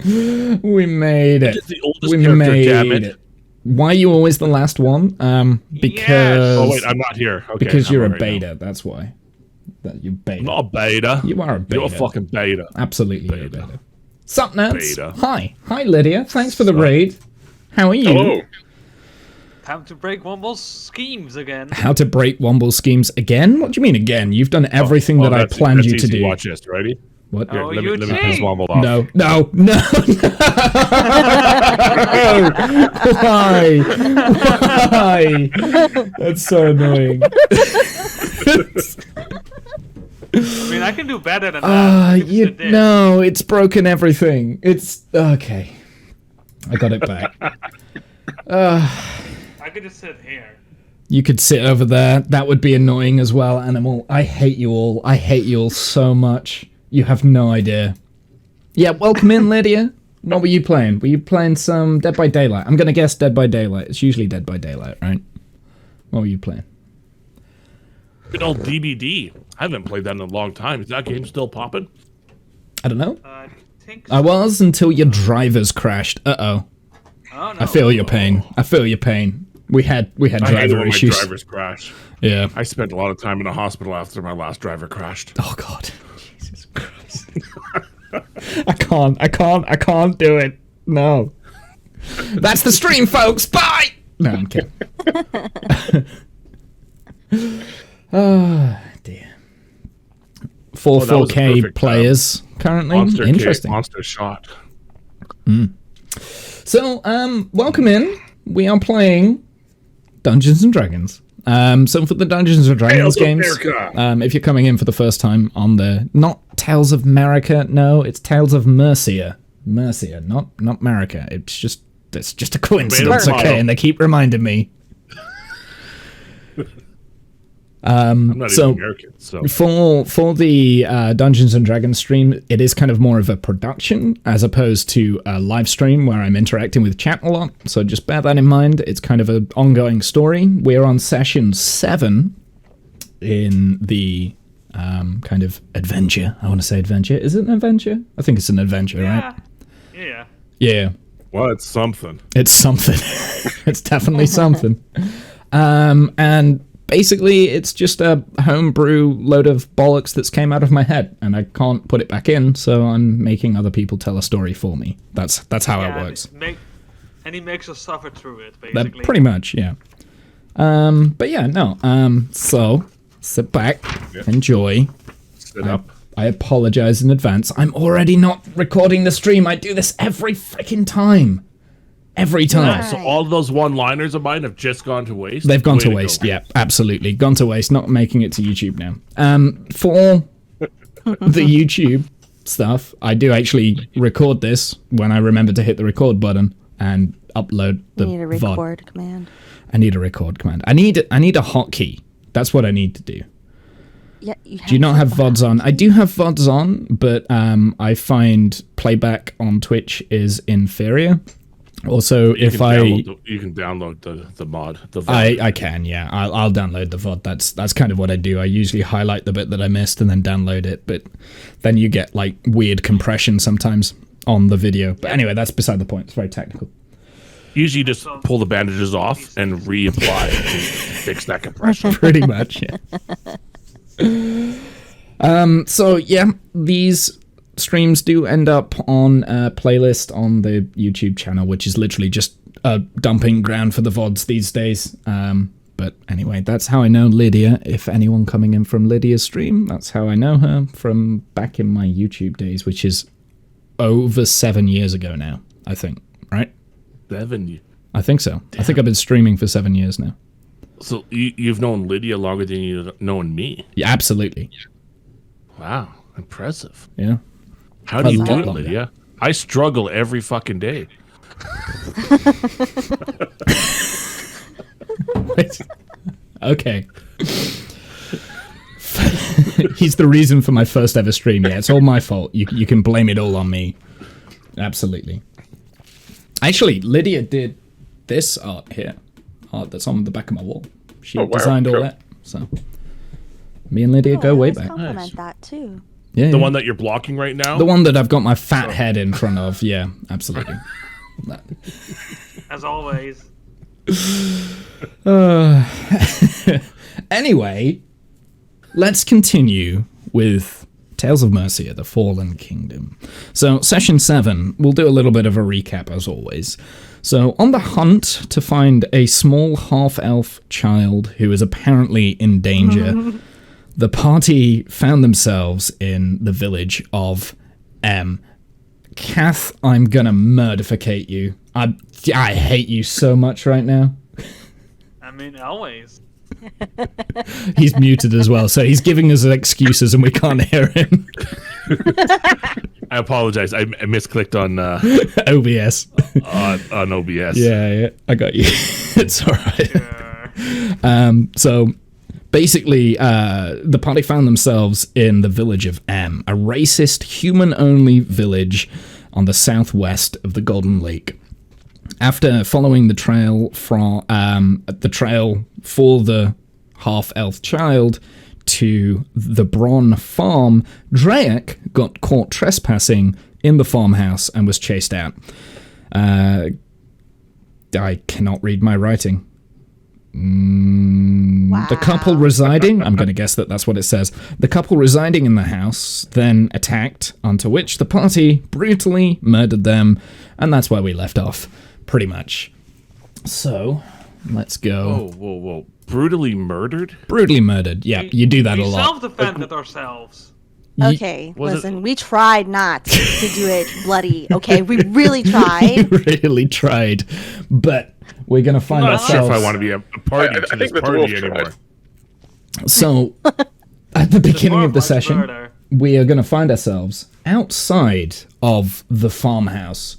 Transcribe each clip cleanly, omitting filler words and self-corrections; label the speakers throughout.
Speaker 1: We made it.
Speaker 2: The oldest
Speaker 1: We
Speaker 2: character,
Speaker 1: made
Speaker 2: damn
Speaker 1: it. Why are you always the last one? Because...
Speaker 2: Oh, wait, I'm not here. Okay,
Speaker 1: because you're a
Speaker 2: right
Speaker 1: beta,
Speaker 2: now.
Speaker 1: that's why. That you're beta.
Speaker 2: I'm not a beta.
Speaker 1: You are a beta.
Speaker 2: You're a fucking beta.
Speaker 1: Absolutely you're a beta. Sup, Nance?
Speaker 2: Beta.
Speaker 1: Hi. Hi, Lydia. Thanks for the raid. How are you?
Speaker 3: Hello.
Speaker 4: Time to break Womble's schemes again.
Speaker 1: How to break Womble's schemes again? What do you mean again? You've done everything that I planned you to do.
Speaker 2: Watch this, ready?
Speaker 1: What?
Speaker 2: Here,
Speaker 4: Oh,
Speaker 2: let
Speaker 4: you
Speaker 2: me piss
Speaker 4: cheat.
Speaker 2: Womble off.
Speaker 1: No, no, no, no! Why? Why? That's so annoying.
Speaker 4: I mean, I can do better than that.
Speaker 1: No, it's broken everything. It's okay. I got it back.
Speaker 4: I could just sit here.
Speaker 1: You could sit over there. That would be annoying as well, Animal. I hate you all. I hate you all so much. You have no idea. Yeah, welcome in, Lydia. What were you playing? Were you playing some Dead by Daylight? I'm going to guess Dead by Daylight. It's usually Dead by Daylight, right? What were you playing?
Speaker 2: Good old DBD. I haven't played that in a long time. Is that game still popping?
Speaker 1: I don't know.
Speaker 4: I think so.
Speaker 1: I was until your drivers crashed. Uh-oh.
Speaker 4: Oh, no.
Speaker 1: I feel your pain. I feel your pain. We had
Speaker 2: I hate it
Speaker 1: driver
Speaker 2: when
Speaker 1: issues.
Speaker 2: my drivers crash.
Speaker 1: Yeah.
Speaker 2: I spent a lot of time in the hospital after my last driver crashed.
Speaker 1: Oh god. Jesus Christ. I can't do it. No. That's the stream, folks. Bye. No, I'm kidding. Oh dear. 4K players currently. Interesting.
Speaker 2: Monster shot.
Speaker 1: So, welcome in. We are playing Dungeons and Dragons. So for the Dungeons and Dragons games, if you're coming in for the first time on the not Tales of America, no, it's Tales of Mercia. Mercia, not America. It's just a coincidence, okay? And they keep reminding me.
Speaker 2: I'm not even American, so
Speaker 1: for the Dungeons and Dragons stream, it is kind of more of a production as opposed to a live stream where I'm interacting with chat a lot. So just bear that in mind. It's kind of an ongoing story. We're on session 7 in the kind of adventure. I want to say adventure. Is it an adventure? I think it's an adventure, right?
Speaker 4: Yeah.
Speaker 1: Yeah.
Speaker 2: Well, it's something.
Speaker 1: It's something. It's definitely something. And basically, it's just a homebrew load of bollocks that's came out of my head, and I can't put it back in, so I'm making other people tell a story for me. That's how it works.
Speaker 4: And he makes us suffer through it, basically.
Speaker 1: Pretty much, yeah. But yeah, no. So sit back, enjoy.
Speaker 2: Sit up.
Speaker 1: I apologize in advance. I'm already not recording the stream. I do this every freaking time. Every time.
Speaker 2: So all of those one-liners of mine have just gone to waste?
Speaker 1: They've gone to waste, yeah, absolutely. Gone to waste, not making it to YouTube now. For the YouTube stuff, I do actually record this when I remember to hit the record button and upload the VOD.
Speaker 5: You need a record command.
Speaker 1: I need a record command. I need a hotkey. That's what I need to do.
Speaker 5: Yeah,
Speaker 1: do you not have VODs on? I do have VODs on, but I find playback on Twitch is inferior. Also, you can
Speaker 2: download the mod. The
Speaker 1: VOD. I can, yeah. I'll download the VOD. That's kind of what I do. I usually highlight the bit that I missed and then download it, but then you get like weird compression sometimes on the video. But anyway, that's beside the point. It's very technical.
Speaker 2: Usually just pull the bandages off and reapply to fix that compression.
Speaker 1: Pretty much, yeah. So yeah, these streams do end up on a playlist on the YouTube channel, which is literally just a dumping ground for the VODs these days. But anyway, that's how I know Lydia. If anyone coming in from Lydia's stream, that's how I know her from back in my YouTube days, which is over 7 years ago now, I think, right?
Speaker 2: 7 years?
Speaker 1: I think so. Damn. I think I've been streaming for 7 years now.
Speaker 2: So you've known Lydia longer than you've known me?
Speaker 1: Yeah, absolutely.
Speaker 2: Wow, impressive.
Speaker 1: Yeah.
Speaker 2: How do you do it, Lydia? I struggle every fucking day.
Speaker 1: Okay. He's the reason for my first ever stream. Yeah, it's all my fault. You can blame it all on me. Absolutely. Actually, Lydia did this art here. Art that's on the back of my wall. She designed all that. So me and Lydia go way back.
Speaker 5: Compliment that too.
Speaker 1: Yeah,
Speaker 2: The
Speaker 1: yeah.
Speaker 2: one that you're blocking right now?
Speaker 1: The one that I've got my fat head in front of. Yeah, absolutely.
Speaker 4: As always.
Speaker 1: Anyway, let's continue with Tales of Mercia, the Fallen Kingdom. So, session 7, we'll do a little bit of a recap as always. So, on the hunt to find a small half-elf child who is apparently in danger, the party found themselves in the village of M. Kath, I'm gonna murderficate you. I hate you so much right now.
Speaker 4: I mean, always.
Speaker 1: He's muted as well, so he's giving us excuses and we can't hear him.
Speaker 2: I apologize. I misclicked on
Speaker 1: OBS.
Speaker 2: on OBS.
Speaker 1: Yeah, I got you. It's alright.
Speaker 4: Sure.
Speaker 1: So basically, the party found themselves in the village of M, a racist, human-only village on the southwest of the Golden Lake. After following the trail for the half-elf child to the Bron farm, Draic got caught trespassing in the farmhouse and was chased out. I cannot read my writing. The couple residing, I'm going to guess that that's what it says. The couple residing in the house then attacked, onto which the party brutally murdered them, and that's where we left off, pretty much. So, let's go.
Speaker 2: Whoa. Brutally murdered?
Speaker 1: Brutally murdered, yeah, you do that a
Speaker 4: We
Speaker 1: lot.
Speaker 4: self-defended ourselves.
Speaker 5: Okay,
Speaker 2: Was it-
Speaker 5: listen, we tried not to do it bloody, okay? We really tried.
Speaker 1: Really tried, but we're going to find
Speaker 2: I'm not sure
Speaker 1: ourselves...
Speaker 2: if I want to be a party
Speaker 3: I
Speaker 2: to
Speaker 3: think
Speaker 2: this
Speaker 3: the
Speaker 2: party
Speaker 3: dwarf
Speaker 2: anymore.
Speaker 3: tried.
Speaker 1: So, at the beginning of the
Speaker 4: Dwarf likes
Speaker 1: session,
Speaker 4: murder.
Speaker 1: we are going to find ourselves outside of the farmhouse,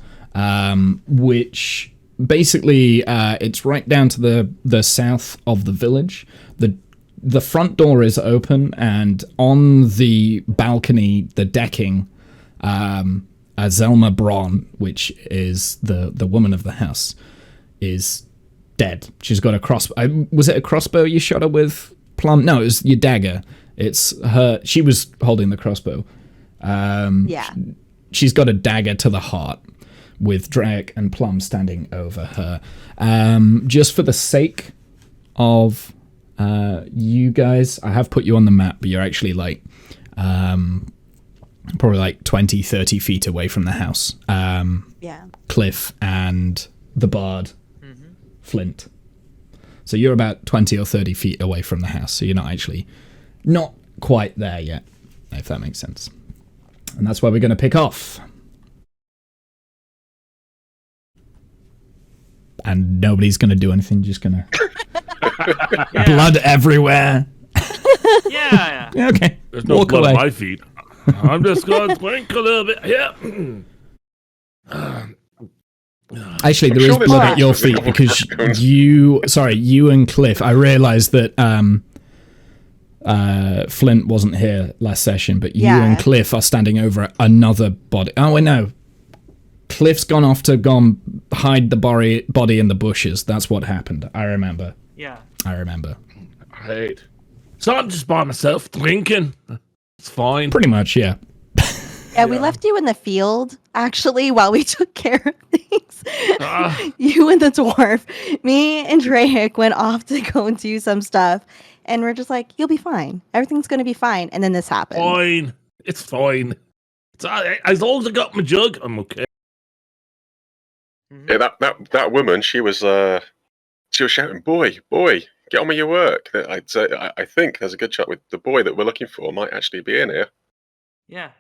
Speaker 1: which basically it's right down to the south of the village. The front door is open, and on the balcony, the decking, Zelma Braun, which is the woman of the house, is dead. She's got a crossbow. Was it a crossbow you shot her with, Plum? No, it was your dagger. It's her. She was holding the crossbow.
Speaker 5: Yeah.
Speaker 1: She's got a dagger to the heart, with Draic and Plum standing over her. Just for the sake of you guys, I have put you on the map, but you're actually like probably like 20, 30 feet away from the house.
Speaker 5: Yeah.
Speaker 1: Cliff and the bard, Flint. So you're about 20 or 30 feet away from the house, so you're not quite there yet, if that makes sense. And that's where we're going to pick off. And nobody's going to do anything, just going to... Blood everywhere.
Speaker 4: Yeah.
Speaker 1: Yeah, okay.
Speaker 2: There's no
Speaker 1: Walk
Speaker 2: blood
Speaker 1: away.
Speaker 2: on my feet. I'm just going to blink a little bit. Yeah.
Speaker 1: Actually, there
Speaker 3: I'm
Speaker 1: is
Speaker 3: sure there's
Speaker 1: blood
Speaker 3: a-
Speaker 1: at your
Speaker 3: there's a
Speaker 1: feet
Speaker 3: couple of
Speaker 1: because
Speaker 3: raccoons.
Speaker 1: you and Cliff, I realised that Flint wasn't here last session, but you
Speaker 5: Yeah.
Speaker 1: and Cliff are standing over another body. Oh, wait, no. Cliff's gone off to hide the body in the bushes. That's what happened. I remember.
Speaker 4: Yeah.
Speaker 2: Right. So I'm just by myself drinking. It's fine.
Speaker 1: Pretty much, yeah.
Speaker 5: Yeah, we left you in the field, actually, while we took care of things.
Speaker 2: Ah.
Speaker 5: You and the dwarf. Me and Draic went off to go and do some stuff. And we're just like, you'll be fine. Everything's going to be fine. And then this happened.
Speaker 2: Fine. It's fine. It's all right. As long as I got my jug, I'm okay.
Speaker 3: Yeah, that woman, she was shouting, "Boy, get on with your work." I think there's a good shot with the boy that we're looking for might actually be in here.
Speaker 4: Yeah.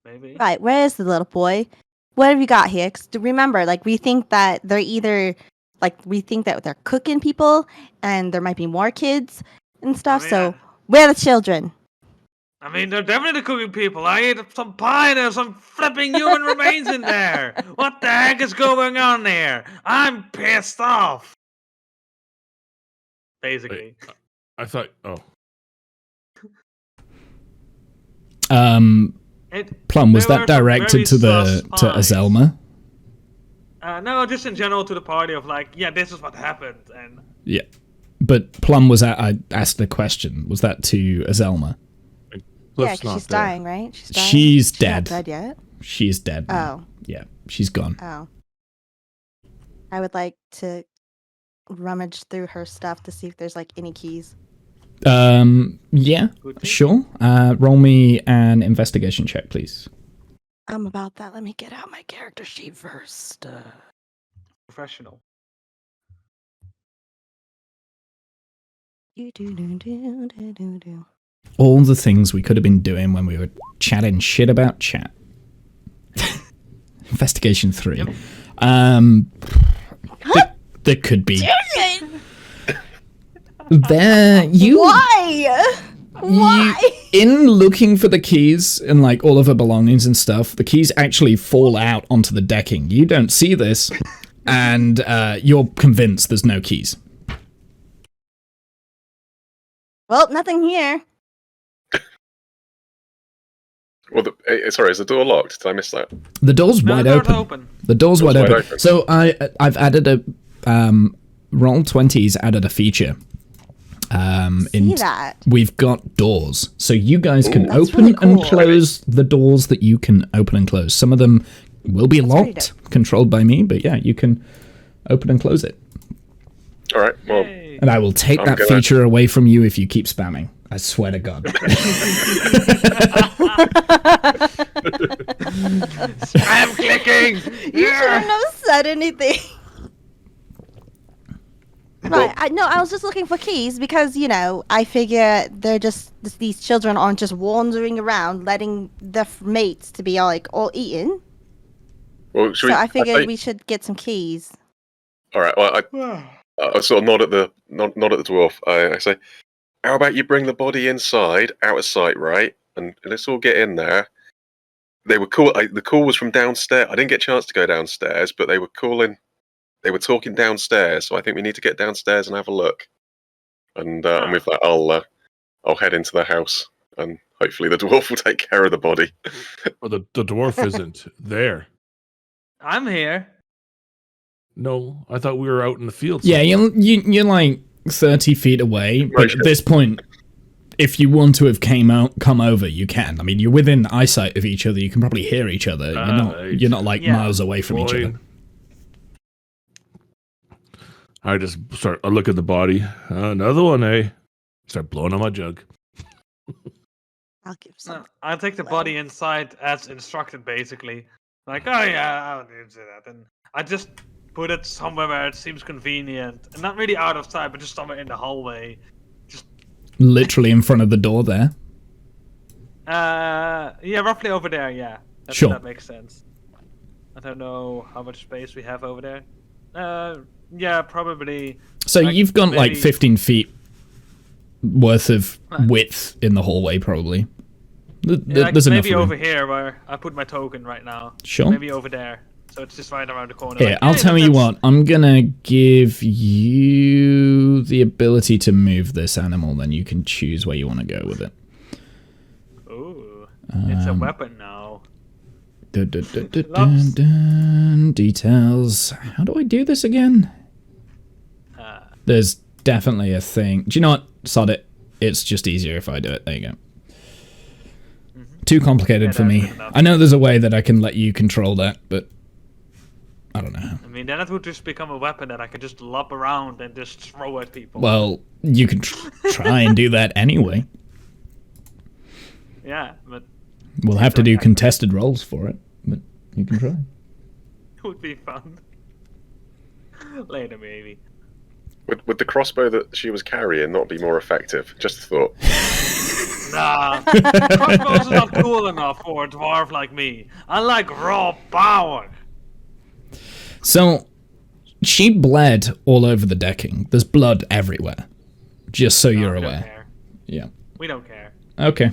Speaker 4: Maybe.
Speaker 5: Right, where is the little boy? What have you got here? 'Cause remember, like, we think that they're either, like, we think that they're cooking people and there might be more kids and stuff.
Speaker 4: Oh,
Speaker 5: So,
Speaker 4: yeah.
Speaker 5: where are the children?
Speaker 4: I mean, they're definitely cooking people. I ate some pie and there's some flipping human remains in there. What the heck is going on there? I'm pissed off. Basically.
Speaker 2: I thought, oh.
Speaker 1: Plum, was
Speaker 4: There
Speaker 1: that
Speaker 4: were some
Speaker 1: directed to
Speaker 4: very sus eyes.
Speaker 1: Azelma?
Speaker 4: No, just in general to the party of like, yeah, this is what happened. And
Speaker 1: Yeah. But Plum I asked the question. Was that to Azelma?
Speaker 2: Cliff's
Speaker 5: Yeah, 'cause
Speaker 2: not
Speaker 5: she's
Speaker 2: there.
Speaker 5: dying, right? She's dying.
Speaker 1: She's
Speaker 5: She's not
Speaker 1: dead.
Speaker 5: dead yet.
Speaker 1: She's dead now.
Speaker 5: Oh,
Speaker 1: Yeah, she's gone.
Speaker 5: oh. I would like to rummage through her stuff to see if there's like any keys.
Speaker 1: Yeah,
Speaker 4: Good thing.
Speaker 1: sure. Roll me an investigation check, please.
Speaker 5: About that. Let me get out my character sheet first.
Speaker 4: Professional.
Speaker 5: Do.
Speaker 1: All the things we could have been doing when we were chatting shit about chat. Investigation 3. There could be. There, you.
Speaker 5: Why? Why?
Speaker 1: In looking for the keys and like all of her belongings and stuff, the keys actually fall out onto the decking. You don't see this, and you're convinced there's no keys.
Speaker 5: Well, nothing here.
Speaker 3: Well, sorry, is the door locked? Did I miss that?
Speaker 1: The door's
Speaker 4: No,
Speaker 1: wide
Speaker 4: the door's
Speaker 1: open.
Speaker 4: open.
Speaker 1: The door's wide
Speaker 3: wide
Speaker 1: open.
Speaker 3: open.
Speaker 1: So I've added a Roll20's added a feature.
Speaker 5: See that?
Speaker 1: We've got doors, so you guys can
Speaker 5: That's
Speaker 1: open
Speaker 5: really
Speaker 1: and
Speaker 5: cool.
Speaker 1: close the doors that you can open and close. Some of them will be
Speaker 5: pretty
Speaker 1: locked, controlled by me, but yeah, you can open and close it.
Speaker 3: All right. Well,
Speaker 4: Hey.
Speaker 1: And I will take
Speaker 3: I'm
Speaker 1: that
Speaker 3: gonna-
Speaker 1: feature away from you if you keep spamming. I swear to God.
Speaker 4: I'm clicking.
Speaker 5: You shouldn't have said anything. Right, I was just looking for keys because, I figure they're just, these children aren't just wandering around letting the mates to be all eaten.
Speaker 3: well, should
Speaker 5: So
Speaker 3: we,
Speaker 5: I figured
Speaker 3: say-
Speaker 5: we should get some keys.
Speaker 3: All right. Well, I sort of nod at the dwarf. I say, "How about you bring the body inside, out of sight, right? And let's all get in there." They were cool. The call was from downstairs. I didn't get a chance to go downstairs, but they were calling. They were talking downstairs, so I think we need to get downstairs and have a look. And with that, I'll head into the house, and hopefully the dwarf will take care of the body.
Speaker 2: Well, the dwarf isn't there.
Speaker 4: I'm here.
Speaker 2: No, I thought we were out in the field.
Speaker 1: Yeah,
Speaker 2: somewhere.
Speaker 1: you're like 30 feet away, but
Speaker 3: Right.
Speaker 1: at this point, if you want to have come over, you can. I mean, you're within eyesight of each other. You can probably hear each other. You're not like
Speaker 4: Yeah.
Speaker 1: miles away from each
Speaker 2: Boy.
Speaker 1: other.
Speaker 2: I just I look at the body. Another one, eh? Start blowing on my jug.
Speaker 5: I'll give some.
Speaker 4: I'll take the body inside as instructed, basically. Like, oh yeah, I'll do that. And I just put it somewhere where it seems convenient. And not really out of sight, but just somewhere in the hallway.
Speaker 1: Literally in front of the door there.
Speaker 4: Yeah, roughly over there, yeah.
Speaker 1: Sure.
Speaker 4: That makes sense. I don't know how much space we have over there. Yeah, probably.
Speaker 1: So
Speaker 4: Like,
Speaker 1: you've got like
Speaker 4: maybe-
Speaker 1: 15 feet worth of width in the hallway, probably.
Speaker 4: Yeah, like
Speaker 1: There's enough
Speaker 4: maybe
Speaker 1: room.
Speaker 4: over here where I put my token right now.
Speaker 1: Sure.
Speaker 4: Maybe over there. So it's just right around the corner.
Speaker 1: Here,
Speaker 4: Like,
Speaker 1: I'll
Speaker 4: hey,
Speaker 1: tell you
Speaker 4: that's-
Speaker 1: what. I'm gonna give you the ability to move this animal. Then you can choose where you want to go with it.
Speaker 4: Ooh, it's a weapon now.
Speaker 1: Dun, dun, dun, dun, dun, dun. Details. How do I do this again? There's definitely a thing. Do you know what? Sod it. It's just easier if I do it. There you go. Too complicated
Speaker 4: Yeah,
Speaker 1: for me.
Speaker 4: that's enough.
Speaker 1: I know there's a way that I can let you control that, but I don't know how.
Speaker 4: I mean, then it would just become a weapon that I could just lop around and just throw at people.
Speaker 1: Well, you can try and do that anyway.
Speaker 4: Yeah, but
Speaker 1: We'll have to do
Speaker 4: Right.
Speaker 1: contested rolls for it, but you can try.
Speaker 4: it would be fun. Later, maybe.
Speaker 3: Would the crossbow that she was carrying not be more effective? Just a thought.
Speaker 4: Nah, crossbows are not cool enough for a dwarf like me. I like raw power.
Speaker 1: So, she bled all over the decking. There's blood everywhere. Just so you're
Speaker 4: We don't
Speaker 1: aware.
Speaker 4: care.
Speaker 1: Yeah.
Speaker 4: We don't care.
Speaker 1: Okay.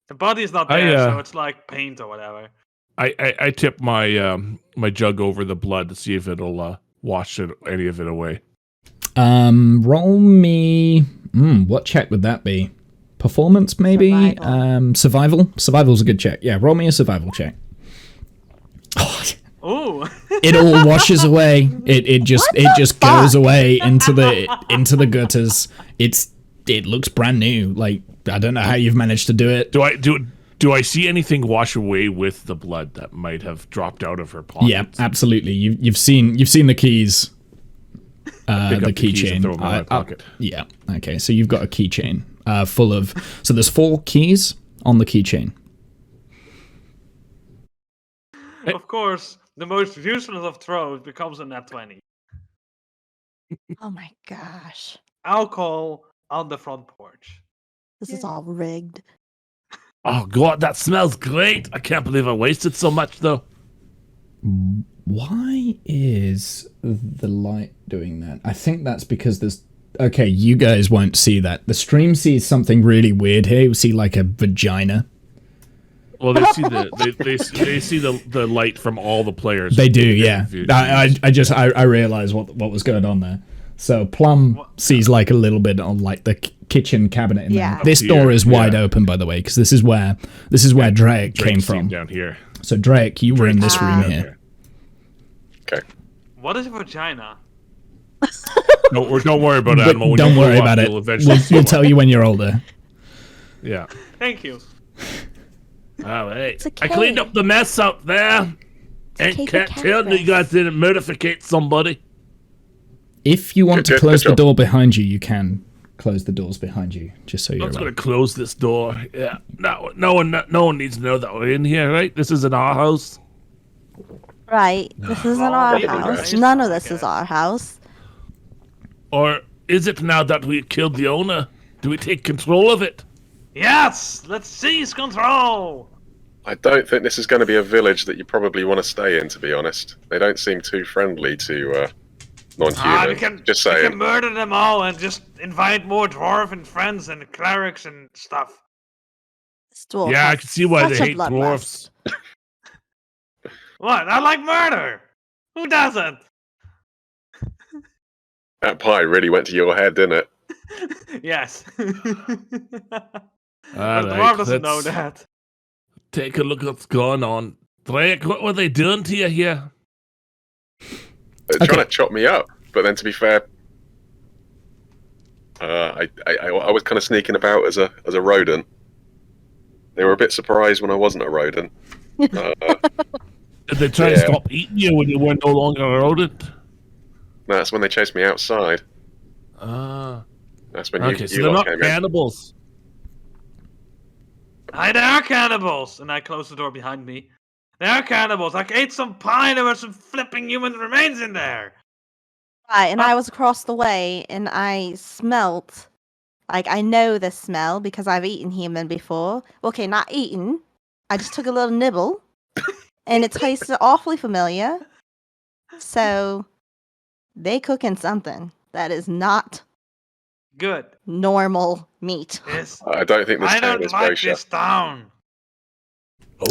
Speaker 4: The body's not
Speaker 2: I,
Speaker 4: there,
Speaker 2: uh,
Speaker 4: so it's like paint or whatever.
Speaker 2: I tip my my jug over the blood to see if it'll wash any of it away.
Speaker 1: Roll me. What check would that be? Performance, maybe?
Speaker 5: Survival.
Speaker 1: Survival? Survival's a good check. Yeah, roll me a survival check. Oh,
Speaker 4: Ooh.
Speaker 1: it all washes away. It just goes away into the gutters. It's it looks brand new. Like, I don't know how you've managed to do it.
Speaker 2: Do I see anything wash away with the blood that might have dropped out of her pocket?
Speaker 1: Yeah, absolutely. You've seen the keys. The keychain.
Speaker 2: Throw them in my pocket.
Speaker 1: Yeah. Okay. So you've got a keychain full of. So there's 4 keys on the keychain.
Speaker 4: Of course, the most useless of throws becomes a nat 20.
Speaker 5: Oh my gosh.
Speaker 4: Alcohol on the front porch.
Speaker 5: This is all rigged.
Speaker 2: Oh god, that smells great! I can't believe I wasted so much though.
Speaker 1: Why is the light doing that? I think that's because there's... Okay, you guys won't see that. The stream sees something really weird here. You see like a vagina.
Speaker 2: Well, they see they see the light from all the players.
Speaker 1: They do, yeah. I realized what was going on there. So Plum sees like a little bit on like the kitchen cabinet in there. This door is wide open, by the way, because this is where Drake came from.
Speaker 2: Down here.
Speaker 1: So Drake, you were in this room here.
Speaker 3: Okay.
Speaker 4: What is a vagina?
Speaker 2: No, don't worry about it, Animal.
Speaker 1: Don't worry about it. We'll tell you when you're older.
Speaker 2: Yeah.
Speaker 4: Thank you.
Speaker 2: All right.
Speaker 5: It's a
Speaker 2: I cleaned
Speaker 5: cave.
Speaker 2: up the mess up there.
Speaker 5: It's a
Speaker 2: And
Speaker 5: cave
Speaker 2: can't
Speaker 5: of
Speaker 2: tell that you guys didn't murderficate somebody.
Speaker 1: If you want to
Speaker 3: Good
Speaker 1: close the
Speaker 3: job.
Speaker 1: door behind you, you can close the doors behind you, just so you're
Speaker 2: I'm just
Speaker 1: aware.
Speaker 2: gonna close this door. Yeah. No one needs to know that we're in here, right? This isn't our house.
Speaker 5: Right. This isn't
Speaker 4: Well,
Speaker 5: our
Speaker 4: maybe
Speaker 5: house.
Speaker 4: right.
Speaker 5: None of this
Speaker 4: Okay.
Speaker 5: is our house.
Speaker 2: Or is it now that we killed the owner? Do we take control of it?
Speaker 4: Yes! Let's seize control!
Speaker 3: I don't think this is going to be a village that you probably want to stay in, to be honest. They don't seem too friendly to non-humans.
Speaker 4: We can
Speaker 3: Just
Speaker 4: we can
Speaker 3: saying.
Speaker 4: murder them all and just invite more dwarven friends and clerics and stuff.
Speaker 5: This dwarf
Speaker 2: Yeah, I
Speaker 5: has
Speaker 2: can see why they
Speaker 5: such a
Speaker 2: hate
Speaker 5: bloodlust.
Speaker 2: dwarfs.
Speaker 4: What? I like murder! Who doesn't?
Speaker 3: That pie really went to your head, didn't it?
Speaker 4: Yes.
Speaker 2: All
Speaker 4: The
Speaker 2: right,
Speaker 4: dwarf doesn't know
Speaker 2: let's
Speaker 4: that.
Speaker 2: take a look at what's going on. Drake, what were they doing to you here?
Speaker 3: They're trying to chop me up, but then to be fair, I was kind of sneaking about as a rodent. They were a bit surprised when I wasn't a rodent.
Speaker 2: Did they try to
Speaker 3: Yeah.
Speaker 2: stop eating you when you were no longer a rodent?
Speaker 3: That's when they chased me outside.
Speaker 2: Ah.
Speaker 3: That's when
Speaker 2: Okay, so
Speaker 3: you
Speaker 2: they're
Speaker 3: lot
Speaker 2: not
Speaker 3: came in.
Speaker 2: cannibals.
Speaker 4: Hi, they are cannibals! And I close the door behind me. They are cannibals. I ate some pie. There were some flipping human remains in there.
Speaker 5: Right, and I was across the way and I smelt, like, I know the smell because I've eaten human before. Okay, not eaten. I just took a little nibble and it tasted awfully familiar. So they cooking something that is not
Speaker 4: Good.
Speaker 5: normal meat.
Speaker 4: This.
Speaker 3: I don't think this
Speaker 4: I
Speaker 3: town
Speaker 4: don't
Speaker 3: is
Speaker 4: like
Speaker 3: kosher.
Speaker 4: this town.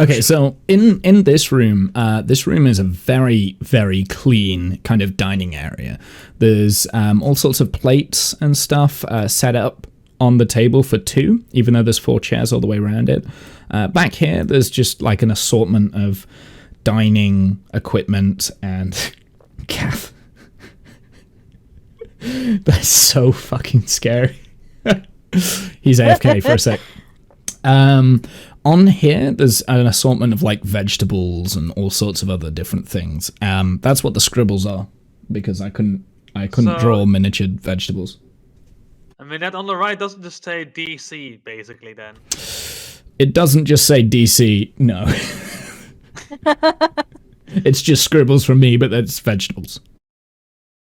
Speaker 1: Okay, so in this room is a very, very clean kind of dining area. There's all sorts of plates and stuff set up on the table for 2, even though there's 4 chairs all the way around it. Back here, there's just like an assortment of dining equipment and Kath. That's so fucking scary. He's AFK for a sec. On here, there's an assortment of like vegetables and all sorts of other different things. That's what the scribbles are, because I couldn't
Speaker 4: So-
Speaker 1: draw miniature vegetables.
Speaker 4: I mean, that on the right doesn't just say DC, basically, then.
Speaker 1: It doesn't just say DC, no. It's just scribbles from me, but that's vegetables.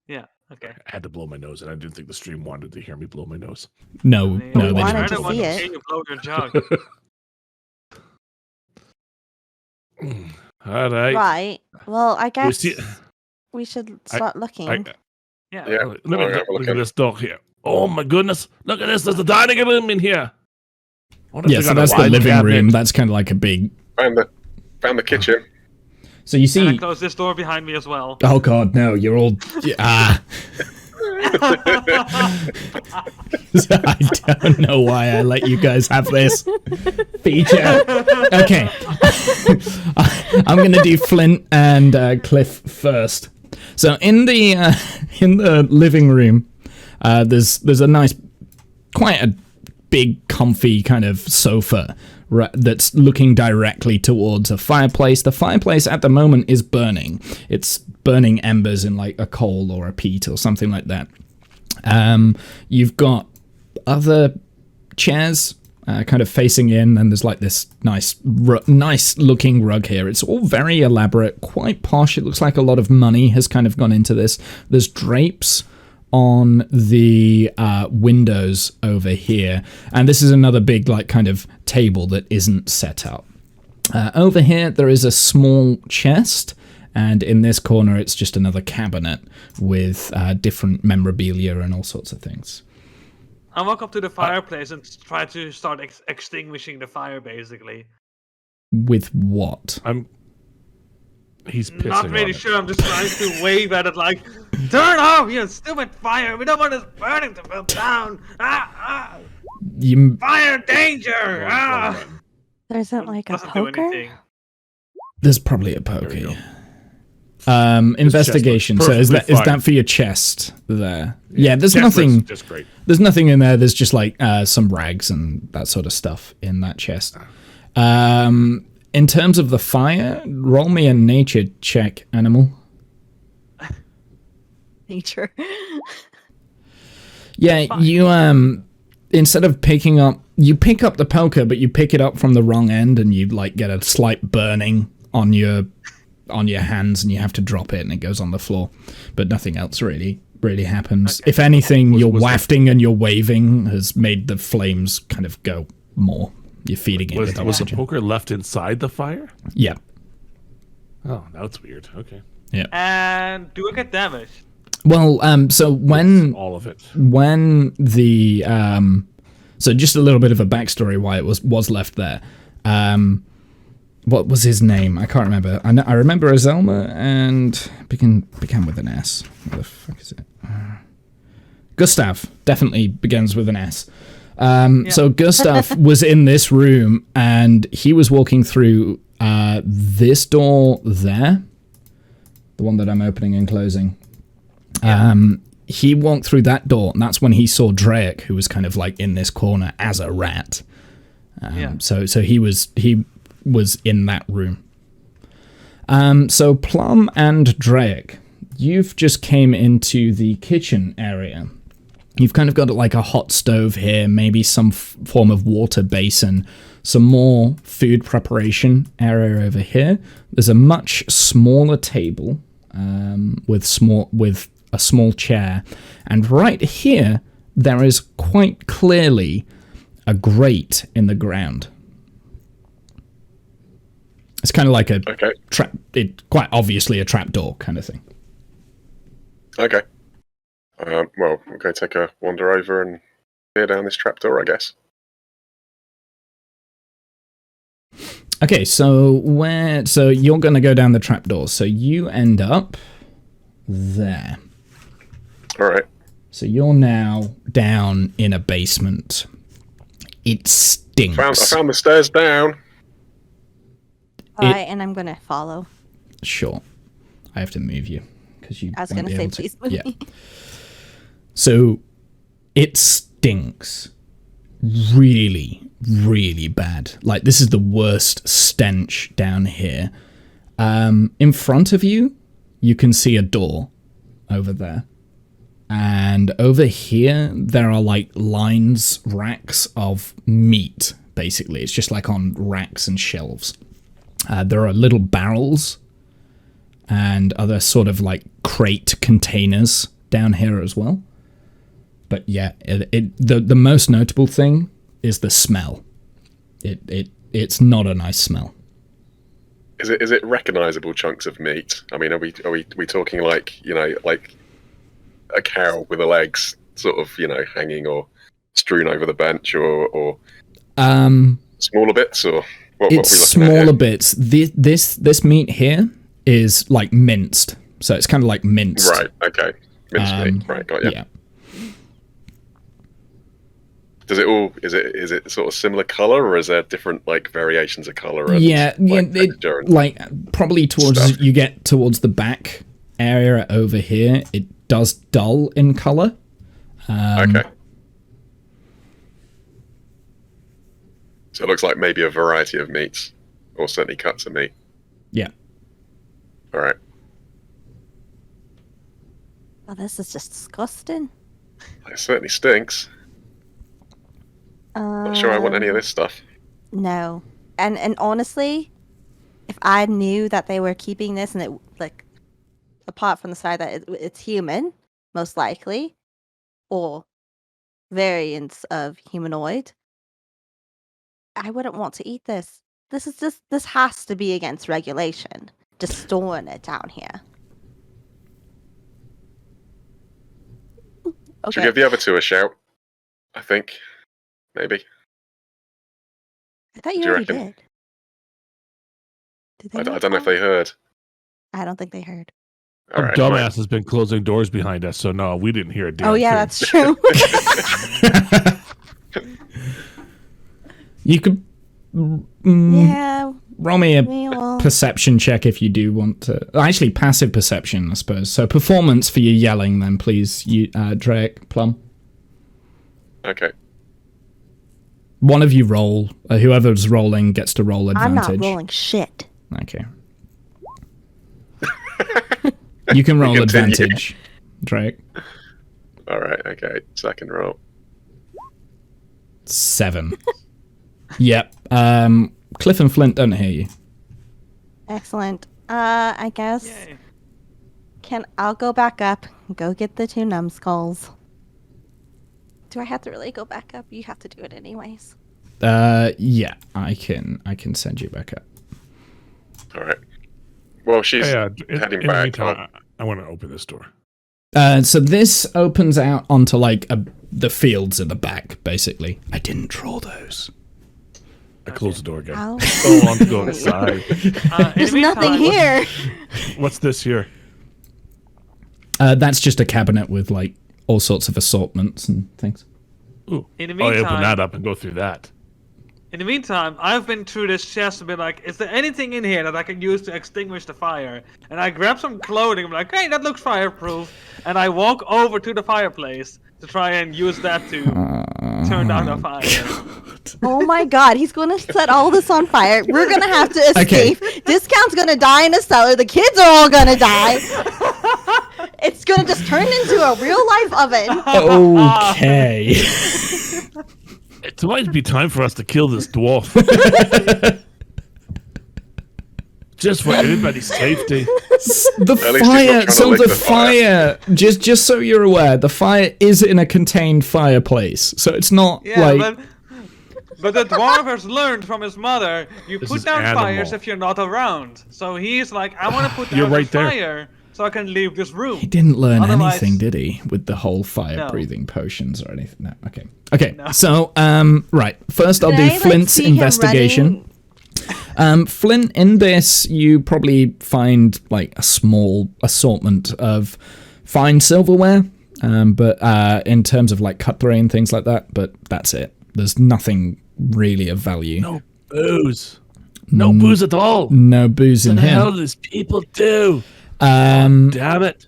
Speaker 4: Yeah, okay.
Speaker 2: I had to blow my nose, and I didn't think the stream wanted to hear me blow my nose.
Speaker 1: No,
Speaker 4: I mean,
Speaker 1: no,
Speaker 5: we
Speaker 1: they
Speaker 5: wanted
Speaker 4: I
Speaker 5: to
Speaker 4: don't
Speaker 1: didn't.
Speaker 4: want
Speaker 5: see
Speaker 4: to
Speaker 5: it.
Speaker 4: see you blow your jug.
Speaker 2: All right.
Speaker 5: Right. Well, I guess
Speaker 2: see-
Speaker 5: we should start looking.
Speaker 4: Yeah.
Speaker 3: Yeah.
Speaker 2: Let me
Speaker 3: Alright,
Speaker 2: look,
Speaker 3: we'll
Speaker 2: look
Speaker 3: look
Speaker 2: at this dog here. Oh my goodness! Look at this. There's a dining room in here. I wonder if
Speaker 1: Yeah,
Speaker 2: they
Speaker 1: so
Speaker 2: got a
Speaker 1: that's the
Speaker 2: wine
Speaker 1: living
Speaker 2: cabinet.
Speaker 1: room. That's kind of like a big...
Speaker 3: Found the kitchen.
Speaker 1: So you
Speaker 4: And I
Speaker 1: see...
Speaker 4: close this door behind me as well.
Speaker 1: Oh god, no, you're all... Ah. I don't know why I let you guys have this feature. Okay. I'm going to do Flint and Cliff first. So in the living room, there's a nice quite a big, comfy kind of sofa that's looking directly towards a fireplace. The fireplace at the moment is burning. It's burning embers in like a coal or a peat or something like that. You've got other chairs kind of facing in, and there's like this nice looking rug here. It's all very elaborate, quite posh. It looks like a lot of money has kind of gone into this. There's drapes on the windows over here, and this is another big like kind of table that isn't set up. Over here there is a small chest, and in this corner it's just another cabinet with different memorabilia and all sorts of things.
Speaker 4: I walk up to the fireplace and try to start extinguishing the fire, basically.
Speaker 1: With what?
Speaker 2: He's pissing
Speaker 4: Not really
Speaker 2: on it.
Speaker 4: sure. I'm just trying to wave at it like, turn off, you stupid fire! We don't want this burning to melt down! Fire danger!
Speaker 5: There isn't like a
Speaker 4: Doesn't do
Speaker 5: poker?
Speaker 4: anything.
Speaker 1: There's probably a
Speaker 2: There we
Speaker 1: pokey.
Speaker 2: go.
Speaker 1: Investigation.
Speaker 2: Chest
Speaker 1: So is
Speaker 2: perfectly
Speaker 1: that
Speaker 2: fine.
Speaker 1: for your chest there? Yeah, there's
Speaker 2: Chest looks
Speaker 1: nothing.
Speaker 2: just great.
Speaker 1: There's nothing in there. There's just like some rags and that sort of stuff in that chest. In terms of the fire, roll me a nature check, animal.
Speaker 5: Nature.
Speaker 1: Yeah, you instead of picking up, you pick up the poker, but you pick it up from the wrong end, and you like get a slight burning on your hands, and you have to drop it, and it goes on the floor. But nothing else really happens.
Speaker 4: Okay.
Speaker 1: If anything, your
Speaker 2: was
Speaker 1: wafting and your waving has made the flames kind of go more. You're feeding it with
Speaker 2: Was the
Speaker 1: oxygen.
Speaker 2: poker left inside the fire?
Speaker 1: Yeah,
Speaker 2: Oh, that's weird. Okay.
Speaker 1: yeah.
Speaker 4: And do I get damaged?
Speaker 1: Well, so when
Speaker 2: All of it.
Speaker 1: the so just a little bit of a backstory why it was left there. What was his name? I can't remember. I remember Azelma and began with an S. What the fuck is it? Gustav definitely begins with an S. So Gustav was in this room, and he was walking through this door there, the one that I'm opening and closing. He walked through that door, and that's when he saw Drake, who was kind of like in this corner as a rat. So he was in that room. So Plum and Drake, you've just came into the kitchen area. You've kind of got like a hot stove here, maybe some form of water basin, some more food preparation area over here. There's a much smaller table with a small chair, and right here there is quite clearly a grate in the ground. It's kind of like a trap. Quite obviously a trapdoor kind of thing.
Speaker 3: Okay. Well, we'll go take a wander over and peer down this trapdoor, I guess.
Speaker 1: Okay, so you're gonna go down the trapdoor. So you end up there.
Speaker 3: All right.
Speaker 1: So you're now down in a basement. It stinks.
Speaker 3: I found the stairs down.
Speaker 5: Alright, and I'm gonna follow.
Speaker 1: Sure. I have to move you because you.
Speaker 5: I was
Speaker 1: won't
Speaker 5: gonna
Speaker 1: be
Speaker 5: say,
Speaker 1: able to-
Speaker 5: please move
Speaker 1: Yeah.
Speaker 5: me.
Speaker 1: So it stinks really, really bad. Like, this is the worst stench down here. In front of you, you can see a door over there. And over here, there are like racks of meat, basically. It's just like on racks and shelves. There are little barrels and other sort of like crate containers down here as well. But yeah, the most notable thing is the smell. It's not a nice smell.
Speaker 3: Is it recognizable chunks of meat? I mean, are we talking like, like a cow with the legs sort of, hanging or strewn over the bench, or smaller bits, or what
Speaker 1: It's
Speaker 3: are we looking at
Speaker 1: smaller
Speaker 3: here?
Speaker 1: bits. This meat here is like minced, so it's kind of like minced.
Speaker 3: Right. Okay. Minced meat. Right. Got you.
Speaker 1: Yeah.
Speaker 3: Does it all? Is it sort of similar color, or is there different like variations of color? And,
Speaker 1: Like,
Speaker 3: texture and
Speaker 1: probably towards
Speaker 3: stuff?
Speaker 1: you get towards the back area over here, it does dull in color.
Speaker 3: okay. So it looks like maybe a variety of meats, or certainly cuts of meat.
Speaker 1: Yeah.
Speaker 3: All right.
Speaker 5: Oh, this is just disgusting.
Speaker 3: It certainly stinks. Not sure I want any of this stuff.
Speaker 5: No. And honestly, if I knew that they were keeping this and it, like, apart from the side that it's human, most likely, or variants of humanoid, I wouldn't want to eat this. This has to be against regulation. Just storing it down here.
Speaker 3: Should we give the other two a shout? I think. Maybe.
Speaker 5: I thought you
Speaker 3: Do you
Speaker 5: already
Speaker 3: reckon?
Speaker 5: did. Did they
Speaker 3: I
Speaker 5: not
Speaker 3: don't know if
Speaker 5: tell?
Speaker 3: they heard.
Speaker 5: I don't think they heard.
Speaker 3: All
Speaker 2: Our
Speaker 3: right.
Speaker 2: dumbass has been closing doors behind us, so no, we didn't hear a damn
Speaker 5: Oh yeah,
Speaker 2: thing.
Speaker 5: that's true.
Speaker 1: You could
Speaker 5: Yeah,
Speaker 1: roll me a
Speaker 5: we will.
Speaker 1: perception check if you do want to. Actually, passive perception, I suppose. So performance for your yelling, then, please, you, Drake, Plum.
Speaker 3: Okay.
Speaker 1: One of you roll. Whoever's rolling gets to roll
Speaker 5: I'm
Speaker 1: advantage.
Speaker 5: not rolling shit.
Speaker 1: Okay. You can roll
Speaker 3: Continue.
Speaker 1: advantage, Drake.
Speaker 3: All right. Okay. Second roll.
Speaker 1: 7. Yep. Cliff and Flint don't hear you.
Speaker 5: Excellent. I guess
Speaker 4: Yay.
Speaker 5: I'll go back up, go get the 2 numbskulls. Do I have to really go back up? You have to do it anyways.
Speaker 1: Yeah, I can send you back up.
Speaker 3: All right. Well, she's
Speaker 2: Yeah,
Speaker 3: heading
Speaker 2: in the
Speaker 3: back.
Speaker 2: meantime, I want to open this door.
Speaker 1: So this opens out onto like the fields at the back, basically. I didn't draw those.
Speaker 2: I close the door again.
Speaker 5: Ow.
Speaker 2: Oh, I'm going inside.
Speaker 5: There's nothing here.
Speaker 2: What's this here?
Speaker 1: That's just a cabinet with like all sorts of assortments and things.
Speaker 2: Ooh.
Speaker 4: In the
Speaker 2: Oh, I open
Speaker 4: meantime-
Speaker 2: that up and go through that.
Speaker 4: In the meantime, I've been through this chest to be like, is there anything in here that I can use to extinguish the fire? And I grab some clothing, I'm like, hey, that looks fireproof. And I walk over to the fireplace to try and use that to turn down the fire.
Speaker 5: Oh my god, he's gonna set all this on fire. We're gonna have to
Speaker 1: Okay.
Speaker 5: escape. Discount's gonna die in a cellar. The kids are all gonna die. It's gonna just turn into a real life oven.
Speaker 1: Okay.
Speaker 2: It might be time for us to kill this dwarf. Just for everybody's safety.
Speaker 1: The
Speaker 3: At least he's not
Speaker 1: fire.
Speaker 3: trying to
Speaker 1: So
Speaker 3: lick
Speaker 1: the
Speaker 3: the fire.
Speaker 1: fire. Just so you're aware, the fire is in a contained fireplace. So it's not
Speaker 4: Yeah,
Speaker 1: like.
Speaker 4: but the dwarf has learned from his mother, you
Speaker 2: This
Speaker 4: put
Speaker 2: is
Speaker 4: down fires
Speaker 2: animal.
Speaker 4: if you're not around. So he's like, I want to put
Speaker 2: You're
Speaker 4: down
Speaker 2: right
Speaker 4: this
Speaker 2: there.
Speaker 4: fire so I can leave this room.
Speaker 1: He didn't learn
Speaker 4: Otherwise-
Speaker 1: anything, did he? With the whole
Speaker 4: No.
Speaker 1: fire-breathing potions or anything? No. Okay. Okay.
Speaker 4: No.
Speaker 1: So, right. First, I'll
Speaker 5: Can
Speaker 1: do
Speaker 5: I, like,
Speaker 1: Flint's
Speaker 5: see him
Speaker 1: investigation.
Speaker 5: running?
Speaker 1: Flint, in this, you probably find like a small assortment of fine silverware, but in terms of like cutlery and things like that. But that's it. There's nothing really of value.
Speaker 2: No booze. No booze at all.
Speaker 1: No booze in
Speaker 2: What the hell
Speaker 1: here.
Speaker 2: do these people do?
Speaker 1: Um,
Speaker 2: Damn it.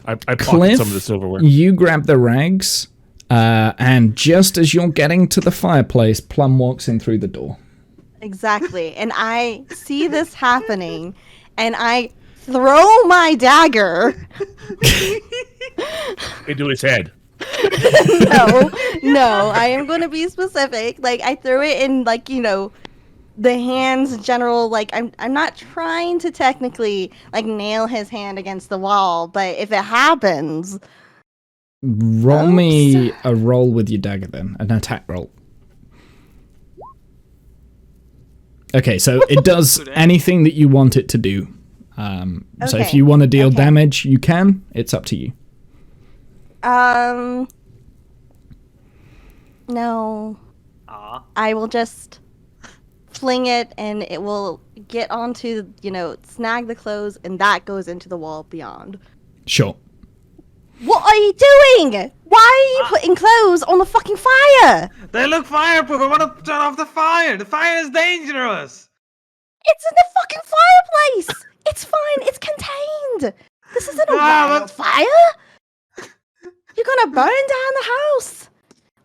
Speaker 2: I pocket
Speaker 1: Cliff,
Speaker 2: some of the silverware.
Speaker 1: you grab the rags, and just as you're getting to the fireplace, Plum walks in through the door.
Speaker 5: Exactly. And I see this happening, and I throw my dagger.
Speaker 2: Into his head.
Speaker 5: No, I am going to be specific. Like, I threw it in, like, you know, the hands general. Like, I'm not trying to technically, like, nail his hand against the wall, but if it happens,
Speaker 1: Roll me a roll with your dagger then, an attack roll. Okay, so it does
Speaker 4: Good aim.
Speaker 1: anything that you want it to do. So if
Speaker 5: Okay,
Speaker 1: you want to deal
Speaker 5: okay.
Speaker 1: damage, you can. It's up to you.
Speaker 5: no,
Speaker 4: Aw.
Speaker 5: I will just fling it, and it will get onto, you know, snag the clothes, and that goes into the wall beyond.
Speaker 1: Sure.
Speaker 5: What are you doing? Why are you putting clothes on the fucking fire?
Speaker 4: They look fireproof. I want to turn off the fire. The fire is dangerous.
Speaker 5: It's in the fucking fireplace. It's fine. It's contained. This isn't a
Speaker 4: Ah, but-
Speaker 5: wildfire. You're gonna burn down the house.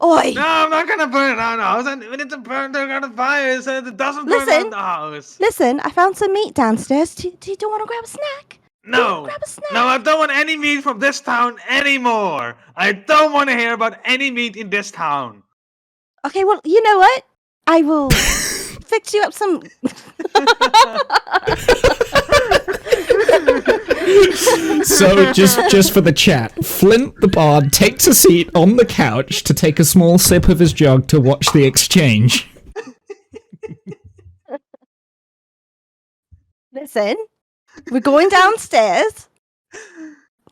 Speaker 5: Oi!
Speaker 4: No, I'm not gonna burn down the house. We need to burn down the fire so it doesn't burn
Speaker 5: Listen.
Speaker 4: down the house.
Speaker 5: Listen, I found some meat downstairs. Do you want to grab a snack?
Speaker 4: No,
Speaker 5: grab a snack.
Speaker 4: no, I don't want any meat from this town anymore. I don't want to hear about any meat in this town.
Speaker 5: Okay, well, you know what? I will fix you up some.
Speaker 1: So just for the chat, Flint the Bard takes a seat on the couch to take a small sip of his jug to watch the exchange.
Speaker 5: Listen, we're going downstairs.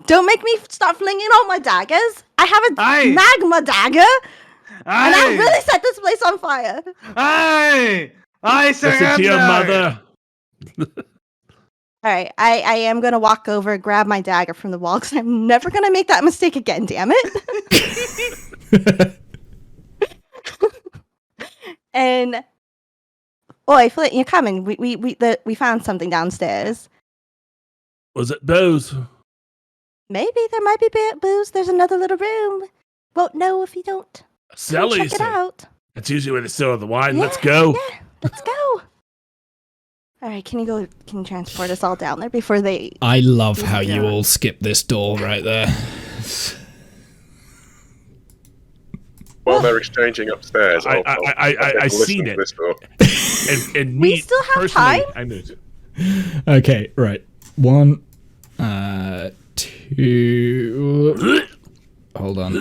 Speaker 5: Don't make me start flinging all my daggers. I have a
Speaker 4: Aye.
Speaker 5: magma dagger, and I'll
Speaker 4: Aye,
Speaker 5: really set this place on fire.
Speaker 4: aye, I
Speaker 2: Listen to
Speaker 4: surrender.
Speaker 2: your mother.
Speaker 5: All right, I am gonna walk over, grab my dagger from the wall, because I'm never gonna make that mistake again. Damn it! And oi, Flint, you're coming. We found something downstairs.
Speaker 2: Was it booze?
Speaker 5: Maybe there might be booze. There's another little room. Won't know if you don't. Come
Speaker 2: Sally,
Speaker 5: check it out.
Speaker 2: that's usually where they sell the wine. Let's go.
Speaker 5: Yeah, let's go. All right, can you transport us all down there before they?
Speaker 1: I love how you
Speaker 5: Yeah.
Speaker 1: all skip this door right there.
Speaker 3: While they're exchanging upstairs,
Speaker 2: I
Speaker 3: I'll
Speaker 2: seen
Speaker 3: listen to
Speaker 2: it.
Speaker 3: this door.
Speaker 2: And
Speaker 5: We
Speaker 2: me,
Speaker 5: still have
Speaker 2: personally,
Speaker 5: time?
Speaker 2: I knew it.
Speaker 1: Okay, right. 1, 2. Hold on.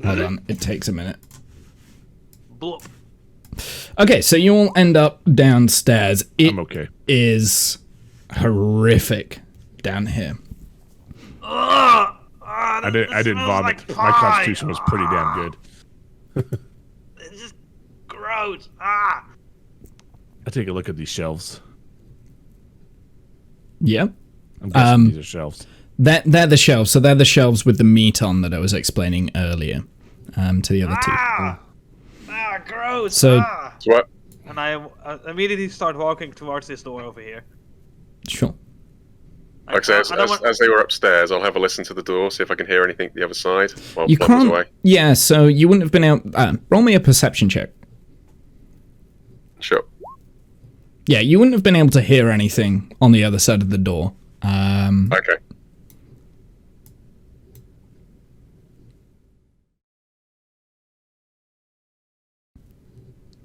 Speaker 1: Hold on. It takes a minute.
Speaker 4: Bloop.
Speaker 1: Okay, so you all end up downstairs. It
Speaker 2: I'm okay.
Speaker 1: is horrific down here.
Speaker 4: Ugh.
Speaker 2: I didn't vomit. My constitution was pretty damn good.
Speaker 4: It's just gross. Ah.
Speaker 2: I take a look at these shelves.
Speaker 1: Yep.
Speaker 2: I'm guessing these are shelves.
Speaker 1: They're the shelves. So they're the shelves with the meat on that I was explaining earlier to the other two.
Speaker 4: Gross.
Speaker 1: So-
Speaker 3: So what?
Speaker 4: And I immediately start walking towards this door over here.
Speaker 1: Sure.
Speaker 3: Like I say,
Speaker 4: I don't want-
Speaker 3: as they were upstairs, I'll have a listen to the door, see if I can hear anything the other side while
Speaker 1: You
Speaker 3: Plum was
Speaker 1: can't.
Speaker 3: away.
Speaker 1: Yeah, so you wouldn't have been out. Roll me a perception check.
Speaker 3: Sure.
Speaker 1: Yeah, you wouldn't have been able to hear anything on the other side of the door.
Speaker 3: Okay.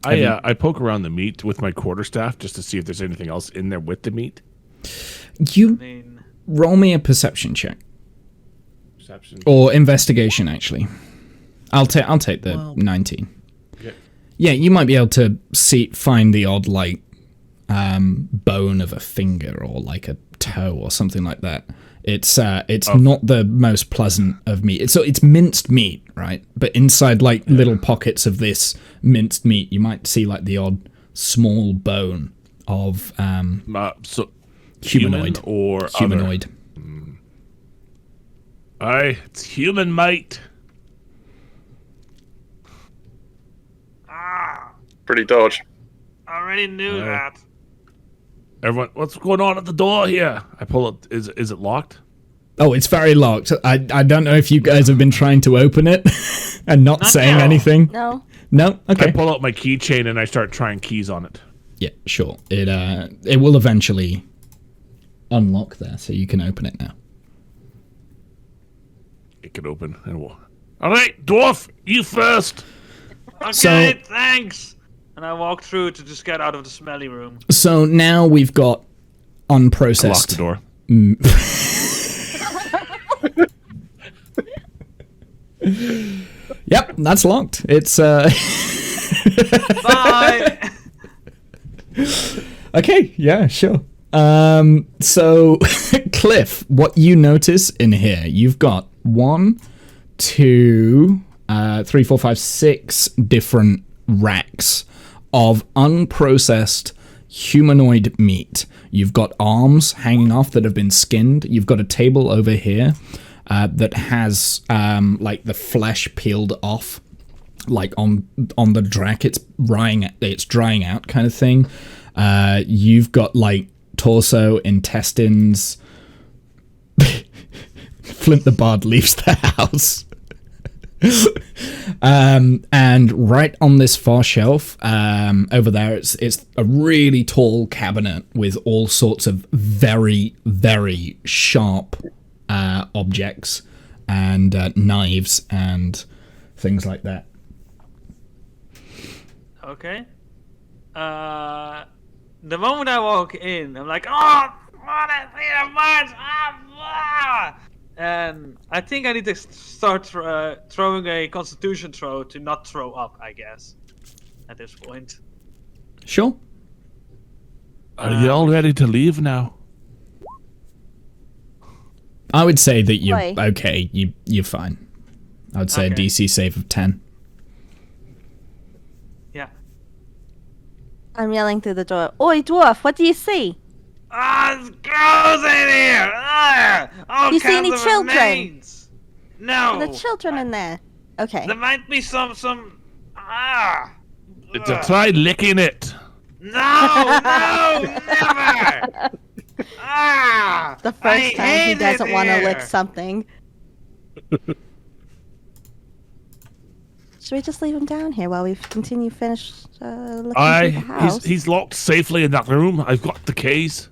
Speaker 2: I poke around the meat with my quarterstaff just to see if there's anything else in there with the meat.
Speaker 1: You
Speaker 4: I mean,
Speaker 1: roll me a perception check
Speaker 2: Perception.
Speaker 1: or investigation. Actually, I'll take the 19.
Speaker 2: Okay.
Speaker 1: Yeah, you might be able to find the odd like bone of a finger or like a toe or something like that. It's not the most pleasant of meat. It's minced meat, right? But inside like little pockets of this minced meat, you might see like the odd small bone of
Speaker 2: So
Speaker 1: humanoid
Speaker 2: human or
Speaker 1: humanoid.
Speaker 2: Aye, it's human, mate.
Speaker 3: Pretty dodge.
Speaker 4: I already knew that.
Speaker 2: Everyone, what's going on at the door here? I pull it. Is it locked?
Speaker 1: Oh, it's very locked. I don't know if you guys have been trying to open it and not saying
Speaker 4: now.
Speaker 1: anything.
Speaker 5: No.
Speaker 1: No? Okay.
Speaker 2: I pull out my keychain and I start trying keys on it.
Speaker 1: Yeah, sure. It will eventually unlock there, so you can open it now.
Speaker 2: It can open and we'll. All right, dwarf, you first.
Speaker 4: Okay,
Speaker 1: So-
Speaker 4: thanks. And I walk through to just get out of the smelly room.
Speaker 1: So now we've got
Speaker 2: Lock the
Speaker 1: unprocessed.
Speaker 2: door.
Speaker 1: Yep, that's locked. It's
Speaker 4: Bye.
Speaker 1: okay. Yeah, sure. So Cliff, what you notice in here? You've got 1, 2, 3, 4, 5, 6 different racks of unprocessed humanoid meat. You've got arms hanging off that have been skinned. You've got a table over here that has like the flesh peeled off, like on the drac. It's drying out kind of thing. You've got like torso, intestines. Flint the Bard leaves the house. And right on this far shelf, over there, it's a really tall cabinet with all sorts of very, very sharp objects and knives and things like that.
Speaker 4: Okay. The moment I walk in, I'm like, oh, what is here, March? And I think I need to start throwing a constitution throw to not throw up, I guess, at this point.
Speaker 1: Sure.
Speaker 2: Are you all ready to leave now?
Speaker 1: I would say that you're
Speaker 5: Oi.
Speaker 1: okay. You're fine. I would say
Speaker 4: Okay.
Speaker 1: a DC save of 10.
Speaker 4: Yeah.
Speaker 5: I'm yelling through the door. Oi, dwarf, what do you see?
Speaker 4: Ah, it's gross in here! Ah, all
Speaker 5: You see
Speaker 4: kinds
Speaker 5: any
Speaker 4: of
Speaker 5: children?
Speaker 4: remains. No.
Speaker 5: Are the children in there? Okay.
Speaker 4: There might be some. Ah.
Speaker 2: Try licking it.
Speaker 4: No, never. Ah.
Speaker 5: The
Speaker 4: I
Speaker 5: first time he
Speaker 4: hate it
Speaker 5: doesn't want to lick
Speaker 4: here.
Speaker 5: something. Should we just leave him down here while we continue finish looking through the house?
Speaker 2: He's locked safely in that room. I've got the keys.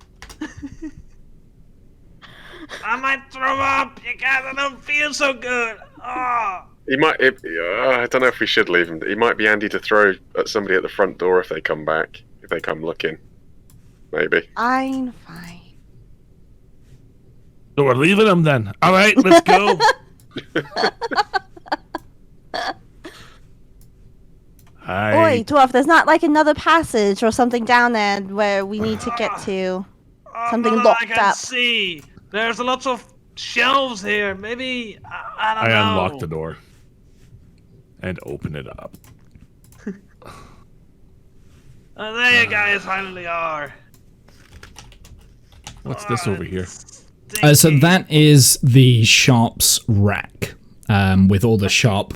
Speaker 4: I might throw up. You guys, I don't feel so good. Oh.
Speaker 3: He might. I don't know if we should leave him. He might be handy to throw at somebody at the front door if they come back. If they come looking, maybe.
Speaker 5: I'm fine.
Speaker 2: So we're leaving him then. All right, let's go.
Speaker 5: Oi, dwarf, there's not like another passage or something down there where we need to get to.
Speaker 4: Oh,
Speaker 5: Something
Speaker 4: no,
Speaker 5: locked
Speaker 4: I can
Speaker 5: up.
Speaker 4: see. There's lots of shelves here. Maybe I don't
Speaker 2: I
Speaker 4: know.
Speaker 2: unlock the door and open it up.
Speaker 4: Oh, there you guys finally are.
Speaker 2: What's this over here?
Speaker 1: So
Speaker 4: Stinky.
Speaker 1: that is the shop's rack with all the sharp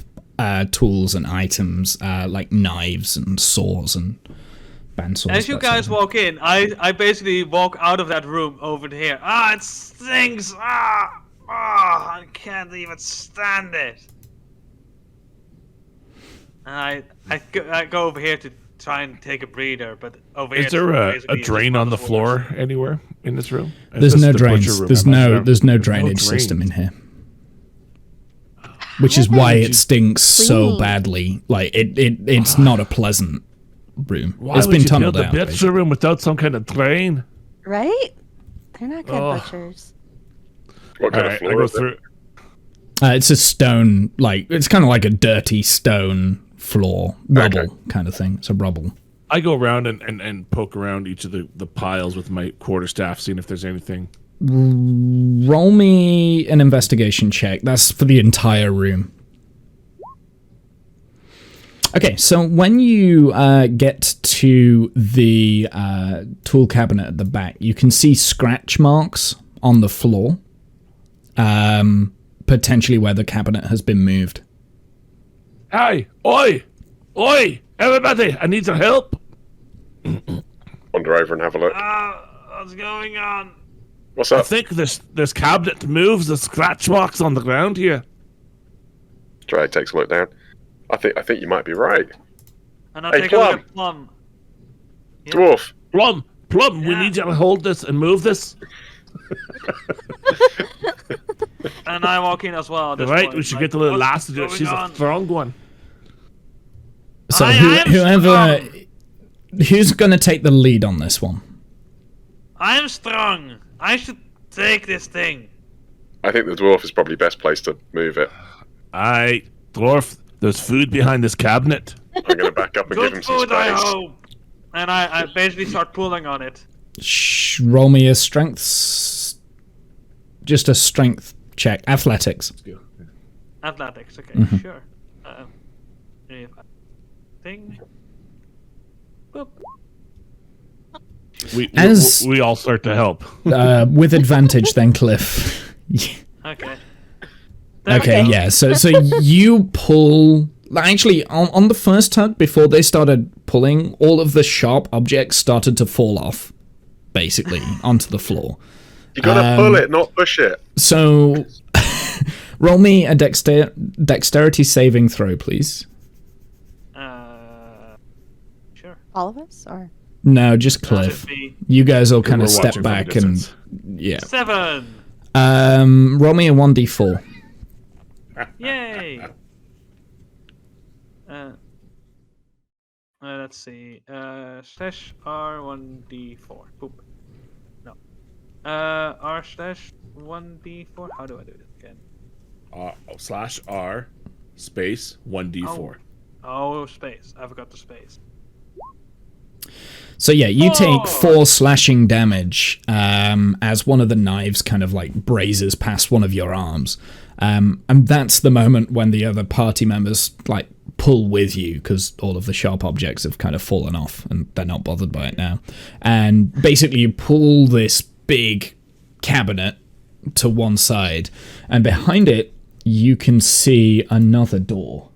Speaker 1: tools and items like knives and saws and bandsaws.
Speaker 4: As you
Speaker 1: that sort of
Speaker 4: guys
Speaker 1: thing.
Speaker 4: walk in, I basically walk out of that room over here. Ah, it stinks. I can't even stand it. And I go over here to try and take a breather, but over here.
Speaker 2: Is there
Speaker 4: it's
Speaker 2: a
Speaker 4: basically
Speaker 2: drain
Speaker 4: just
Speaker 2: on the
Speaker 4: water.
Speaker 2: floor anywhere in this room? Is
Speaker 1: There's
Speaker 2: this
Speaker 1: no
Speaker 2: the butcher
Speaker 1: drains.
Speaker 2: room?
Speaker 1: There's no drainage
Speaker 2: drain.
Speaker 1: system in here. Which is why it stinks so
Speaker 5: clean?
Speaker 1: badly. Like it's not a pleasant room.
Speaker 2: Why
Speaker 1: It's
Speaker 2: would
Speaker 1: been
Speaker 2: you
Speaker 1: tunneled
Speaker 2: build
Speaker 1: out.
Speaker 2: a butcher
Speaker 1: basically.
Speaker 2: room without some kind of drain?
Speaker 5: Right? They're not good
Speaker 2: Ugh.
Speaker 5: butchers.
Speaker 3: What kind
Speaker 2: All
Speaker 3: of
Speaker 2: right, I
Speaker 3: floor
Speaker 2: go
Speaker 3: is it?
Speaker 2: through.
Speaker 1: It's a stone, like it's kind of like a dirty stone floor, rubble kind of thing. It's a rubble.
Speaker 2: I go around and poke around each of the piles with my quarterstaff, seeing if there's anything.
Speaker 1: Roll me an investigation check. That's for the entire room. Okay, so when you get to the tool cabinet at the back, you can see scratch marks on the floor, potentially where the cabinet has been moved.
Speaker 2: Hey, oi, everybody! I need your help.
Speaker 3: Wander over and have a look.
Speaker 4: What's going on?
Speaker 3: What's
Speaker 2: I
Speaker 3: up?
Speaker 2: think this cabinet moves the scratch marks on the ground here.
Speaker 3: Dre takes a look down. I think you might be right.
Speaker 4: And I'll
Speaker 3: Hey,
Speaker 4: take a look
Speaker 3: Plum.
Speaker 4: at Plum. Yeah.
Speaker 3: Dwarf.
Speaker 2: Plum, we
Speaker 4: Yeah.
Speaker 2: need you to hold this and move this.
Speaker 4: And I walk in as well. At this
Speaker 2: Right,
Speaker 4: point.
Speaker 2: we should
Speaker 4: Like,
Speaker 2: get the little
Speaker 4: what's
Speaker 2: lass to do it.
Speaker 4: going
Speaker 2: She's
Speaker 4: on?
Speaker 2: a strong one.
Speaker 1: So
Speaker 4: I am
Speaker 1: whoever,
Speaker 4: strong.
Speaker 1: who's going to take the lead on this one?
Speaker 4: I'm strong. I should take this thing.
Speaker 3: I think the dwarf is probably best placed to move it.
Speaker 2: Aye, dwarf, there's food behind this cabinet.
Speaker 3: I'm going to back up and give him
Speaker 4: Good
Speaker 3: some
Speaker 4: food, I
Speaker 3: space.
Speaker 4: hope. And I basically start pulling on it.
Speaker 1: Roll me a strength, just a strength check, athletics.
Speaker 4: Athletics, okay, sure. If I thing. Boop.
Speaker 2: We all start to help.
Speaker 1: With advantage, then Cliff.
Speaker 4: Okay. There we
Speaker 1: Okay,
Speaker 4: go.
Speaker 1: yeah. So you pull. Actually, on the first tug, before they started pulling, all of the sharp objects started to fall off, basically, onto the floor.
Speaker 3: You got to pull it, not push it.
Speaker 1: So Roll me a dexterity saving throw, please.
Speaker 4: Sure.
Speaker 5: All of us, or
Speaker 1: No, just Cliff.
Speaker 4: Should be
Speaker 1: You guys all kind
Speaker 2: we're
Speaker 1: of step
Speaker 2: watching from a
Speaker 1: back and
Speaker 2: distance.
Speaker 1: yeah.
Speaker 4: 7.
Speaker 1: Roll me a 1d4.
Speaker 4: Yay. Let's see. Slash R1D4. Poop. No. R slash 1D4. How do I do this again?
Speaker 2: /R space 1d4.
Speaker 4: Oh, space. I forgot the space.
Speaker 1: So yeah, you take
Speaker 4: Oh.
Speaker 1: 4 slashing damage as one of the knives kind of like grazes past one of your arms. And that's the moment when the other party members like pull with you because all of the sharp objects have kind of fallen off and they're not bothered by it now. And basically you pull this big cabinet to one side and behind it you can see another door.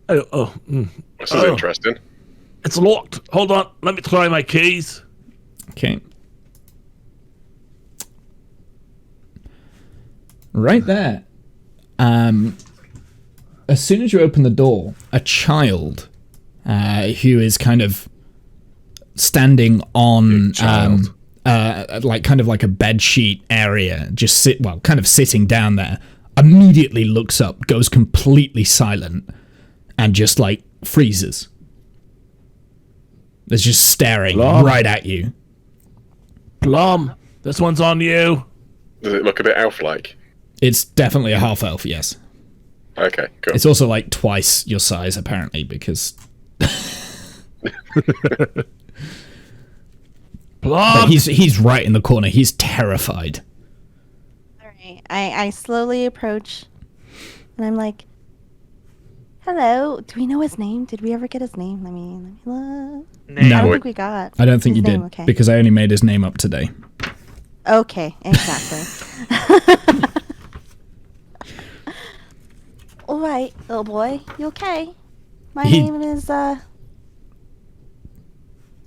Speaker 3: This is interesting.
Speaker 2: It's locked. Hold on. Let me try my keys.
Speaker 1: Okay. Right there. As soon as you open the door, a child who is kind of standing on
Speaker 2: Big child.
Speaker 1: like kind of like a bed sheet area, just kind of sitting down there, immediately looks up, goes completely silent, and just like freezes. It's just staring
Speaker 2: Plum.
Speaker 1: right at you.
Speaker 2: Plum, this one's on you.
Speaker 3: Does it look a bit elf-like?
Speaker 1: It's definitely a half elf, yes.
Speaker 3: Okay, cool.
Speaker 1: It's also like twice your size, apparently, because
Speaker 2: Plum.
Speaker 1: he's right in the corner. He's terrified.
Speaker 5: all right. I slowly approach, and I'm like, "Hello. Do we know his name? Did we ever get his name? Let me look.
Speaker 4: Name.
Speaker 1: No.
Speaker 5: I don't
Speaker 3: Wait.
Speaker 5: think we got.
Speaker 1: I don't think
Speaker 5: his
Speaker 1: you
Speaker 5: name,
Speaker 1: did,
Speaker 5: okay.
Speaker 1: because I only made his name up today.
Speaker 5: Okay, exactly. All right, little boy, you okay? My
Speaker 1: He-
Speaker 5: name is I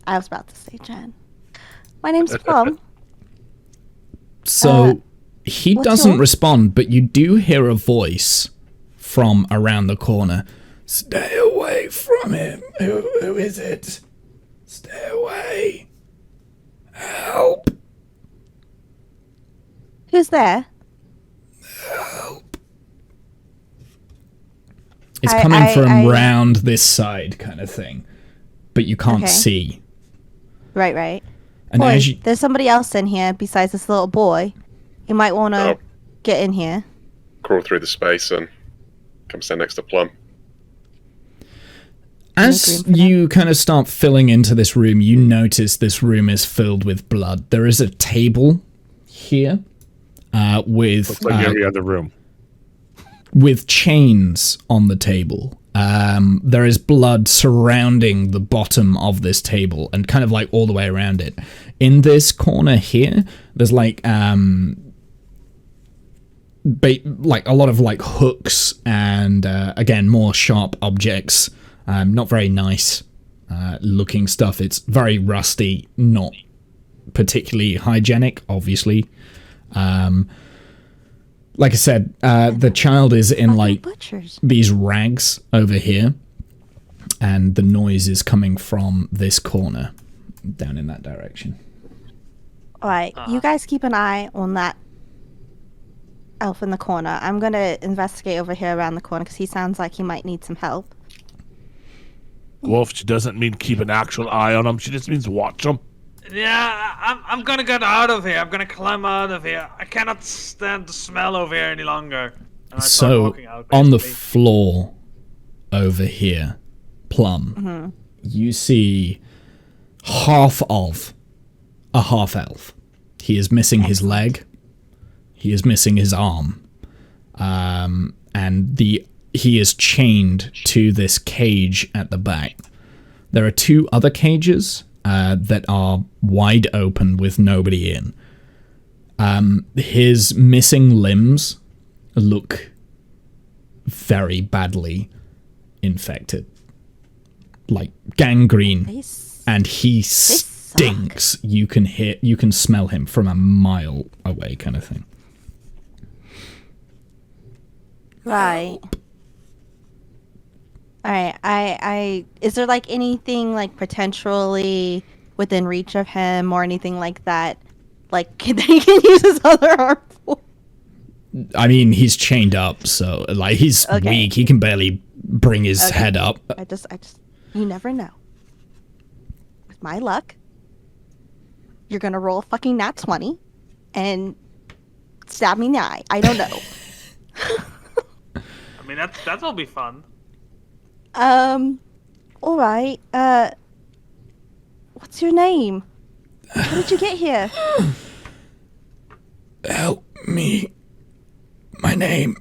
Speaker 5: was about to say Jen. My name's Plum.
Speaker 1: So he
Speaker 5: what's
Speaker 1: doesn't
Speaker 5: yours?
Speaker 1: respond, but you do hear a voice from around the corner. Stay away from him. Who is it? Stay away. Help.
Speaker 5: Who's there?
Speaker 1: It's
Speaker 5: I-
Speaker 1: coming
Speaker 5: I-
Speaker 1: from
Speaker 5: I-
Speaker 1: round this side kind of thing, but you can't
Speaker 5: Okay.
Speaker 1: see.
Speaker 5: Right.
Speaker 1: And
Speaker 5: Boy,
Speaker 1: as you,
Speaker 5: there's somebody else in here besides this little boy. You might want to
Speaker 3: Oh.
Speaker 5: get in here.
Speaker 3: Crawl through the space and come stand next to Plum.
Speaker 1: as
Speaker 5: room for that.
Speaker 1: you kind of start filling into this room, you notice this room is filled with blood. There is a table here with
Speaker 2: Looks like every other room.
Speaker 1: with chains on the table. There is blood surrounding the bottom of this table and kind of like all the way around it. In this corner here, there's like like a lot of like hooks and again more sharp objects. Not very nice looking stuff. It's very rusty, not particularly hygienic, obviously. Like I said, the child is in
Speaker 5: Fucking
Speaker 1: like
Speaker 5: butchers.
Speaker 1: these rags over here, and the noise is coming from this corner down in that direction.
Speaker 5: All right, you guys keep an eye on that elf in the corner. I'm gonna investigate over here around the corner because he sounds like he might need some help.
Speaker 2: Wolf, she doesn't mean keep an actual eye on him. She just means watch him.
Speaker 4: Yeah, I'm gonna get out of here. I'm gonna climb out of here. I cannot stand the smell over here any longer. And I start
Speaker 1: So,
Speaker 4: walking out,
Speaker 1: on the
Speaker 4: basically.
Speaker 1: floor over here, Plum, you see half of a half elf. He is missing his leg. He is missing his arm. And he is chained to this cage at the back. There are 2 other cages that are wide open with nobody in. His missing limbs look very badly infected, like gangrene,
Speaker 5: They
Speaker 1: and he
Speaker 5: suck.
Speaker 1: stinks. You can smell him from a mile away, kind of thing.
Speaker 5: Right. All right. I is there like anything like potentially within reach of him or anything like that? Like that he can use his other arm for?
Speaker 1: I mean, he's chained up, so like he's weak. He can barely bring his head up.
Speaker 5: I just, you never know. With my luck, you're gonna roll a fucking nat 20 and stab me in the eye. I don't know.
Speaker 4: I mean, that'll be fun.
Speaker 5: All right. What's your name? How did you get here?
Speaker 1: Help me. My name.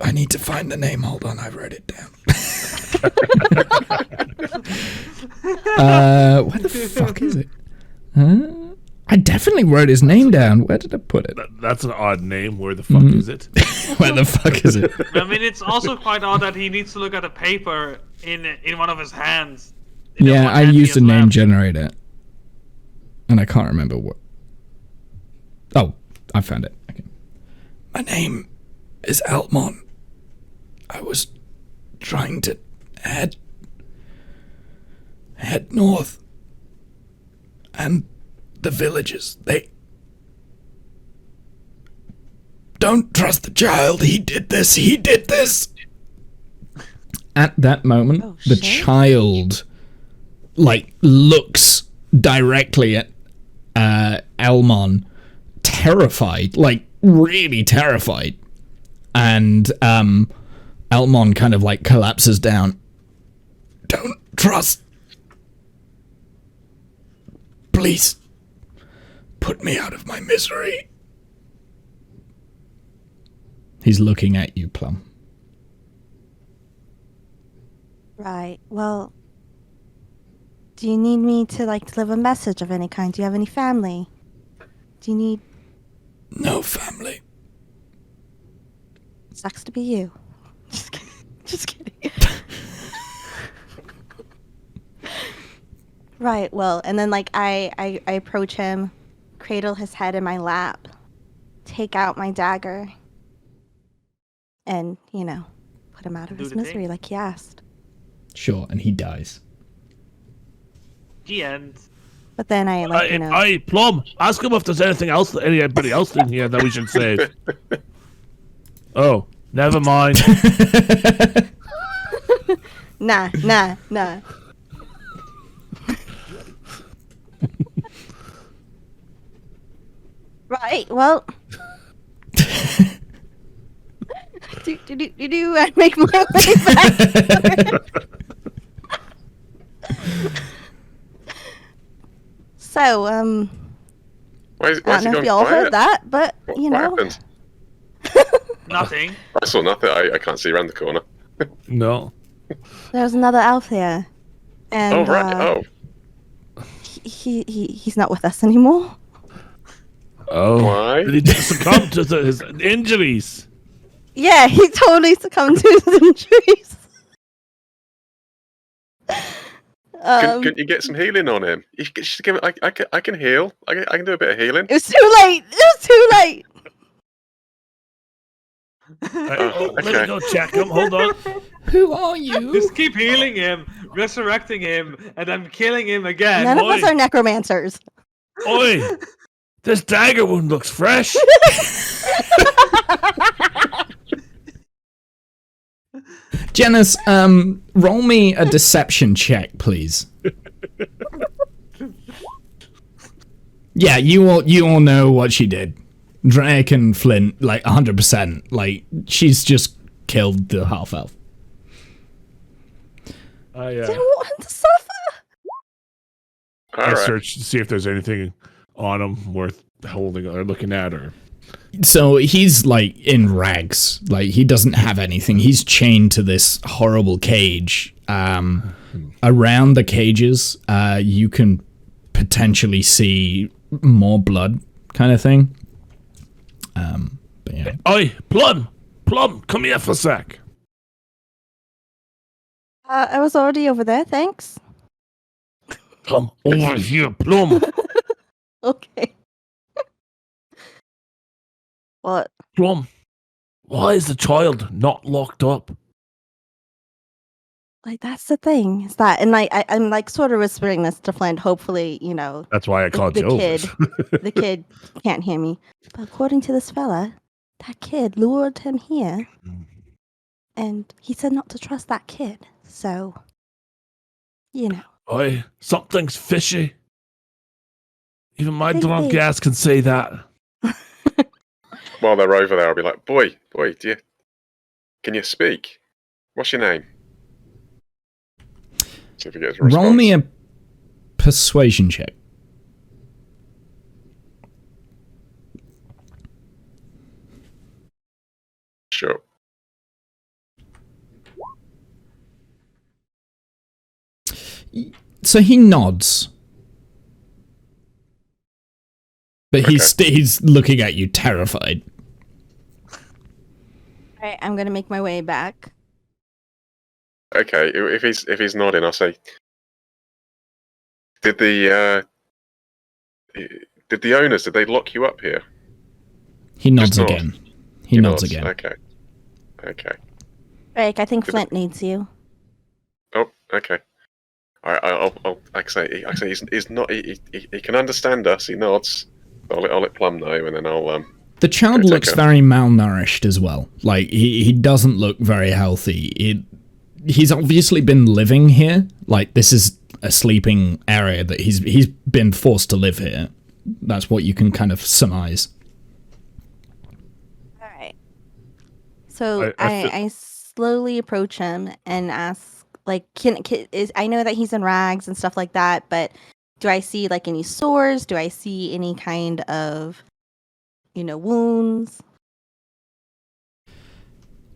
Speaker 1: I need to find the name. Hold on, I wrote it down. Where the fuck is it? I definitely wrote his name down. Where did I put it?
Speaker 2: That's an odd name. Where the fuck is it?
Speaker 1: Where the fuck is it?
Speaker 4: I mean, it's also quite odd that he needs to look at a paper in one of his hands.
Speaker 1: Yeah, I used a name generator. And I can't remember what. Oh, I found it. Okay. My name is Almon. I was trying to head north. And the villagers, they don't trust the child. He did this. At that moment, the child like looks directly at Elmon, terrified, like really terrified, and Elmon kind of like collapses down. Don't trust. Please put me out of my misery. He's looking at you, Plum.
Speaker 5: Right. Well, do you need me to like deliver a message of any kind? Do you have any family? Do you need...
Speaker 1: No family.
Speaker 5: Sucks to be you. Just kidding. Just kidding. Right, well, and then like I approach him, cradle his head in my lap, take out my dagger, and, you know, put him out of his misery like he asked.
Speaker 1: Sure, and he dies.
Speaker 4: The end.
Speaker 5: But then I like, you know...
Speaker 2: Hey, Plum, ask him if there's anything else, anybody else in here that we should save. Oh, never mind.
Speaker 5: Nah. Right, well... do I make my way back? So,
Speaker 3: why
Speaker 5: I don't know if y'all heard that, but, you know...
Speaker 3: What happened?
Speaker 4: Nothing.
Speaker 3: I saw nothing. I can't see around the corner.
Speaker 2: No.
Speaker 5: There's another elf here. And,
Speaker 3: Oh, right.
Speaker 5: He's not with us anymore.
Speaker 2: Oh.
Speaker 3: Why?
Speaker 2: Did he just succumb to his injuries?
Speaker 5: Yeah, he totally succumbed to his injuries.
Speaker 3: Couldn't you get some healing on him? You should give it. I can heal. I can do a bit of healing.
Speaker 5: It was too late.
Speaker 2: Let me go check him. Hold on.
Speaker 1: Who are you?
Speaker 4: Just keep healing him, resurrecting him, and then killing him again.
Speaker 5: None of us are necromancers.
Speaker 2: Oi! This dagger wound looks fresh.
Speaker 1: Janice, roll me a deception check, please. Yeah, you all know what she did. Drake and Flint, like 100%. Like, she's just killed the half elf.
Speaker 5: Didn't want him to suffer.
Speaker 2: I searched to see if there's anything on him worth holding or looking at, or.
Speaker 1: So he's like in rags. Like, he doesn't have anything. He's chained to this horrible cage. Around the cages, you can potentially see more blood, kind of thing. But yeah.
Speaker 2: Oi, Plum, come here for a sec.
Speaker 5: I was already over there, thanks.
Speaker 2: Come over here, Plum.
Speaker 5: Okay. What?
Speaker 2: Plum, why is the child not locked up?
Speaker 5: Like, that's the thing. Is that, and like, I'm like sort of whispering this to Flint. Hopefully,
Speaker 2: That's why I called
Speaker 5: the
Speaker 2: you
Speaker 5: kid,
Speaker 2: over.
Speaker 5: the kid can't hear me. But according to this fella, that kid lured him here, and he said not to trust that kid. So,
Speaker 2: Oi, something's fishy. Even my
Speaker 5: think
Speaker 2: drunk
Speaker 5: they-
Speaker 2: ass can say that.
Speaker 3: While they're over there, I'll be like, boy, can you speak? What's your name? See if he gets a response.
Speaker 1: Roll me a persuasion check.
Speaker 3: Sure.
Speaker 1: So he nods. But he's looking at you terrified.
Speaker 5: All right, I'm gonna make my way back.
Speaker 3: Okay, if he's nodding, I'll say, did the owners, did they lock you up here?
Speaker 1: He nods
Speaker 3: Just nod.
Speaker 1: again. He nods again.
Speaker 3: Okay.
Speaker 5: Rick, I think Flint needs you.
Speaker 3: Oh, okay. All right, I'll like I say he's not he can understand us. He nods. I'll let Plum know, and then I'll
Speaker 1: The child
Speaker 3: take
Speaker 1: looks
Speaker 3: her.
Speaker 1: very malnourished as well. Like, he doesn't look very healthy. He's obviously been living here. Like, this is a sleeping area that he's been forced to live here. That's what you can kind of surmise.
Speaker 5: All right. So I slowly approach him and ask, like, I know that he's in rags and stuff like that, but do I see like any sores? Do I see any kind of, wounds?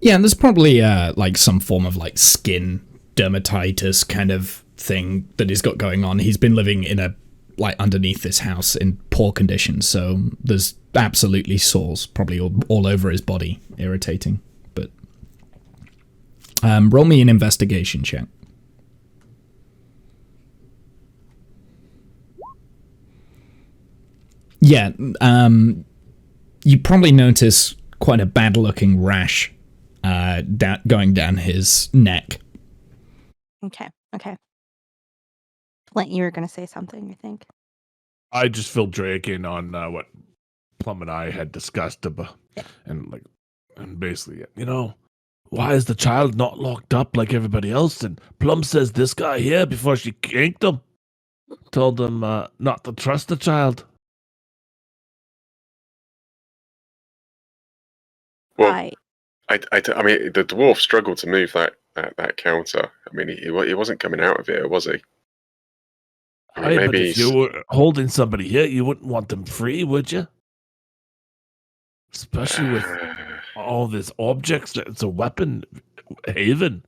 Speaker 1: Yeah, there's probably like some form of like skin dermatitis kind of thing that he's got going on. He's been living in underneath this house in poor conditions, so there's absolutely sores probably all over his body, irritating. But roll me an investigation check. Yeah, you probably notice quite a bad-looking rash going down his neck.
Speaker 5: Okay. Flint, you were going to say something, I think.
Speaker 2: I just filled Drake in on what Plum and I had discussed about, and basically, why is the child not locked up like everybody else? And Plum says this guy here, before she kinked him, told him not to trust the child.
Speaker 3: Well,
Speaker 5: Right.
Speaker 3: I mean, the dwarf struggled to move that counter. I mean, he wasn't coming out of it, was he? I mean,
Speaker 2: Aye,
Speaker 3: maybe
Speaker 2: but if you were holding somebody here, you wouldn't want them free, would you? Especially with all these objects. It's a weapon haven.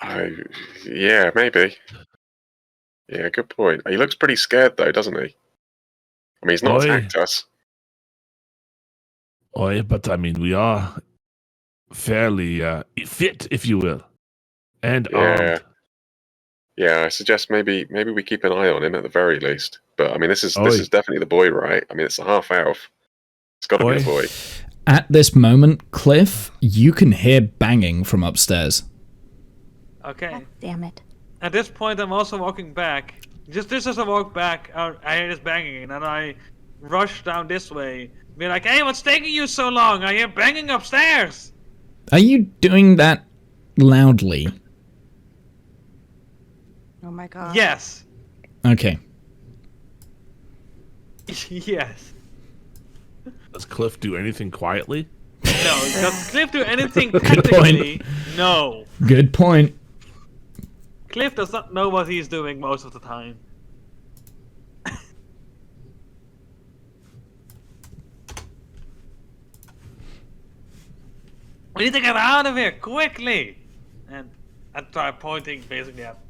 Speaker 3: Yeah, maybe. Yeah, good point. He looks pretty scared though, doesn't he? I mean, he's not attacked us.
Speaker 2: Oh, yeah, but I mean, we are fairly fit, if you will, and armed.
Speaker 3: Yeah, I suggest maybe we keep an eye on him at the very least. But I mean, this is definitely the boy, right? I mean, it's a half elf. It's got to be the boy.
Speaker 1: At this moment, Cliff, you can hear banging from upstairs.
Speaker 4: Okay.
Speaker 5: God damn it.
Speaker 4: At this point, I'm also walking back. Just as I walk back, I hear this banging, and I rush down this way. Be like, hey, what's taking you so long? I hear banging upstairs.
Speaker 1: Are you doing that loudly?
Speaker 5: Oh my god.
Speaker 4: Yes.
Speaker 1: Okay.
Speaker 4: Yes.
Speaker 2: Does Cliff do anything quietly?
Speaker 4: No. Does Cliff do anything
Speaker 1: Good
Speaker 4: technically? No.
Speaker 1: Good point.
Speaker 4: Cliff does not know what he's doing most of the time. We need to get out of here quickly! And I try pointing basically at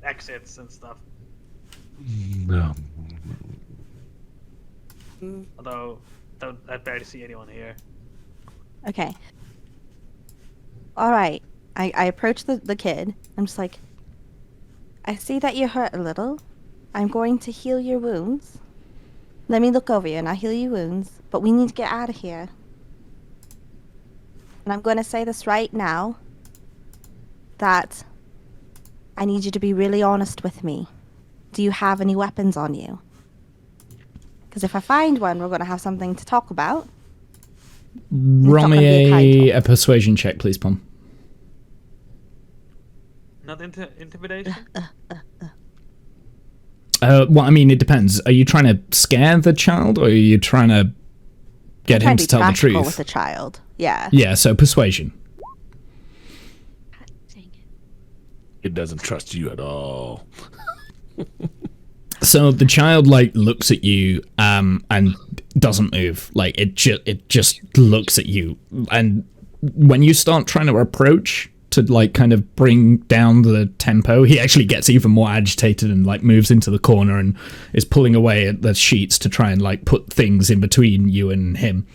Speaker 4: exits and stuff.
Speaker 2: No.
Speaker 4: Although, I barely see anyone here.
Speaker 5: Okay. All right. I approach the kid. I'm just like, I see that you hurt a little. I'm going to heal your wounds. Let me look over you and I'll heal your wounds. But we need to get out of here. And I'm going to say this right now. That I need you to be really honest with me. Do you have any weapons on you? Because if I find one, we're going to have something to talk about.
Speaker 1: Roll
Speaker 5: not gonna be a kind
Speaker 1: me
Speaker 5: talk.
Speaker 1: a persuasion check, please, Pom.
Speaker 4: Not intimidation?
Speaker 1: Well, I mean, it depends. Are you trying to scare the child, or are you trying to get him
Speaker 5: Trying
Speaker 1: to
Speaker 5: be
Speaker 1: tell the
Speaker 5: practical
Speaker 1: truth?
Speaker 5: with the child. Yeah.
Speaker 1: Yeah, so persuasion.
Speaker 5: Dang it.
Speaker 2: It doesn't trust you at all.
Speaker 1: So the child like looks at you and doesn't move. Like it just looks at you, and when you start trying to approach to like kind of bring down the tempo, he actually gets even more agitated and like moves into the corner and is pulling away at the sheets to try and like put things in between you and him.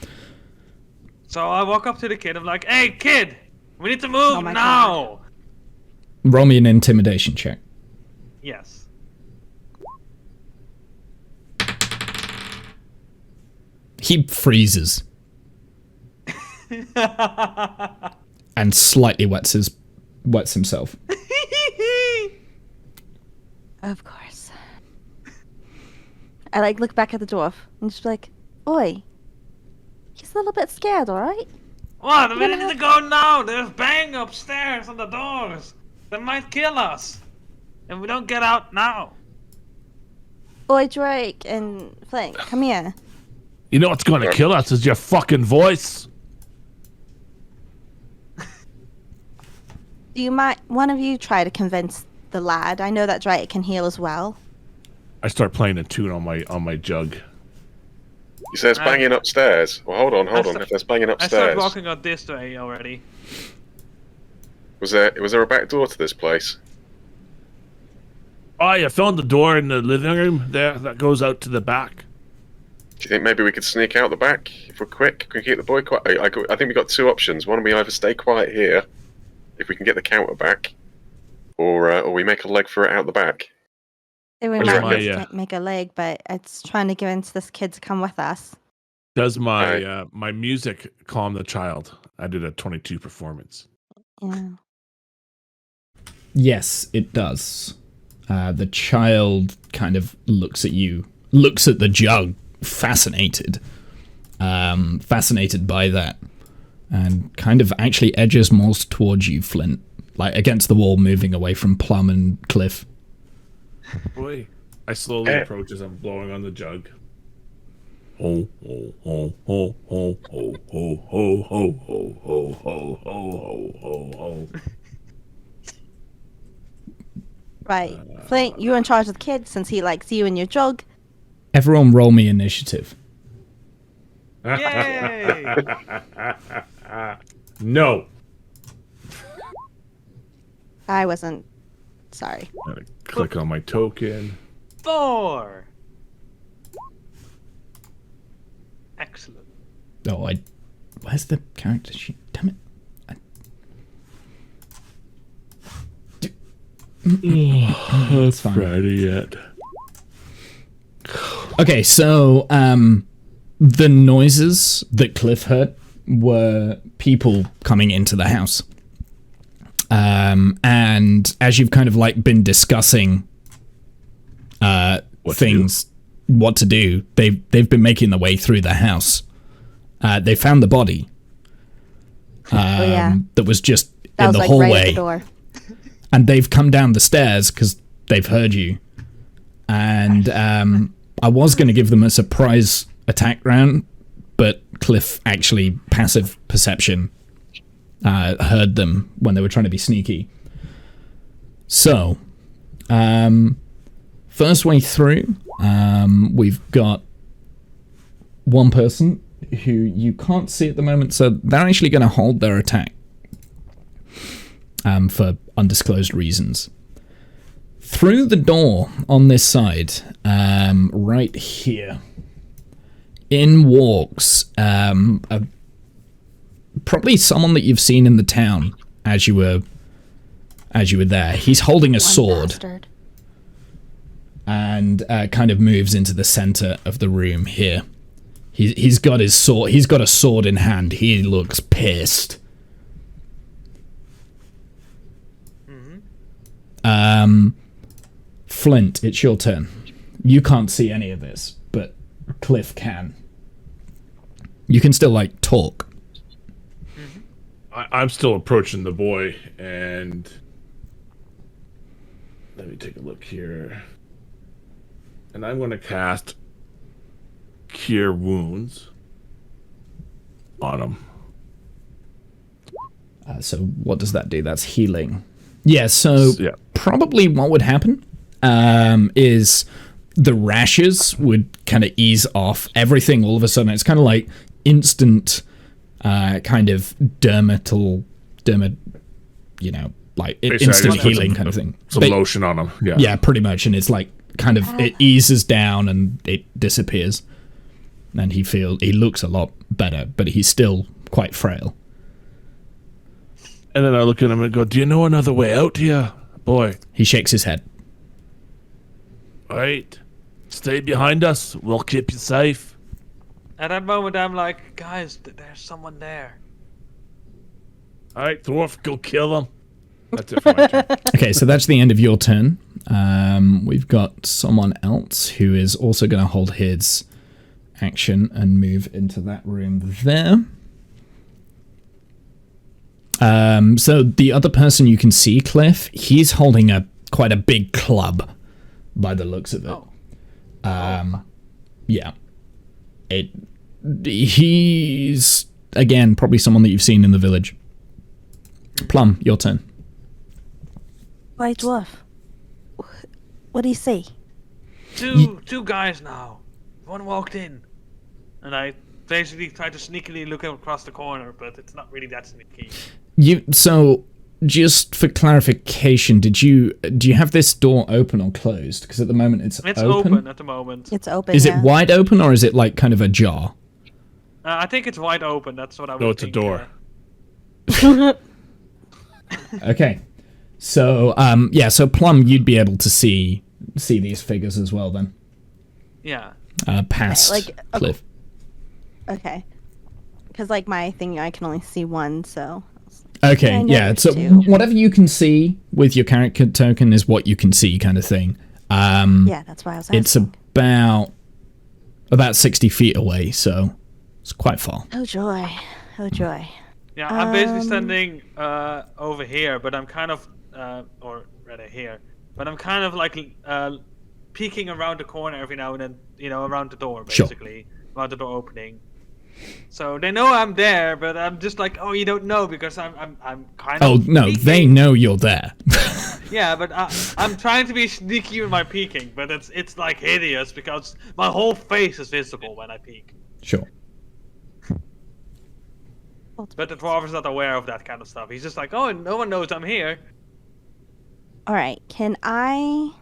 Speaker 4: So I walk up to the kid. I'm like, "Hey, kid, we need to move
Speaker 5: my
Speaker 4: now."
Speaker 1: Roll me an intimidation check.
Speaker 4: Yes.
Speaker 1: He freezes and slightly wets himself.
Speaker 5: Of course. I like look back at the dwarf and just be like, "Oi, he's a little bit scared, all right?"
Speaker 4: What? We
Speaker 5: gonna
Speaker 4: need to go now. There's bang upstairs on the doors. They might kill us if we don't get out now.
Speaker 5: Oi, Drake and Flink, come here.
Speaker 2: You know what's going to kill us is your fucking voice.
Speaker 5: Do you mind? One of you try to convince the lad. I know that Drake can heal as well.
Speaker 2: I start playing a tune on my jug.
Speaker 3: He says banging upstairs. Well, hold on. If there's banging
Speaker 4: I start
Speaker 3: upstairs,
Speaker 4: walking out this way already.
Speaker 3: was there a back door to this place?
Speaker 2: Oh, you found the door in the living room there that goes out to the back.
Speaker 3: Do you think maybe we could sneak out the back if we're quick? Can we keep the boy quiet? I think we got two options. One, we either stay quiet here, if we can get the counter back, or we make a leg for it out the back.
Speaker 5: We
Speaker 3: Where's
Speaker 5: might
Speaker 3: my,
Speaker 5: have to make a leg, but it's trying to convince this kid to come with us.
Speaker 2: Does my
Speaker 3: Alright.
Speaker 2: my music calm the child? I did a 22 performance.
Speaker 5: Yeah.
Speaker 1: Yes, it does. The child kind of looks at you, looks at the jug, fascinated by that, and kind of actually edges more towards you, Flint, like against the wall, moving away from Plum and Cliff.
Speaker 2: Boy, I slowly approach as I'm blowing on the jug. Ho ho ho ho ho ho ho ho ho ho ho ho ho ho ho.
Speaker 5: Right. Flint, you're in charge of the kid since he likes you and your jug.
Speaker 1: Everyone roll me initiative.
Speaker 4: Yay!
Speaker 2: No.
Speaker 5: I wasn't. Sorry.
Speaker 2: Gotta click on my token.
Speaker 4: 4. Excellent.
Speaker 1: Oh, where's the character sheet? Damn it. It's fine.
Speaker 2: Friday yet.
Speaker 1: Okay, so the noises that Cliff heard were people coming into the house. And as you've kind of like been discussing what to do, they've been making their way through the house. They found the body that was just in the hallway.
Speaker 5: Right at the door.
Speaker 1: And they've come down the stairs because they've heard you. And I was going to give them a surprise attack round, but Cliff actually passive perception heard them when they were trying to be sneaky. So, first way through, we've got one person who you can't see at the moment, so they're actually going to hold their attack for undisclosed reasons. Through the door on this side, right here, in walks probably someone that you've seen in the town as you were there. He's holding a sword.
Speaker 5: Bastard.
Speaker 1: and kind of moves into the center of the room here. He's got his sword. He's got a sword in hand. He looks pissed. Flint, it's your turn. You can't see any of this, but Cliff can. You can still, like, talk.
Speaker 2: I'm still approaching the boy, and let me take a look here. And I'm going to cast Cure Wounds on him.
Speaker 1: So what does that do? That's healing. Yeah, so
Speaker 2: Yeah.
Speaker 1: probably what would happen is the rashes would kind of ease off everything all of a sudden. It's kind of like instant kind of you know, like
Speaker 2: Basically,
Speaker 1: instant
Speaker 2: I just put
Speaker 1: healing
Speaker 2: some-
Speaker 1: kind of thing.
Speaker 2: Some
Speaker 1: But-
Speaker 2: lotion on him. Yeah.
Speaker 1: yeah, pretty much, and it's like kind of it eases down and it disappears, and he looks a lot better, but he's still quite frail.
Speaker 2: And then I look at him and go, "Do you know another way out here, boy?
Speaker 1: He shakes his head.
Speaker 2: All right, stay behind us. We'll keep you safe."
Speaker 4: At that moment, I'm like, guys, there's someone there.
Speaker 2: All right, Dwarf, go kill him. That's it for my turn.
Speaker 1: Okay, so that's the end of your turn. We've got someone else who is also going to hold his action and move into that room there. So the other person you can see, Cliff, he's holding quite a big club by the looks of it.
Speaker 4: Oh.
Speaker 1: Yeah. He's, again, probably someone that you've seen in the village. Plum, your turn.
Speaker 5: White dwarf. What do you see?
Speaker 4: Two guys now. One walked in, and I basically tried to sneakily look across the corner, but it's not really that sneaky.
Speaker 1: So, just for clarification, do you have this door open or closed? Because at the moment it's
Speaker 4: open at the moment.
Speaker 5: It's open.
Speaker 1: Is
Speaker 5: yeah.
Speaker 1: it wide open or is it like kind of ajar?
Speaker 4: I think it's wide open. That's what I would
Speaker 2: No, it's a
Speaker 4: think,
Speaker 2: door.
Speaker 1: Okay. So, so Plum, you'd be able to see these figures as well then.
Speaker 4: Yeah.
Speaker 1: Past
Speaker 5: like,
Speaker 1: Cliff.
Speaker 5: Okay. Because like my thing, I can only see one, so.
Speaker 1: Okay,
Speaker 5: I know
Speaker 1: yeah.
Speaker 5: there's
Speaker 1: So
Speaker 5: two.
Speaker 1: whatever you can see with your character token is what you can see, kind of thing.
Speaker 5: Yeah, that's why I was asking.
Speaker 1: It's about 60 feet away, so it's quite far.
Speaker 5: Oh joy. Oh joy.
Speaker 4: Yeah, I'm basically standing over here, but I'm kind of, or rather here, but I'm kind of like peeking around the corner every now and then, around the door,
Speaker 1: Sure.
Speaker 4: basically, around the door opening. So they know I'm there, but I'm just like, oh, you don't know because I'm kind of.
Speaker 1: Oh no,
Speaker 4: peeking.
Speaker 1: they know you're there.
Speaker 4: Yeah, but I'm trying to be sneaky with my peeking, but it's like hideous because my whole face is visible when I peek.
Speaker 1: Sure.
Speaker 4: But the dwarf is not aware of that kind of stuff. He's just like, oh, no one knows I'm here.
Speaker 5: All right. I'm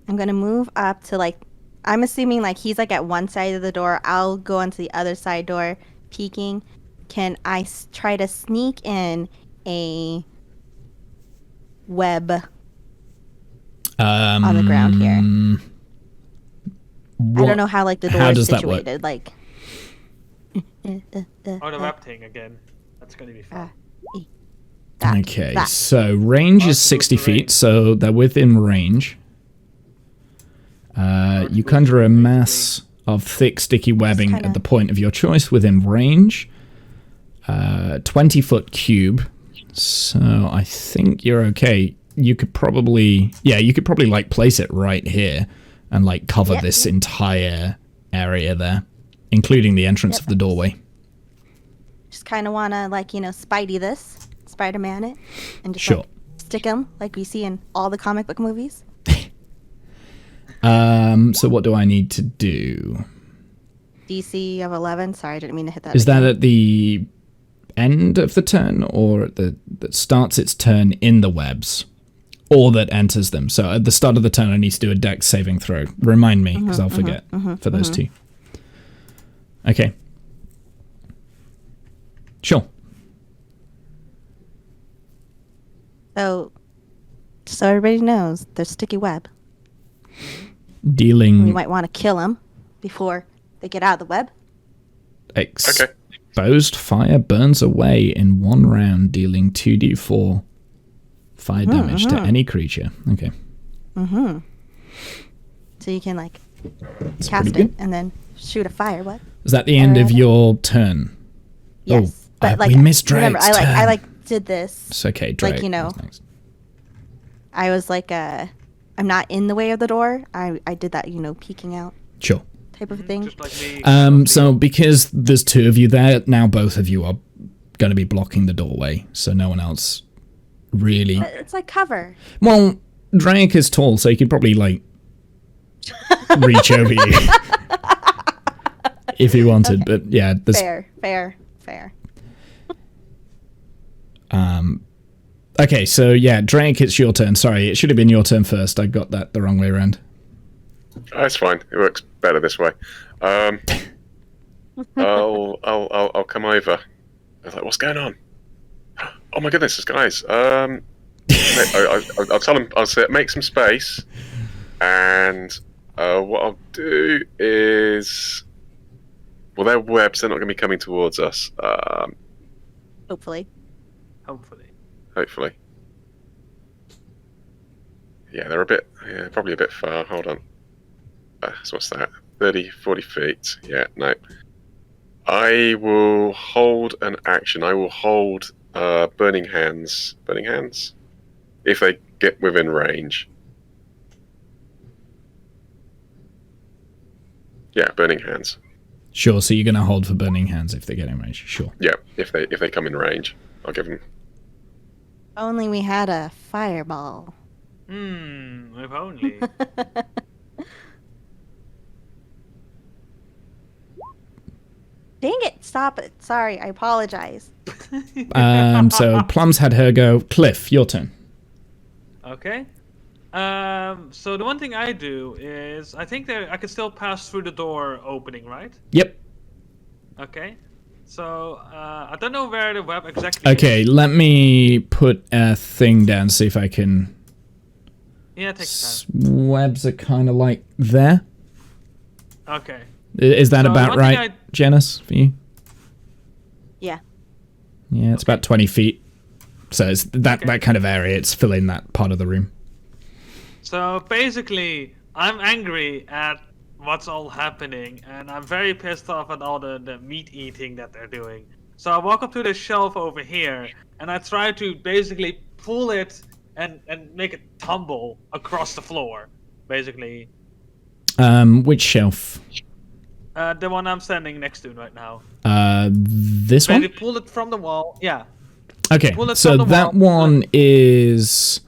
Speaker 5: gonna move up to like. I'm assuming like he's like at one side of the door. I'll go onto the other side door, peeking. Can I try to sneak in a web on the ground here? I don't know how like the door
Speaker 1: how
Speaker 5: is
Speaker 1: does that work?
Speaker 5: situated. Like.
Speaker 4: Oh, the web thing again. That's gonna be fun.
Speaker 1: Okay, so range is 60 feet, so they're within range. You conjure a mass of thick, sticky webbing at the point of your choice within range. 20-foot cube. So I think you're okay. You could probably like place it right here and like cover this entire area there, including the entrance of the doorway.
Speaker 5: Just kind of want to like Spider-Man it, and just
Speaker 1: Sure.
Speaker 5: like stick him like we see in all the comic book movies.
Speaker 1: So what do I need to do?
Speaker 5: DC of 11. Sorry, I didn't mean to hit that.
Speaker 1: Is that
Speaker 5: again.
Speaker 1: at the end of the turn, or that starts its turn in the webs, or that enters them? So at the start of the turn, I need to do a dex saving throw. Remind me, because I'll forget for those two. Okay. Sure.
Speaker 5: So everybody knows there's sticky web.
Speaker 1: Dealing
Speaker 5: We might want to kill them before they get out of the web.
Speaker 1: exposed fire burns away in 1 round, dealing 2d4 fire damage to any creature. Okay.
Speaker 5: So you can like
Speaker 1: That's
Speaker 5: cast
Speaker 1: pretty
Speaker 5: it
Speaker 1: good.
Speaker 5: and then shoot a fire. What?
Speaker 1: Is that the end of your turn?
Speaker 5: Yes, but like
Speaker 1: we missed
Speaker 5: remember,
Speaker 1: Drake's
Speaker 5: I
Speaker 1: turn.
Speaker 5: like did this.
Speaker 1: It's okay, Drake.
Speaker 5: Like, you know,
Speaker 1: what's next?
Speaker 5: I was like, I'm not in the way of the door. I did that, peeking out
Speaker 1: Sure.
Speaker 5: type of thing.
Speaker 4: Just like me.
Speaker 1: So because there's 2 of you there, now both of you are going to be blocking the doorway, so no one else really...
Speaker 5: It's like cover.
Speaker 1: Well, Drake is tall, so he could probably, like, reach over you. If he wanted, but yeah. There's,
Speaker 5: Fair.
Speaker 1: Okay, so yeah, Drake, it's your turn. Sorry, it should have been your turn first. I got that the wrong way around.
Speaker 3: That's fine. It works better this way. I'll come over. I was like, what's going on? Oh my goodness, guys. I'll tell them. I'll say, make some space, and what I'll do is, well, they're webs. They're not going to be coming towards us.
Speaker 5: Hopefully.
Speaker 3: Hopefully. Yeah, they're probably a bit far. Hold on. So what's that? 30, 40 feet. Yeah, no. I will hold an action. I will hold Burning Hands. Burning Hands? If they get within range. Yeah, Burning Hands.
Speaker 1: Sure, so you're going to hold for Burning Hands if they get in range. Sure.
Speaker 3: Yeah, if they come in range, I'll give them.
Speaker 5: Only we had a fireball.
Speaker 4: If only.
Speaker 5: Dang it! Stop it. Sorry, I apologize.
Speaker 1: So Plum's had her go. Cliff, your turn.
Speaker 4: Okay. So the one thing I do is I think that I can still pass through the door opening, right?
Speaker 1: Yep.
Speaker 4: Okay. So I don't know where the web exactly
Speaker 1: Okay,
Speaker 4: is.
Speaker 1: let me put a thing down, see if I can...
Speaker 4: Yeah, take your time.
Speaker 1: Webs are kind of like there.
Speaker 4: Okay.
Speaker 1: Is that
Speaker 4: So
Speaker 1: about
Speaker 4: one thing
Speaker 1: right, Janice, for you?
Speaker 5: Yeah.
Speaker 1: Yeah, it's about 20 feet. So it's that kind of area. It's filling that part of the room.
Speaker 4: So basically, I'm angry at what's all happening, and I'm very pissed off at all the meat eating that they're doing. So I walk up to the shelf over here, and I try to basically pull it and make it tumble across the floor, basically.
Speaker 1: Which shelf?
Speaker 4: The one I'm standing next to right now.
Speaker 1: This one?
Speaker 4: Basically pull it from the wall, yeah.
Speaker 1: Okay,
Speaker 4: Pull it
Speaker 1: so
Speaker 4: from the
Speaker 1: that
Speaker 4: wall.
Speaker 1: one is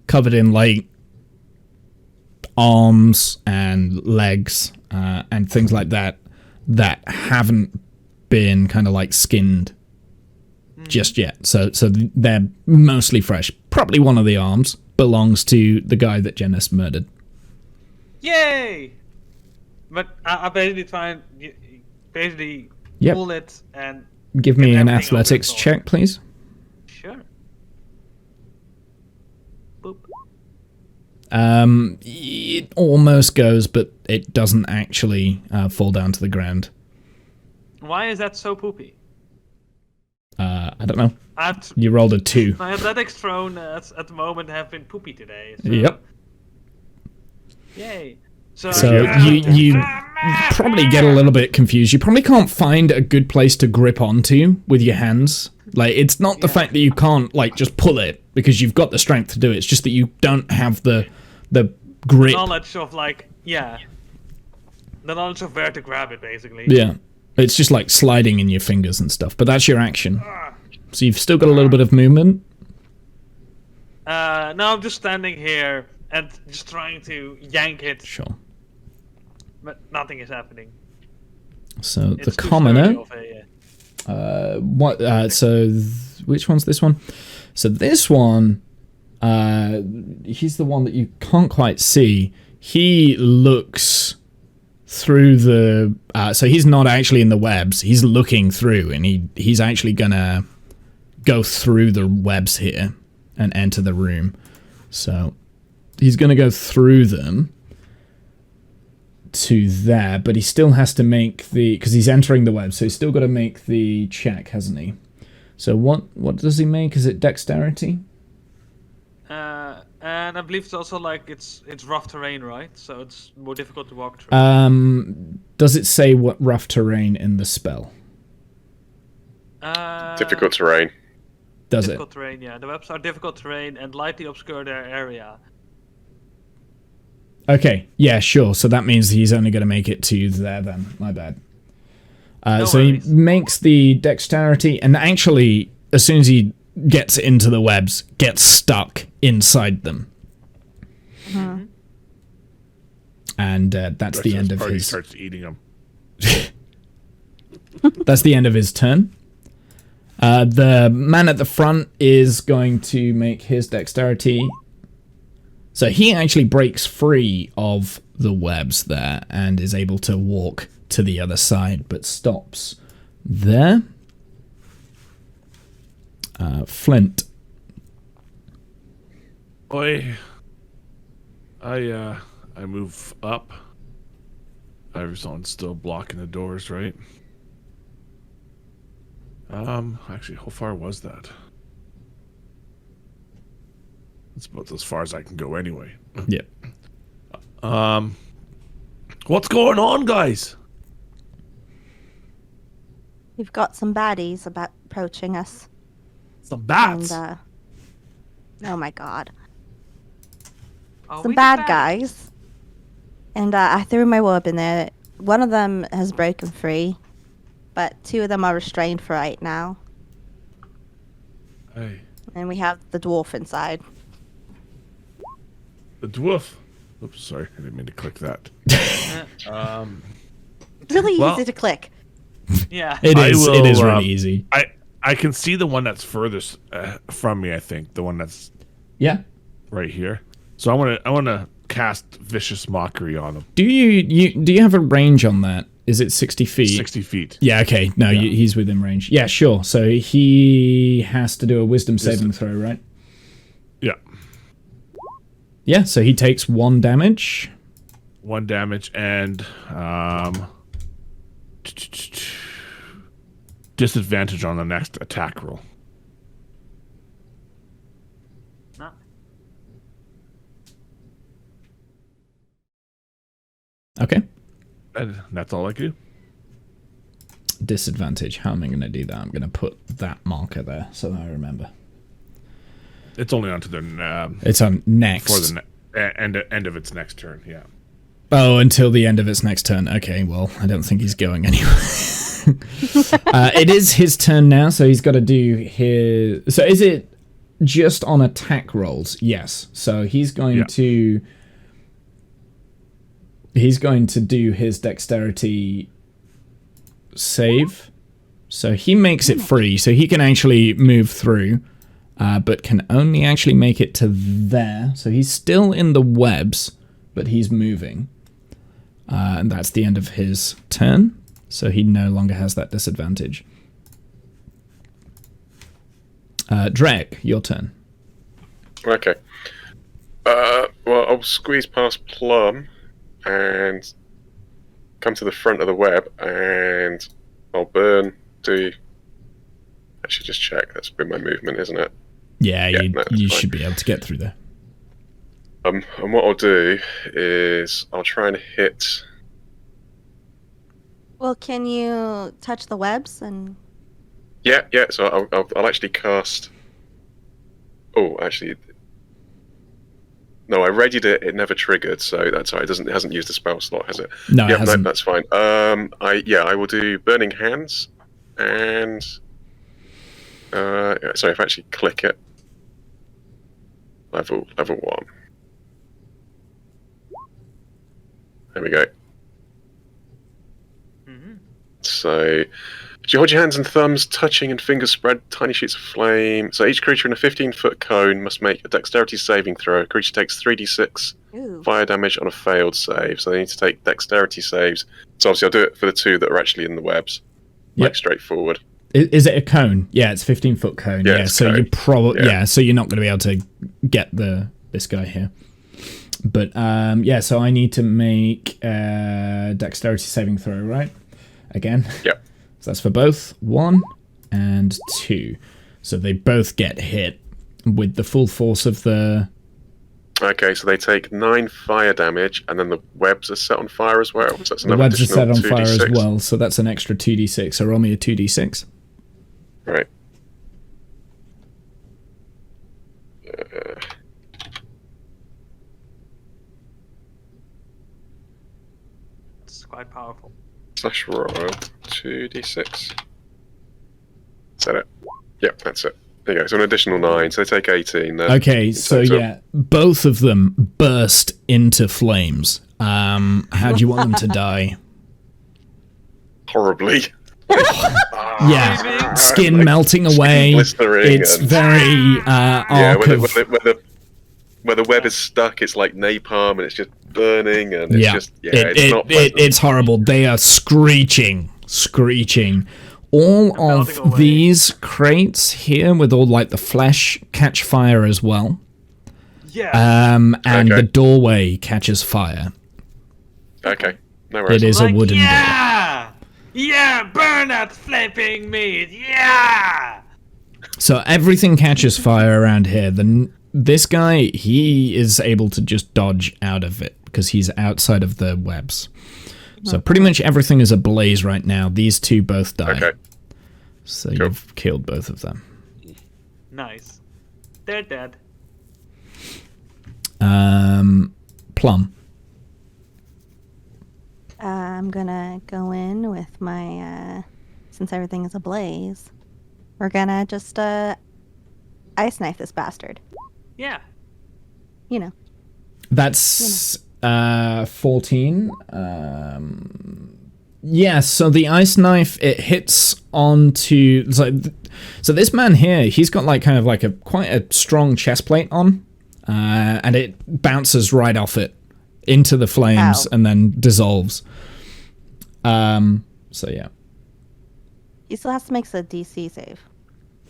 Speaker 1: covered in, like, arms and legs and things like that that haven't been kind of, like, skinned just yet. So they're mostly fresh. Probably one of the arms belongs to the guy that Janice murdered.
Speaker 4: Yay! But I basically try and
Speaker 1: Yep.
Speaker 4: pull it and...
Speaker 1: Give me
Speaker 4: Get
Speaker 1: an
Speaker 4: everything over
Speaker 1: athletics
Speaker 4: the floor.
Speaker 1: check, please.
Speaker 4: Sure. Boop.
Speaker 1: It almost goes, but it doesn't actually fall down to the ground.
Speaker 4: Why is that so poopy?
Speaker 1: I don't know.
Speaker 4: I've
Speaker 1: You rolled a 2.
Speaker 4: My athletics thrown at the moment have been poopy today. So,
Speaker 1: Yep.
Speaker 4: Yay.
Speaker 1: So you probably get a little bit confused. You probably can't find a good place to grip onto with your hands. Like, it's not the fact that you can't, like, just pull it because you've got the strength to do it. It's just that you don't have the grip.
Speaker 4: knowledge of the knowledge of where to grab it, basically.
Speaker 1: Yeah. It's just like sliding in your fingers and stuff. But that's your action. So you've still got a little bit of movement.
Speaker 4: No, I'm just standing here and just trying to yank it,
Speaker 1: Sure.
Speaker 4: but nothing is happening.
Speaker 1: So
Speaker 4: It's
Speaker 1: the
Speaker 4: too
Speaker 1: commoner.
Speaker 4: sturdy of
Speaker 1: Which one's this one? So this one, he's the one that you can't quite see. He looks through the... so he's not actually in the webs. He's looking through, and he's actually gonna go through the webs here and enter the room. So he's gonna go through them. to there, but he still has to make because he's entering the web, so he's still got to make the check, hasn't he? So what does he make? Is it dexterity?
Speaker 4: And I believe it's also like it's rough terrain, right? So it's more difficult to walk through.
Speaker 1: Does it say what rough terrain in the spell?
Speaker 3: Difficult terrain.
Speaker 1: Does
Speaker 4: difficult terrain, yeah. The webs are difficult terrain and lightly obscure their area.
Speaker 1: Okay, yeah, sure. So that means he's only going to make it to there then. My bad.
Speaker 4: No
Speaker 1: so
Speaker 4: worries.
Speaker 1: he makes the dexterity, and actually, as soon as he gets into the webs, gets stuck inside them.
Speaker 5: Mhm.
Speaker 1: And that's the end of
Speaker 2: Party
Speaker 1: his...
Speaker 2: starts eating them.
Speaker 1: That's the end of his turn. The man at the front is going to make his dexterity. So he actually breaks free of the webs there and is able to walk to the other side, but stops there. Flint.
Speaker 2: Oi. I move up. Everyone's still blocking the doors, right? Actually, how far was that? It's about as far as I can go anyway.
Speaker 1: Yeah.
Speaker 2: What's going on, guys?
Speaker 5: We've got some baddies approaching us.
Speaker 2: Some bats.
Speaker 5: And, oh my god.
Speaker 4: Are
Speaker 5: Some
Speaker 4: we the
Speaker 5: bad
Speaker 4: bad
Speaker 5: guys. And I threw my warp in there. One of them has broken free, but two of them are restrained for right now.
Speaker 2: Hey,
Speaker 5: And we have the dwarf inside.
Speaker 2: the dwarf. Oops, sorry, I didn't mean to click that.
Speaker 5: Really
Speaker 2: Well-
Speaker 5: easy to click.
Speaker 4: Yeah.
Speaker 1: It
Speaker 2: I
Speaker 1: is
Speaker 2: will,
Speaker 1: really easy.
Speaker 2: I can see the one that's furthest from me. I think the one that's
Speaker 1: Yeah.
Speaker 2: right here. So I want to cast vicious mockery on him.
Speaker 1: Do you have a range on that? Is it 60 feet?
Speaker 2: 60 feet.
Speaker 1: Yeah, okay. No,
Speaker 2: Yeah.
Speaker 1: he's within range. Yeah, sure. So he has to do a wisdom saving throw, right?
Speaker 2: Yeah.
Speaker 1: Yeah, so he takes 1 damage.
Speaker 2: 1 damage and disadvantage on the next attack roll.
Speaker 4: No.
Speaker 1: Okay.
Speaker 2: And that's all I can do.
Speaker 1: Disadvantage. How am I going to do that? I'm going to put that marker there so that I remember.
Speaker 2: It's only onto the
Speaker 1: It's on next.
Speaker 2: for the end of its next turn. Yeah.
Speaker 1: Oh, until the end of its next turn. Okay, well, I don't think he's going anywhere. It is his turn now, so he's got to do his... So is it just on attack rolls? Yes. So he's going to... He's going to do his dexterity save. So he makes it free, so he can actually move through, but can only actually make it to there. So he's still in the webs, but he's moving. And that's the end of his turn. So he no longer has that disadvantage. Drek, your turn.
Speaker 3: Okay. Well, I'll squeeze past Plum and come to the front of the web, and I'll burn to... I should just check. That's been my movement, isn't it?
Speaker 1: Yeah,
Speaker 3: Yeah,
Speaker 1: you,
Speaker 3: no, that's
Speaker 1: you
Speaker 3: fine.
Speaker 1: should be able to get through there.
Speaker 3: And what I'll do is I'll try and hit...
Speaker 5: Well, can you touch the webs and...
Speaker 3: Yeah. So I'll actually cast... Oh, actually... No, I readied it. It never triggered, so that's right. It hasn't used a spell slot, has it?
Speaker 1: No, it
Speaker 3: Yeah,
Speaker 1: hasn't.
Speaker 3: no, that's fine. I will do Burning Hands, and sorry, if I actually click it, level 1. There we go.
Speaker 4: Mhm.
Speaker 3: So, do you hold your hands and thumbs touching and fingers spread tiny sheets of flame? So each creature in a 15-foot cone must make a dexterity saving throw. A creature takes 3d6
Speaker 5: Ooh.
Speaker 3: fire damage on a failed save. So they need to take dexterity saves. So obviously I'll do it for the 2 that are actually in the webs.
Speaker 1: Yep.
Speaker 3: Like straightforward.
Speaker 1: Is it a cone? Yeah, it's 15-foot cone.
Speaker 3: Yeah,
Speaker 1: Yeah,
Speaker 3: it's
Speaker 1: so
Speaker 3: cone.
Speaker 1: you probably
Speaker 3: Yeah.
Speaker 1: so you're not going to be able to get this guy here. But yeah, so I need to make a dexterity saving throw, right? Again.
Speaker 3: Yep.
Speaker 1: So that's for both 1 and 2. So they both get hit with the full force of the.
Speaker 3: Okay, so they take 9 fire damage, and then the webs are set on fire as well. So that's
Speaker 1: The
Speaker 3: another
Speaker 1: webs are set
Speaker 3: additional
Speaker 1: on fire
Speaker 3: 2d6.
Speaker 1: as well, so that's an extra 2d6. So roll me a 2d6.
Speaker 3: Right.
Speaker 4: It's quite powerful.
Speaker 3: Slash roll 2d6. Is that it? Yep, that's it. There you go. So an additional 9, so they take 18 then.
Speaker 1: Okay, so
Speaker 3: total.
Speaker 1: yeah, both of them burst into flames. How do you want them to die?
Speaker 3: Horribly.
Speaker 1: Yeah, skin
Speaker 3: like,
Speaker 1: melting away.
Speaker 3: blistering
Speaker 1: It's
Speaker 3: and-
Speaker 1: very
Speaker 3: Yeah,
Speaker 1: arc of.
Speaker 3: where the web is stuck, it's like napalm and it's just burning and it's just it's not pleasant.
Speaker 1: It's horrible. They are screeching. All
Speaker 4: melting
Speaker 1: of
Speaker 4: away.
Speaker 1: these crates here with all like the flesh catch fire as well.
Speaker 4: Yeah.
Speaker 1: And
Speaker 3: Okay.
Speaker 1: the doorway catches fire.
Speaker 3: Okay, no worries.
Speaker 1: It is a
Speaker 4: like,
Speaker 1: wooden door.
Speaker 4: yeah! Yeah, burn that flipping meat! Yeah!
Speaker 1: So everything catches fire around here. This guy, he is able to just dodge out of it because he's outside of the webs. So pretty much everything is ablaze right now. These two both die.
Speaker 3: Okay.
Speaker 1: So
Speaker 3: Cool.
Speaker 1: you've killed both of them.
Speaker 4: Nice. They're dead.
Speaker 1: Plum.
Speaker 5: I'm gonna go in with my, since everything is ablaze, we're gonna just, ice knife this bastard.
Speaker 4: Yeah.
Speaker 5: You know.
Speaker 1: That's 14. Yeah, so the ice knife, it hits onto. So this man here, he's got like kind of like quite a strong chest plate on, and it bounces right off it into the flames
Speaker 5: Ow.
Speaker 1: and then dissolves. So yeah.
Speaker 5: He still has to make the DC save.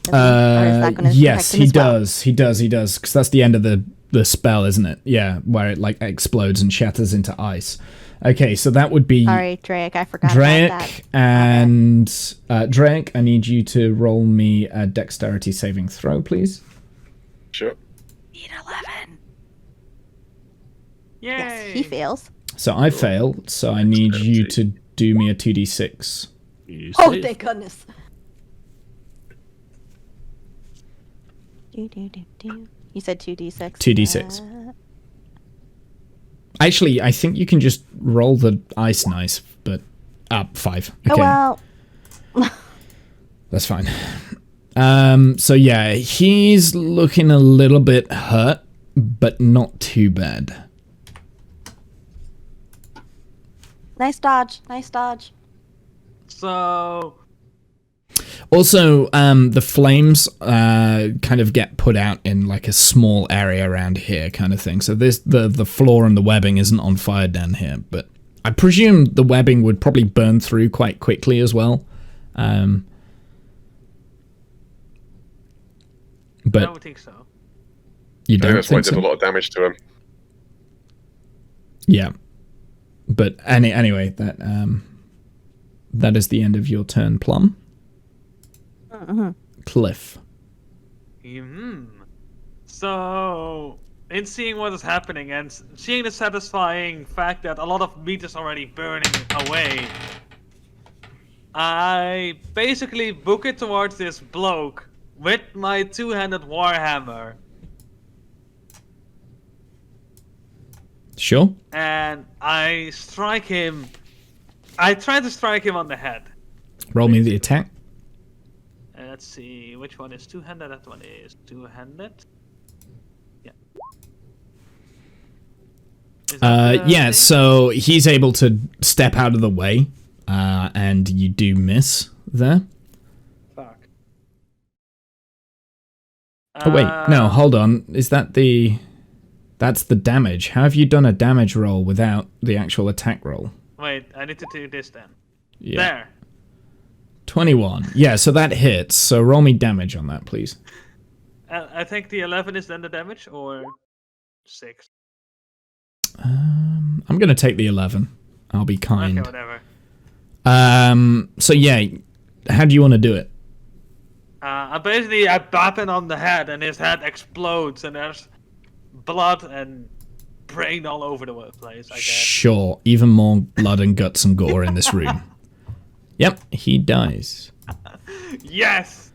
Speaker 5: Or is that gonna
Speaker 1: Yes,
Speaker 5: protect him
Speaker 1: he
Speaker 5: as well?
Speaker 1: does. He does, because that's the end of the spell, isn't it? Yeah, where it like explodes and shatters into ice. Okay, so that would be
Speaker 5: Sorry, Drake, I forgot about that.
Speaker 1: Drake and Drake. I need you to roll me a dexterity saving throw, please.
Speaker 3: Sure.
Speaker 5: Need 11.
Speaker 4: Yay!
Speaker 5: Yes, he fails.
Speaker 1: So I failed, so I need you to do me a 2d6.
Speaker 2: You
Speaker 5: Oh,
Speaker 2: save.
Speaker 5: thank goodness. Do. You said 2d6.
Speaker 1: 2d6. Actually, I think you can just roll the ice knife, but 5. Okay.
Speaker 5: Oh well.
Speaker 1: That's fine. So yeah, he's looking a little bit hurt, but not too bad.
Speaker 5: Nice dodge. Nice dodge.
Speaker 4: So,
Speaker 1: Also, the flames kind of get put out in like a small area around here, kind of thing. So the floor and the webbing isn't on fire down here, but I presume the webbing would probably burn through quite quickly as well.
Speaker 4: I
Speaker 1: But
Speaker 4: don't think so.
Speaker 1: you
Speaker 3: I think
Speaker 1: don't
Speaker 3: that's why it
Speaker 1: think
Speaker 3: did a
Speaker 1: so?
Speaker 3: lot of damage to him.
Speaker 1: Yeah. But anyway, that is the end of your turn, Plum. Cliff.
Speaker 4: So, in seeing what is happening and seeing the satisfying fact that a lot of meat is already burning away, I basically book it towards this bloke with my two-handed warhammer,
Speaker 1: Sure.
Speaker 4: and I strike him. I try to strike him on the head.
Speaker 1: Roll me the attack.
Speaker 4: Let's see, which one is two-handed? That one is two-handed. Yeah. Is that the
Speaker 1: Yeah,
Speaker 4: thing?
Speaker 1: so he's able to step out of the way, and you do miss there.
Speaker 4: Fuck.
Speaker 1: Oh wait, no, hold on. Is that the... That's the damage. How have you done a damage roll without the actual attack roll?
Speaker 4: Wait, I need to do this then.
Speaker 1: Yeah.
Speaker 4: There.
Speaker 1: 21. Yeah, so that hits. So roll me damage on that, please.
Speaker 4: I think the 11 is then the damage, or 6.
Speaker 1: I'm going to take the 11. I'll be kind.
Speaker 4: Okay, whatever.
Speaker 1: So yeah, how do you want to do it?
Speaker 4: I bop him on the head, and his head explodes, and there's blood and brain all over the place, I guess.
Speaker 1: Sure, even more blood and guts and gore in this room. Yep, he dies.
Speaker 4: Yes!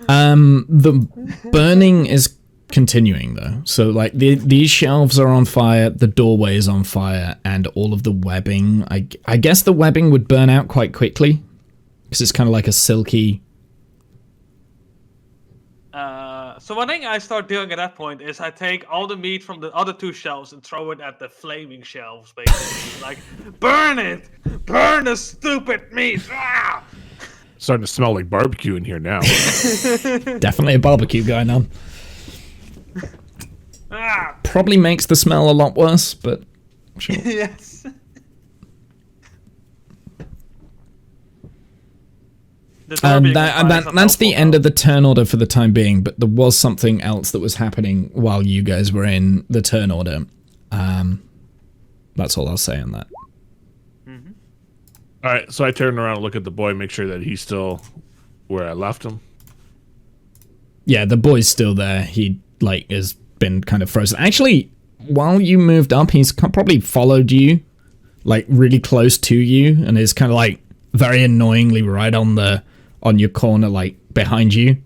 Speaker 1: The burning is continuing, though. So, like, these shelves are on fire, the doorway is on fire, and all of the webbing... I guess the webbing would burn out quite quickly, because it's kind of like a silky...
Speaker 4: So one thing I start doing at that point is I take all the meat from the other 2 shelves and throw it at the flaming shelves, basically. Like, burn it! Burn the stupid meat! Ah!
Speaker 2: Starting to smell like barbecue in here now.
Speaker 1: Definitely a barbecue going on.
Speaker 4: Ah!
Speaker 1: Probably makes the smell a lot worse, but sure.
Speaker 4: Yes.
Speaker 1: That's the end of the turn order for the time being, but there was something else that was happening while you guys were in the turn order. That's all I'll say on that.
Speaker 4: Mm-hmm.
Speaker 2: All right, so I turn around and look at the boy, make sure that he's still where I left him.
Speaker 1: Yeah, the boy's still there. He, like, has been kind of frozen. Actually, while you moved up, he's probably followed you, like, really close to you, and is kind of, like, very annoyingly right on your corner, like, behind you.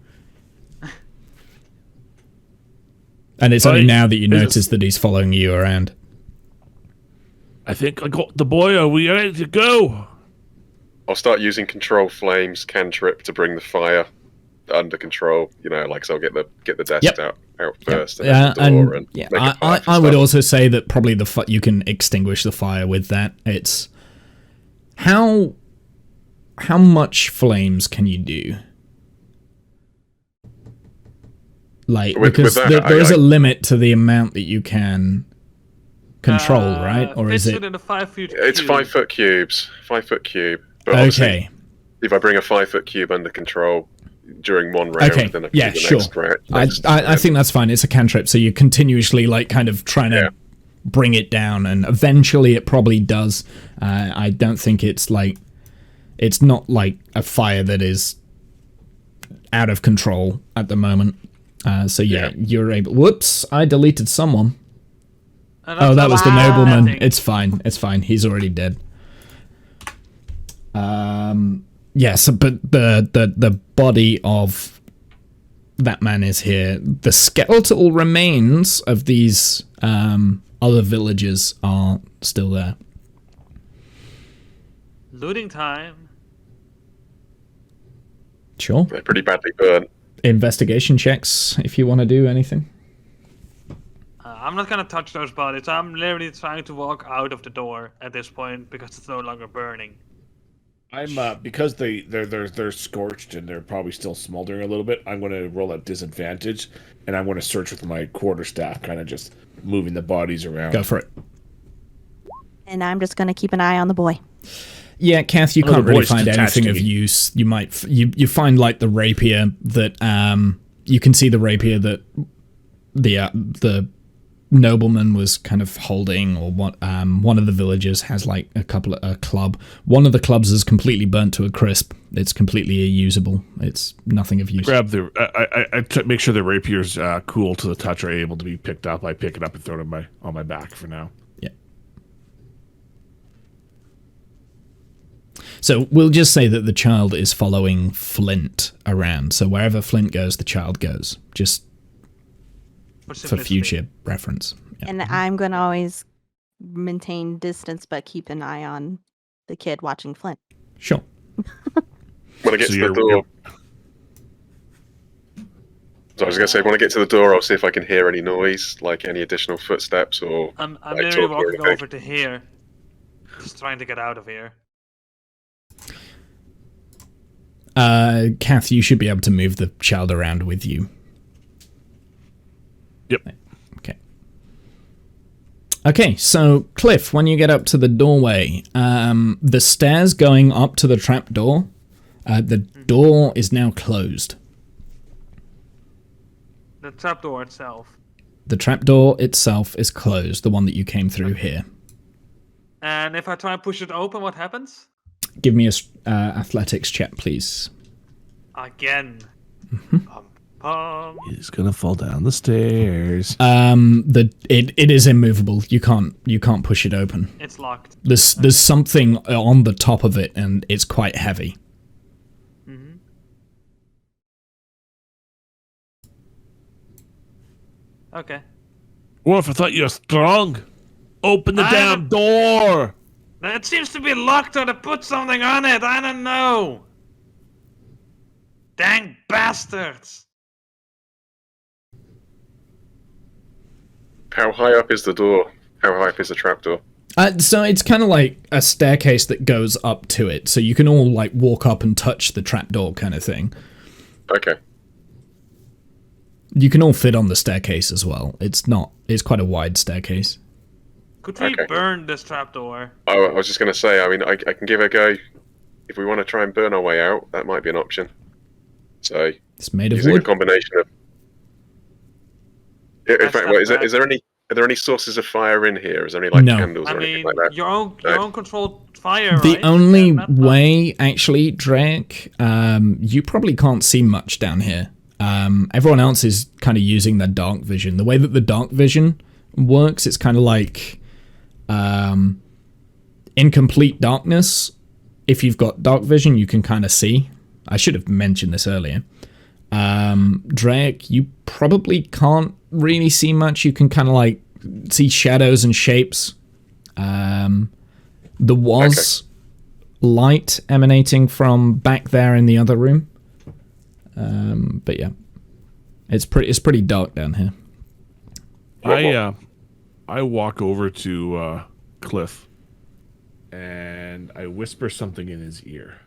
Speaker 1: And it's only now that you notice that he's following you around.
Speaker 2: I think I got the boy. Are we ready to go?
Speaker 3: I'll start using control flames cantrip to bring the fire under control. You know, like, so I'll get the desk out first, and then the door, and make a fire
Speaker 1: I would also say that probably you can extinguish the fire with that. It's how much flames can you do? Like, because there's a limit to the amount that you can control, right? Or is it?
Speaker 4: Within a 5 foot
Speaker 3: It's
Speaker 4: cube.
Speaker 3: 5 foot cubes. 5 foot cube. But
Speaker 1: Okay.
Speaker 3: if I bring a 5 foot cube under control during one round,
Speaker 1: Okay.
Speaker 3: then I can
Speaker 1: Yeah,
Speaker 3: do the
Speaker 1: sure.
Speaker 3: next round.
Speaker 1: I think that's fine. It's a cantrip, so you're continuously, like, kind of trying to bring it down, and eventually it probably does. I don't think it's like... It's not like a fire that is out of control at the moment. So yeah, you're able... Whoops, I deleted someone. Oh, that was the nobleman. It's fine. It's fine. He's already dead. Yeah, so, but the body of that man is here. The skeletal remains of these other villagers are still there.
Speaker 4: Looting time.
Speaker 1: Sure.
Speaker 3: They're pretty badly burnt.
Speaker 1: Investigation checks if you want to do anything.
Speaker 4: I'm not gonna touch those bodies. I'm literally trying to walk out of the door at this point because it's no longer burning.
Speaker 2: I'm because they're scorched and they're probably still smoldering a little bit. I'm going to roll at disadvantage, and I'm going to search with my quarterstaff, kind of just moving the bodies around.
Speaker 1: Go for it.
Speaker 5: And I'm just going to keep an eye on the boy.
Speaker 1: Yeah, Kath, you can't really find anything of
Speaker 2: me.
Speaker 1: use. You might you find like the rapier that you can see the rapier that the nobleman was kind of holding, or what one of the villagers has like a club. One of the clubs is completely burnt to a crisp. It's completely unusable. It's nothing of use.
Speaker 2: Grab the I make sure the rapier's cool to the touch, or able to be picked up. I pick it up and throw it on my back for now.
Speaker 1: Yeah. So we'll just say that the child is following Flint around. So wherever Flint goes, the child goes. Just for future reference. Yeah.
Speaker 5: And I'm going to always maintain distance, but keep an eye on the kid watching Flint.
Speaker 1: Sure.
Speaker 3: When I get to the door... So I was going to say, when I get to the door, I'll see if I can hear any noise, like any additional footsteps or...
Speaker 4: I'm
Speaker 3: like,
Speaker 4: literally
Speaker 3: talking or
Speaker 4: walking
Speaker 3: anything.
Speaker 4: over to here. Just trying to get out of here.
Speaker 1: Kath, you should be able to move the child around with you.
Speaker 2: Yep.
Speaker 1: Okay. Okay, so Cliff, when you get up to the doorway, the stairs going up to the trap door, the door is now closed.
Speaker 4: The trapdoor itself.
Speaker 1: The trapdoor itself is closed, the one that you came through here.
Speaker 4: And if I try and push it open, what happens?
Speaker 1: Give me a athletics check, please.
Speaker 4: Again.
Speaker 2: He's gonna fall down the stairs.
Speaker 1: It is immovable. You can't push it open.
Speaker 4: It's locked.
Speaker 1: There's something on the top of it, and it's quite heavy.
Speaker 4: Mm-hmm. Okay.
Speaker 2: Wolf, I thought you were strong. Open the damn door.
Speaker 4: It seems to be locked or to put something on it. I don't know. Dang bastards.
Speaker 3: How high up is the door? How high up is the trapdoor?
Speaker 1: So it's kind of like a staircase that goes up to it, so you can all like walk up and touch the trapdoor kind of thing.
Speaker 3: Okay.
Speaker 1: You can all fit on the staircase as well. It's quite a wide staircase.
Speaker 4: Could we
Speaker 3: Okay.
Speaker 4: burn this trapdoor?
Speaker 3: Oh, I was just going to say, I mean, I can give it a go. If we want to try and burn our way out, that might be an option. So,
Speaker 1: It's made of
Speaker 3: using a
Speaker 1: wood.
Speaker 3: combination of... In
Speaker 4: That's
Speaker 3: fact,
Speaker 4: not
Speaker 3: wait,
Speaker 4: bad.
Speaker 3: are there any sources of fire in here? Is there any, like,
Speaker 1: No.
Speaker 3: candles
Speaker 4: I
Speaker 3: or anything
Speaker 4: mean,
Speaker 3: like that?
Speaker 4: your own controlled fire,
Speaker 1: The
Speaker 4: right?
Speaker 1: only
Speaker 4: Yeah, not-
Speaker 1: way, actually, Drake, you probably can't see much down here. Everyone else is kind of using their dark vision. The way that the dark vision works, it's kind of like in complete darkness. If you've got dark vision, you can kind of see. I should have mentioned this earlier. Drake, you probably can't really see much. You can kind of like see shadows and shapes. There was light emanating from back there in the other room. But yeah, it's pretty dark down here.
Speaker 2: I walk over to Cliff and I whisper something in his ear.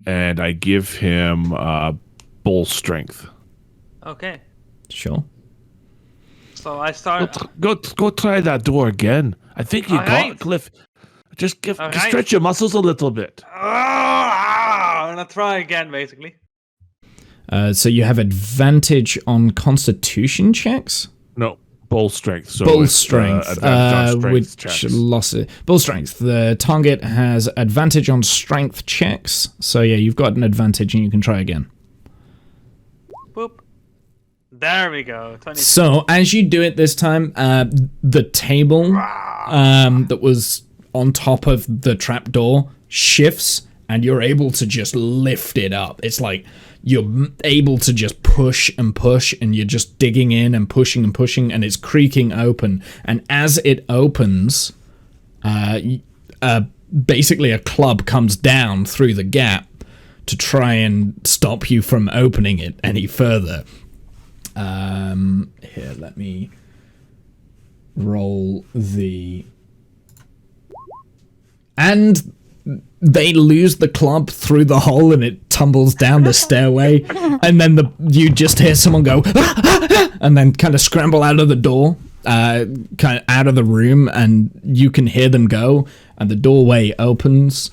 Speaker 2: And I give him bull strength.
Speaker 4: Okay.
Speaker 1: Sure.
Speaker 4: So I start.
Speaker 2: Go try that door again. I think you got
Speaker 4: Alright.
Speaker 2: it, Cliff. Just
Speaker 4: Alright.
Speaker 2: stretch your muscles a little bit.
Speaker 4: I'm gonna try again, basically.
Speaker 1: So you have advantage on Constitution checks.
Speaker 2: No, bull strength. So
Speaker 1: Bull
Speaker 2: it's,
Speaker 1: strength,
Speaker 2: advantage on strength
Speaker 1: which
Speaker 2: checks.
Speaker 1: lost it. Bull strength. The target has advantage on strength checks. So yeah, you've got an advantage, and you can try again.
Speaker 4: Boop. There we go. 20.
Speaker 1: So as you do it this time, the table that was on top of the trapdoor shifts, and you're able to just lift it up. It's like you're able to just push and push, and you're just digging in and pushing, and it's creaking open. And as it opens, basically a club comes down through the gap to try and stop you from opening it any further. Here, let me roll the... And they lose the club through the hole and it tumbles down the stairway. And then you just hear someone go, and then kind of scramble out of the door, kind of out of the room, and you can hear them go. And the doorway opens,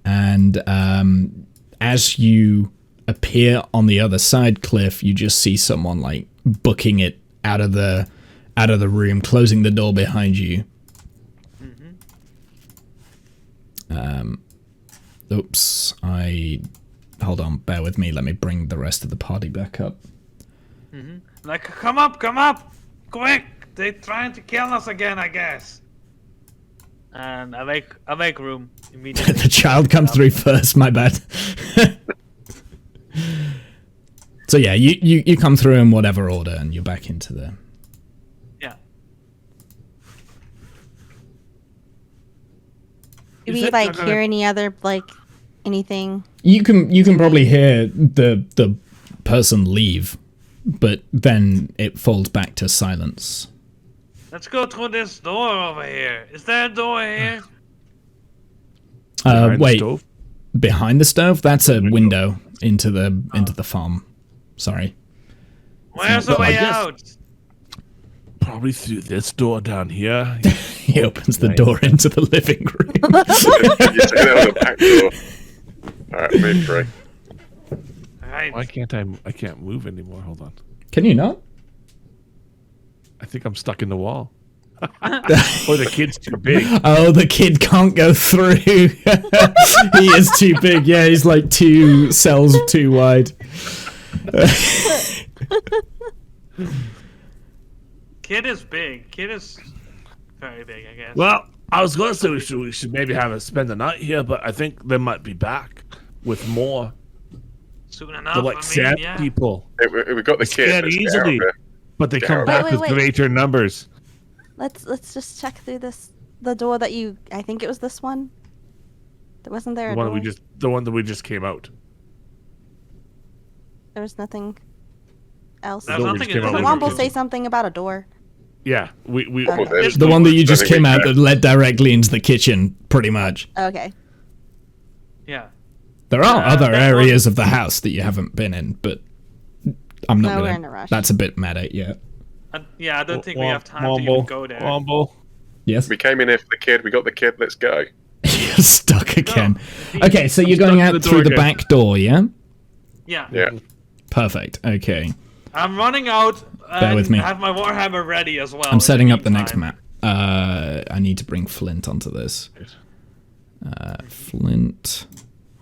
Speaker 1: and as you appear on the other side, Cliff, you just see someone like booking it out of the room, closing the door behind you. Oops, hold on, bear with me, let me bring the rest of the party back up.
Speaker 4: Like, come up, quick! They're trying to kill us again, I guess. And I make room immediately.
Speaker 1: The child comes through first, my bad. So yeah, you come through in whatever order, and you're back into the...
Speaker 4: Yeah.
Speaker 5: Do we like hear any other like anything?
Speaker 1: You can probably hear the person leave, but then it falls back to silence.
Speaker 4: Let's go through this door over here. Is there a door here?
Speaker 2: Behind the
Speaker 1: Wait,
Speaker 2: stove?
Speaker 1: behind the stove? That's a window into the farm. Sorry.
Speaker 4: Where's the
Speaker 2: Well, I
Speaker 4: way
Speaker 2: guess-
Speaker 4: out?
Speaker 2: Probably through this door down here.
Speaker 1: He opens the door into the living room.
Speaker 3: You say that on the back door. Alright, move, Trey.
Speaker 4: Right.
Speaker 2: Why can't I can't move anymore? Hold on.
Speaker 1: Can you not?
Speaker 2: I think I'm stuck in the wall. Or the kid's too big.
Speaker 1: Oh, the kid can't go through. He is too big. Yeah, he's like 2 cells too wide.
Speaker 4: Kid is big. Kid is very big, I guess.
Speaker 2: Well, I was going to say we should maybe have us spend the night here, but I think they might be back with more.
Speaker 4: Soon enough.
Speaker 2: They're like sad people.
Speaker 3: We got the kid.
Speaker 2: Scared
Speaker 3: Let's get out
Speaker 2: easily,
Speaker 3: of here.
Speaker 2: but they come
Speaker 3: Wait,
Speaker 2: back
Speaker 5: wait,
Speaker 2: with
Speaker 5: wait.
Speaker 2: greater numbers.
Speaker 5: Let's just check through the door that you. I think it was this one. Wasn't there
Speaker 2: The
Speaker 5: a
Speaker 2: one
Speaker 5: door?
Speaker 2: that we just came out.
Speaker 5: There was nothing else.
Speaker 4: There's
Speaker 2: door we
Speaker 4: nothing
Speaker 2: just
Speaker 4: in
Speaker 2: came
Speaker 4: the
Speaker 2: out
Speaker 5: Did
Speaker 2: with.
Speaker 4: living
Speaker 5: Womble
Speaker 4: room.
Speaker 5: say something about a door?
Speaker 2: Yeah, we
Speaker 5: Okay.
Speaker 3: there's
Speaker 1: The one that you just
Speaker 3: I think
Speaker 1: came
Speaker 3: we
Speaker 1: out
Speaker 3: can.
Speaker 1: that led directly into the kitchen, pretty much.
Speaker 5: Okay.
Speaker 4: Yeah.
Speaker 1: There are other
Speaker 4: that
Speaker 1: areas of the house that you haven't been in, but I'm not
Speaker 5: No, we're
Speaker 1: gonna.
Speaker 5: in a rush.
Speaker 1: That's a bit meta, yeah.
Speaker 4: Yeah, I don't think we have time to even go there.
Speaker 2: Womble.
Speaker 1: Yes?
Speaker 3: We came in here for the kid. We got the kid. Let's go.
Speaker 1: You're stuck again.
Speaker 4: No.
Speaker 1: Okay, so you're
Speaker 2: stuck
Speaker 1: going
Speaker 2: to
Speaker 1: out
Speaker 2: the door
Speaker 1: through the
Speaker 2: again.
Speaker 1: back door, yeah?
Speaker 4: Yeah.
Speaker 3: Yeah.
Speaker 1: Perfect, okay.
Speaker 4: I'm running out and
Speaker 1: with me.
Speaker 4: have my Warhammer ready as well.
Speaker 1: I'm setting up the
Speaker 4: meantime.
Speaker 1: next map. I need to bring Flint onto this. Flint.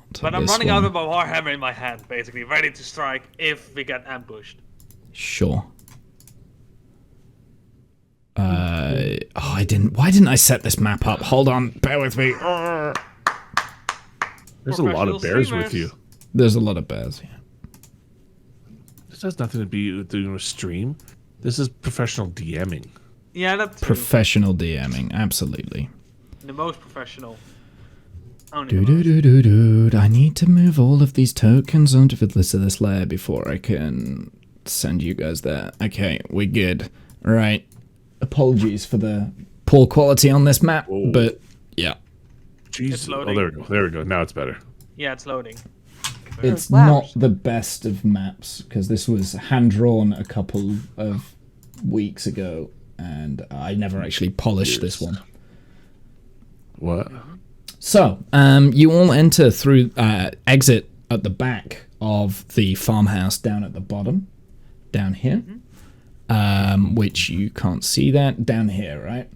Speaker 1: onto
Speaker 4: But I'm
Speaker 1: this
Speaker 4: running
Speaker 1: one.
Speaker 4: out with my Warhammer in my hand, basically, ready to strike if we get ambushed.
Speaker 1: Sure. Why didn't I set this map up? Hold on, bear with me.
Speaker 2: There's a lot of
Speaker 4: Professional
Speaker 2: bears
Speaker 4: streamers.
Speaker 2: with you.
Speaker 1: There's a lot of bears, yeah.
Speaker 2: This has nothing to be with doing a stream. This is professional DMing.
Speaker 4: Yeah, that's
Speaker 1: Professional DMing, absolutely.
Speaker 4: the most professional. Only
Speaker 1: Do
Speaker 4: the
Speaker 1: do
Speaker 4: most.
Speaker 1: do do do. I need to move all of these tokens onto this layer before I can send you guys there. Okay, we're good. Right. Apologies for the poor quality on this map,
Speaker 2: Whoa.
Speaker 1: but yeah,
Speaker 2: Jeez. Oh,
Speaker 4: loading.
Speaker 2: there we go. There we go. Now it's better.
Speaker 4: Yeah, it's loading.
Speaker 1: it's
Speaker 5: Wow.
Speaker 1: not the best of maps because this was hand drawn a couple of weeks ago, and I never actually polished this one.
Speaker 2: What?
Speaker 1: So, you all enter through exit at the back of the farmhouse down at the bottom, down here, which you can't see that down here, right?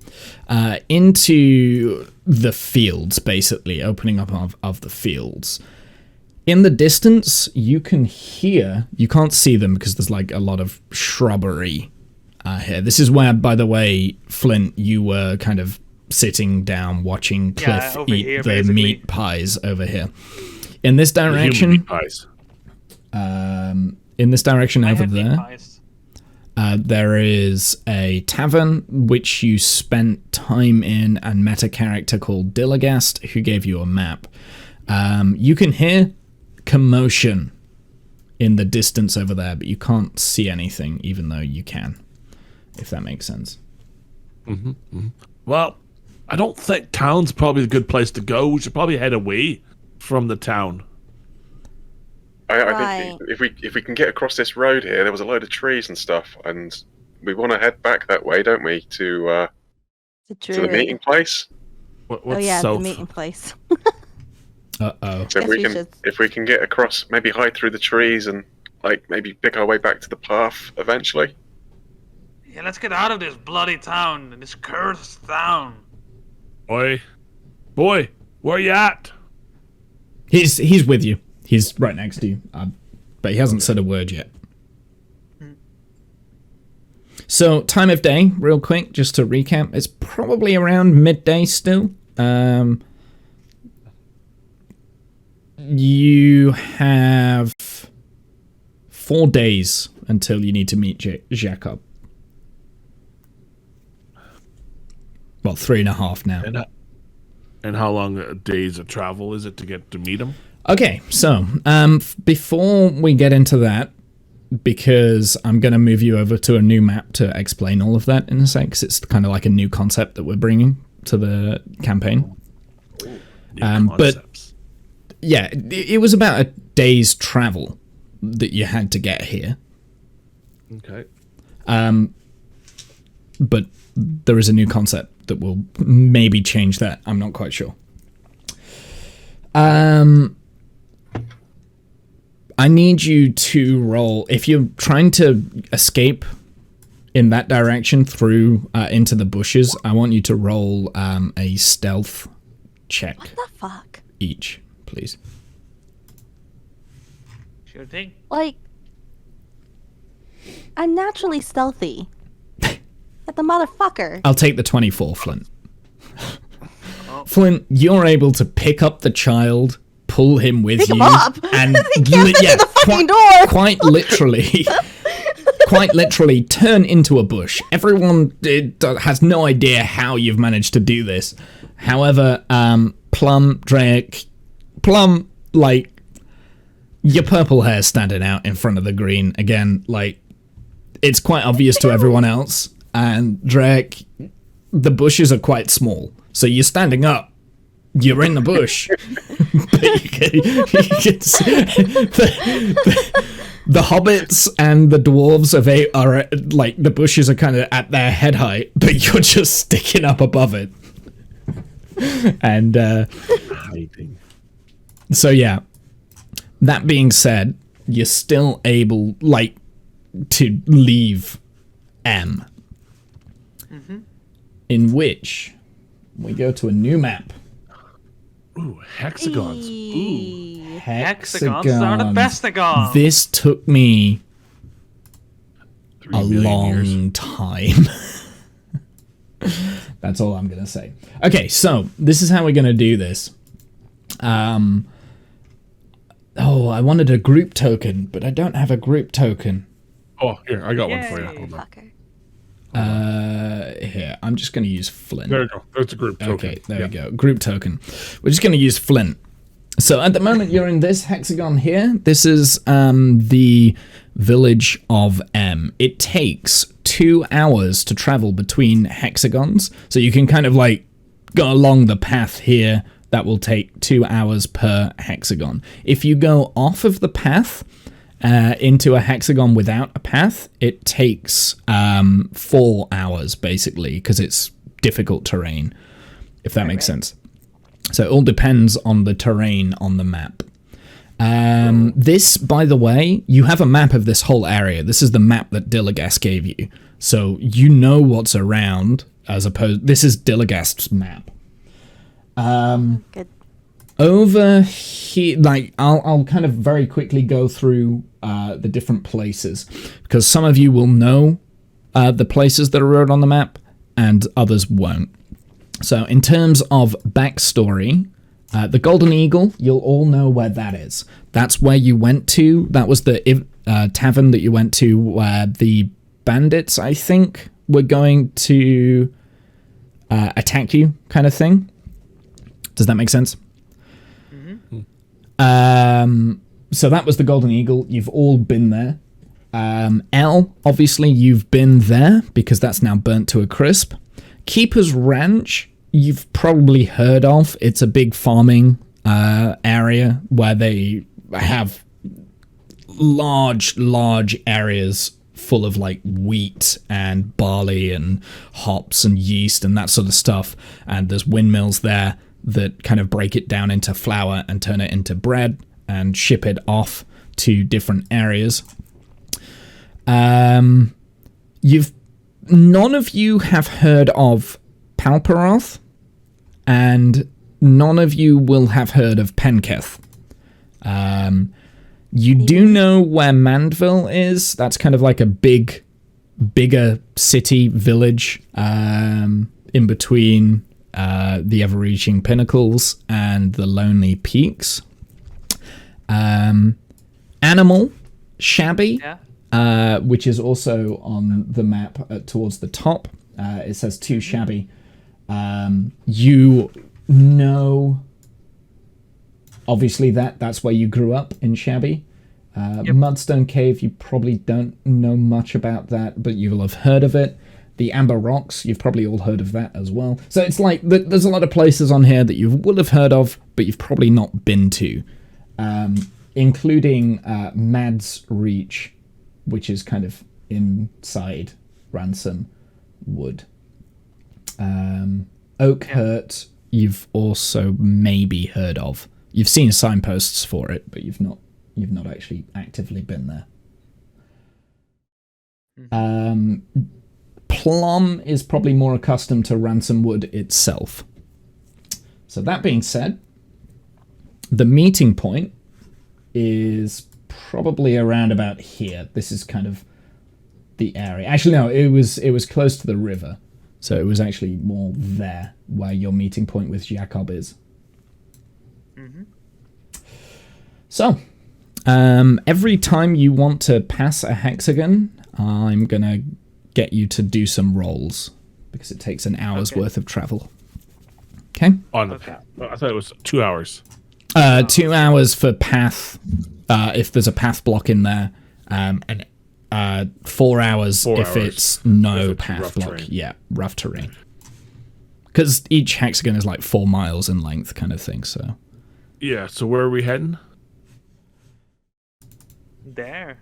Speaker 1: Into the fields, basically opening up of the fields. In the distance, you can hear. You can't see them because there's like a lot of shrubbery here. This is where, by the way, Flint, you were kind of sitting down watching Cliff
Speaker 4: over
Speaker 1: eat
Speaker 4: here,
Speaker 1: the
Speaker 4: basically.
Speaker 1: meat pies over here. In this
Speaker 2: The human
Speaker 1: direction,
Speaker 2: meat pies.
Speaker 1: in this direction
Speaker 4: I
Speaker 1: over
Speaker 4: had meat
Speaker 1: there,
Speaker 4: pies.
Speaker 1: there is a tavern which you spent time in and met a character called Dillagast who gave you a map. You can hear commotion in the distance over there, but you can't see anything, even though you can, if that makes sense.
Speaker 2: Well, I don't think town's probably a good place to go. We should probably head away from the town.
Speaker 3: I think if we can get across this road here, there was a load of trees and stuff, and we want to head back that way, don't we? To
Speaker 5: The
Speaker 3: to the meeting place.
Speaker 5: Oh
Speaker 2: What's
Speaker 5: yeah,
Speaker 2: south?
Speaker 5: the meeting place.
Speaker 1: Uh-oh.
Speaker 3: So
Speaker 5: Guess we should.
Speaker 3: if we can get across, maybe hide through the trees and like maybe pick our way back to the path eventually.
Speaker 4: Yeah, let's get out of this bloody town, this cursed town.
Speaker 2: Boy, where you at?
Speaker 1: He's with you. He's right next to you, but he hasn't said a word yet. So, time of day, real quick, just to recap, it's probably around midday still. You have 4 days until you need to meet Jacob. Well, 3.5 now.
Speaker 2: And how long days of travel is it to get to meet him?
Speaker 1: Okay, so before we get into that, because I'm going to move you over to a new map to explain all of that in a sec, 'cause it's kind of like a new concept that we're bringing to the campaign. But
Speaker 2: Concepts.
Speaker 1: yeah, it was about a day's travel that you had to get here.
Speaker 2: Okay.
Speaker 1: But there is a new concept that will maybe change that. I'm not quite sure. I need you to roll. If you're trying to escape in that direction through into the bushes, I want you to roll a stealth check
Speaker 5: What the fuck?
Speaker 1: each, please.
Speaker 4: Sure thing.
Speaker 5: Like, I'm naturally stealthy. But the motherfucker.
Speaker 1: I'll take the 24, Flint. Flint, you're able to pick up the child, pull him with
Speaker 5: Pick
Speaker 1: you,
Speaker 5: him up?
Speaker 1: and
Speaker 5: He can't fit through the fucking door.
Speaker 1: quite literally turn into a bush. Everyone has no idea how you've managed to do this. However, Plum, like, your purple hair standing out in front of the green. Again, like, it's quite obvious to everyone else. And Drake, the bushes are quite small. So you're standing up. You're in the bush. But you can see the hobbits and the dwarves are like, the bushes are kind of at their head height, but you're just sticking up above it. And
Speaker 2: Hiding.
Speaker 1: so yeah, that being said, you're still able, like, to leave M. In which we go to a new map.
Speaker 2: Ooh, hexagons. Ooh.
Speaker 5: Eee.
Speaker 4: Hexagons are the bestagons.
Speaker 1: This took me
Speaker 2: 3
Speaker 1: a
Speaker 2: million years.
Speaker 1: long time. That's all I'm gonna say. Okay, so this is how we're gonna do this. I wanted a group token, but I don't have a group token.
Speaker 2: Oh, here, I got one for you.
Speaker 4: Yay.
Speaker 2: Hold on.
Speaker 5: Fucker.
Speaker 1: Here, I'm just gonna use Flint.
Speaker 2: There you go. That's a group token.
Speaker 1: Okay, there we go. Group token. We're just going to use Flint. So at the moment, you're in this hexagon here. This is the village of M. It takes 2 hours to travel between hexagons. So you can kind of like go along the path here. That will take 2 hours per hexagon. If you go off of the path into a hexagon without a path, it takes 4 hours basically, because it's difficult terrain, if that makes sense. So it all depends on the terrain on the map. This, by the way, you have a map of this whole area. This is the map that Dilligast gave you, so you know what's around. As opposed, this is Dilligast's map.
Speaker 5: Good.
Speaker 1: Over here, like, I'll kind of very quickly go through the different places, because some of you will know the places that are on the map and others won't. So in terms of backstory, the Golden Eagle, you'll all know where that is. That's where you went to. That was the tavern that you went to where the bandits, I think, were going to attack you, kind of thing. Does that make sense? So that was the Golden Eagle. You've all been there. L, obviously you've been there because that's now burnt to a crisp. Keeper's Ranch, you've probably heard of. It's a big farming area where they have large areas full of like wheat and barley and hops and yeast and that sort of stuff. And there's windmills there that kind of break it down into flour and turn it into bread and ship it off to different areas. None of you have heard of Palperoth, and none of you will have heard of Penketh. You do know where Mandville is. That's kind of like a bigger city village in between the ever-reaching pinnacles and the lonely peaks. Animal, Shabby, which is also on the map towards the top. It says to Shabby. You know, obviously that's where you grew up, in Shabby. Mudstone Cave, you probably don't know much about that, but you will have heard of it. The Amber Rocks, you've probably all heard of that as well. So it's like, there's a lot of places on here that you will have heard of, but you've probably not been to. Including Mads Reach, which is kind of inside Ransom Wood. Oakhurt, you've also maybe heard of. You've seen signposts for it, but you've not You've not actually actively been there. Plum is probably more accustomed to Ransomwood itself. So that being said, the meeting point is probably around about here. This is kind of the area. Actually, no, it was close to the river. So it was actually more there where your meeting point with Jacob is.
Speaker 4: Mm-hmm.
Speaker 1: So, every time you want to pass a hexagon, I'm going to get you to do some rolls because it takes an hour's worth of travel. Okay?
Speaker 2: On the path. I thought it was 2 hours.
Speaker 1: 2 hours for path, if there's a path block in there, and 4 hours
Speaker 2: 4
Speaker 1: if
Speaker 2: hours
Speaker 1: it's no
Speaker 2: if it's
Speaker 1: path
Speaker 2: rough
Speaker 1: block.
Speaker 2: terrain.
Speaker 1: Yeah, rough terrain. Because each hexagon is like 4 miles in length, kind of thing. So
Speaker 2: Yeah, so where are we heading?
Speaker 4: There.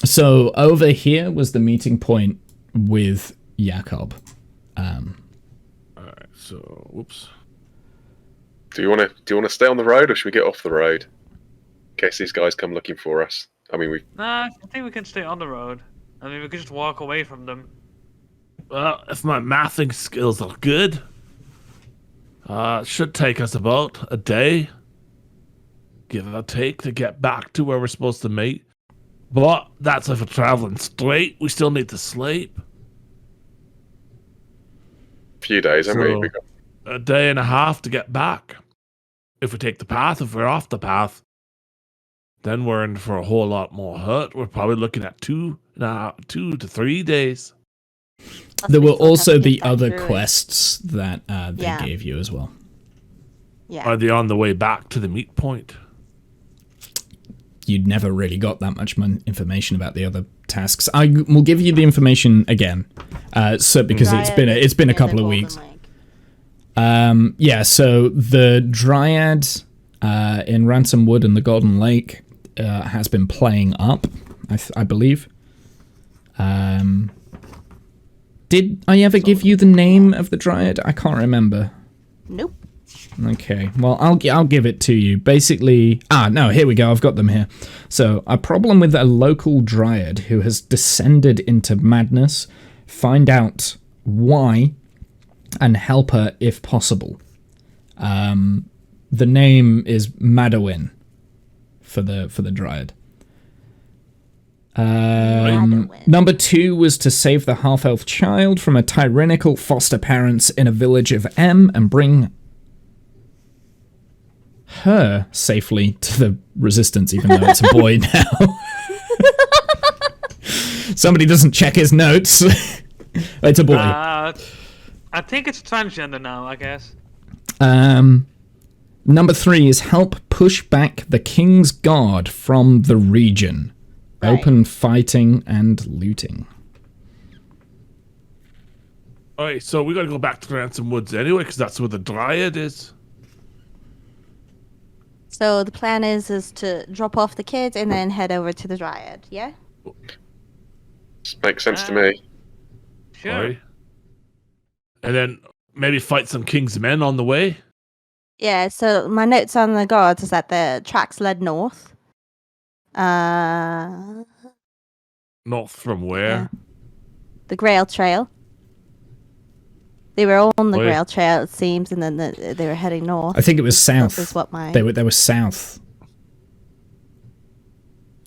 Speaker 1: So over here was the meeting point with Jakob.
Speaker 2: Alright, so whoops.
Speaker 3: Do you want to stay on the road, or should we get off the road in case these guys come looking for us? I mean,
Speaker 4: Nah, I think we can stay on the road. I mean, we could just walk away from them.
Speaker 2: Well, if my mathing skills are good, it should take us about a day, give or take, to get back to where we're supposed to meet. But that's if we're traveling straight. We still need to sleep.
Speaker 3: a few days, haven't we?
Speaker 2: So-
Speaker 3: We got
Speaker 2: A day and a half to get back. If we take the path, if we're off the path, then we're in for a whole lot more hurt. We're probably looking at 2 to 3 days.
Speaker 5: Plus
Speaker 1: There
Speaker 5: we
Speaker 1: were
Speaker 5: still have
Speaker 1: also
Speaker 5: to get
Speaker 1: the
Speaker 5: back
Speaker 1: other
Speaker 5: through it.
Speaker 1: quests that they
Speaker 5: Yeah.
Speaker 1: gave you as well.
Speaker 5: Yeah.
Speaker 2: Are they on the way back to the meet point?
Speaker 1: You'd never really got that much information about the other tasks. I will give you the information again, so because it's been a couple of weeks. Yeah, so the Dryad in Ransomwood and the Golden Lake has been playing up, I believe. Did I ever give you the name of the Dryad? I can't remember.
Speaker 5: Nope.
Speaker 1: Okay, well, I'll give it to you. Basically, no, here we go. I've got them here. So, a problem with a local Dryad who has descended into madness. Find out why and help her if possible. The name is Madowin for the Dryad.
Speaker 5: Madowin.
Speaker 1: Number 2 was to save the half-elf child from a tyrannical foster parents in a village of M and bring her safely to the resistance, even though it's a boy now. Somebody doesn't check his notes. It's a boy.
Speaker 4: I think it's transgender now, I guess.
Speaker 1: Number 3 is help push back the King's Guard from the region.
Speaker 5: Right.
Speaker 1: Open fighting and looting.
Speaker 2: Alright, so we gotta go back to Ransom Woods anyway, because that's where the Dryad is.
Speaker 5: So the plan is to drop off the kids and then head over to the Dryad, yeah?
Speaker 3: makes sense to me.
Speaker 4: Sure.
Speaker 2: Alright. And then maybe fight some King's men on the way.
Speaker 5: Yeah, so my notes on the guards is that the tracks led north.
Speaker 2: North from where?
Speaker 5: The Grail Trail. They were all on the
Speaker 2: Oi.
Speaker 5: Grail Trail, it seems, and then they were heading north.
Speaker 1: I think it was south.
Speaker 5: This is what my...
Speaker 1: They were south.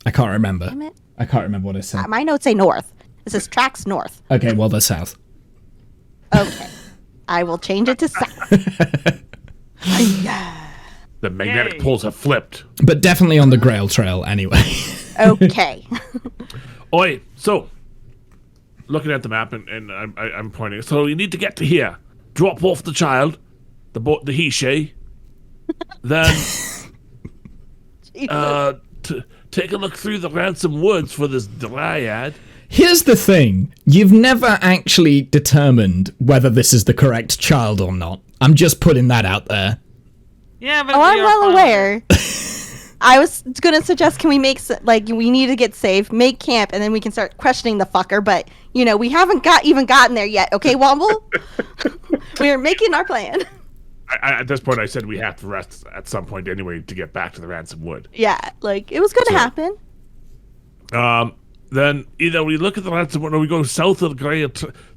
Speaker 1: I can't remember.
Speaker 5: Damn it.
Speaker 1: I can't remember what I said.
Speaker 5: My notes say north. It says tracks north.
Speaker 1: Okay, well, they're south.
Speaker 5: Okay. I will change it to south.
Speaker 2: The magnetic
Speaker 4: Yay.
Speaker 2: poles have flipped.
Speaker 1: But definitely on the Grail Trail anyway.
Speaker 5: Okay.
Speaker 2: Oi, so looking at the map and I'm pointing. So you need to get to here. Drop off the child, the he she. Then take a look through the Ransom Woods for this Dryad.
Speaker 1: Here's the thing. You've never actually determined whether this is the correct child or not. I'm just putting that out there.
Speaker 4: Yeah, but
Speaker 5: Oh,
Speaker 4: we
Speaker 5: I'm
Speaker 4: are
Speaker 5: well
Speaker 4: fine.
Speaker 5: aware. I was gonna suggest, can we make we need to get safe, make camp, and then we can start questioning the fucker. But we haven't even gotten there yet. Okay, Womble, we're making our plan.
Speaker 2: At this point, I said we have to rest at some point anyway to get back to the ransom wood.
Speaker 5: Yeah, like it was gonna happen.
Speaker 2: Then either we look at the ransom wood or we go south of the Grey.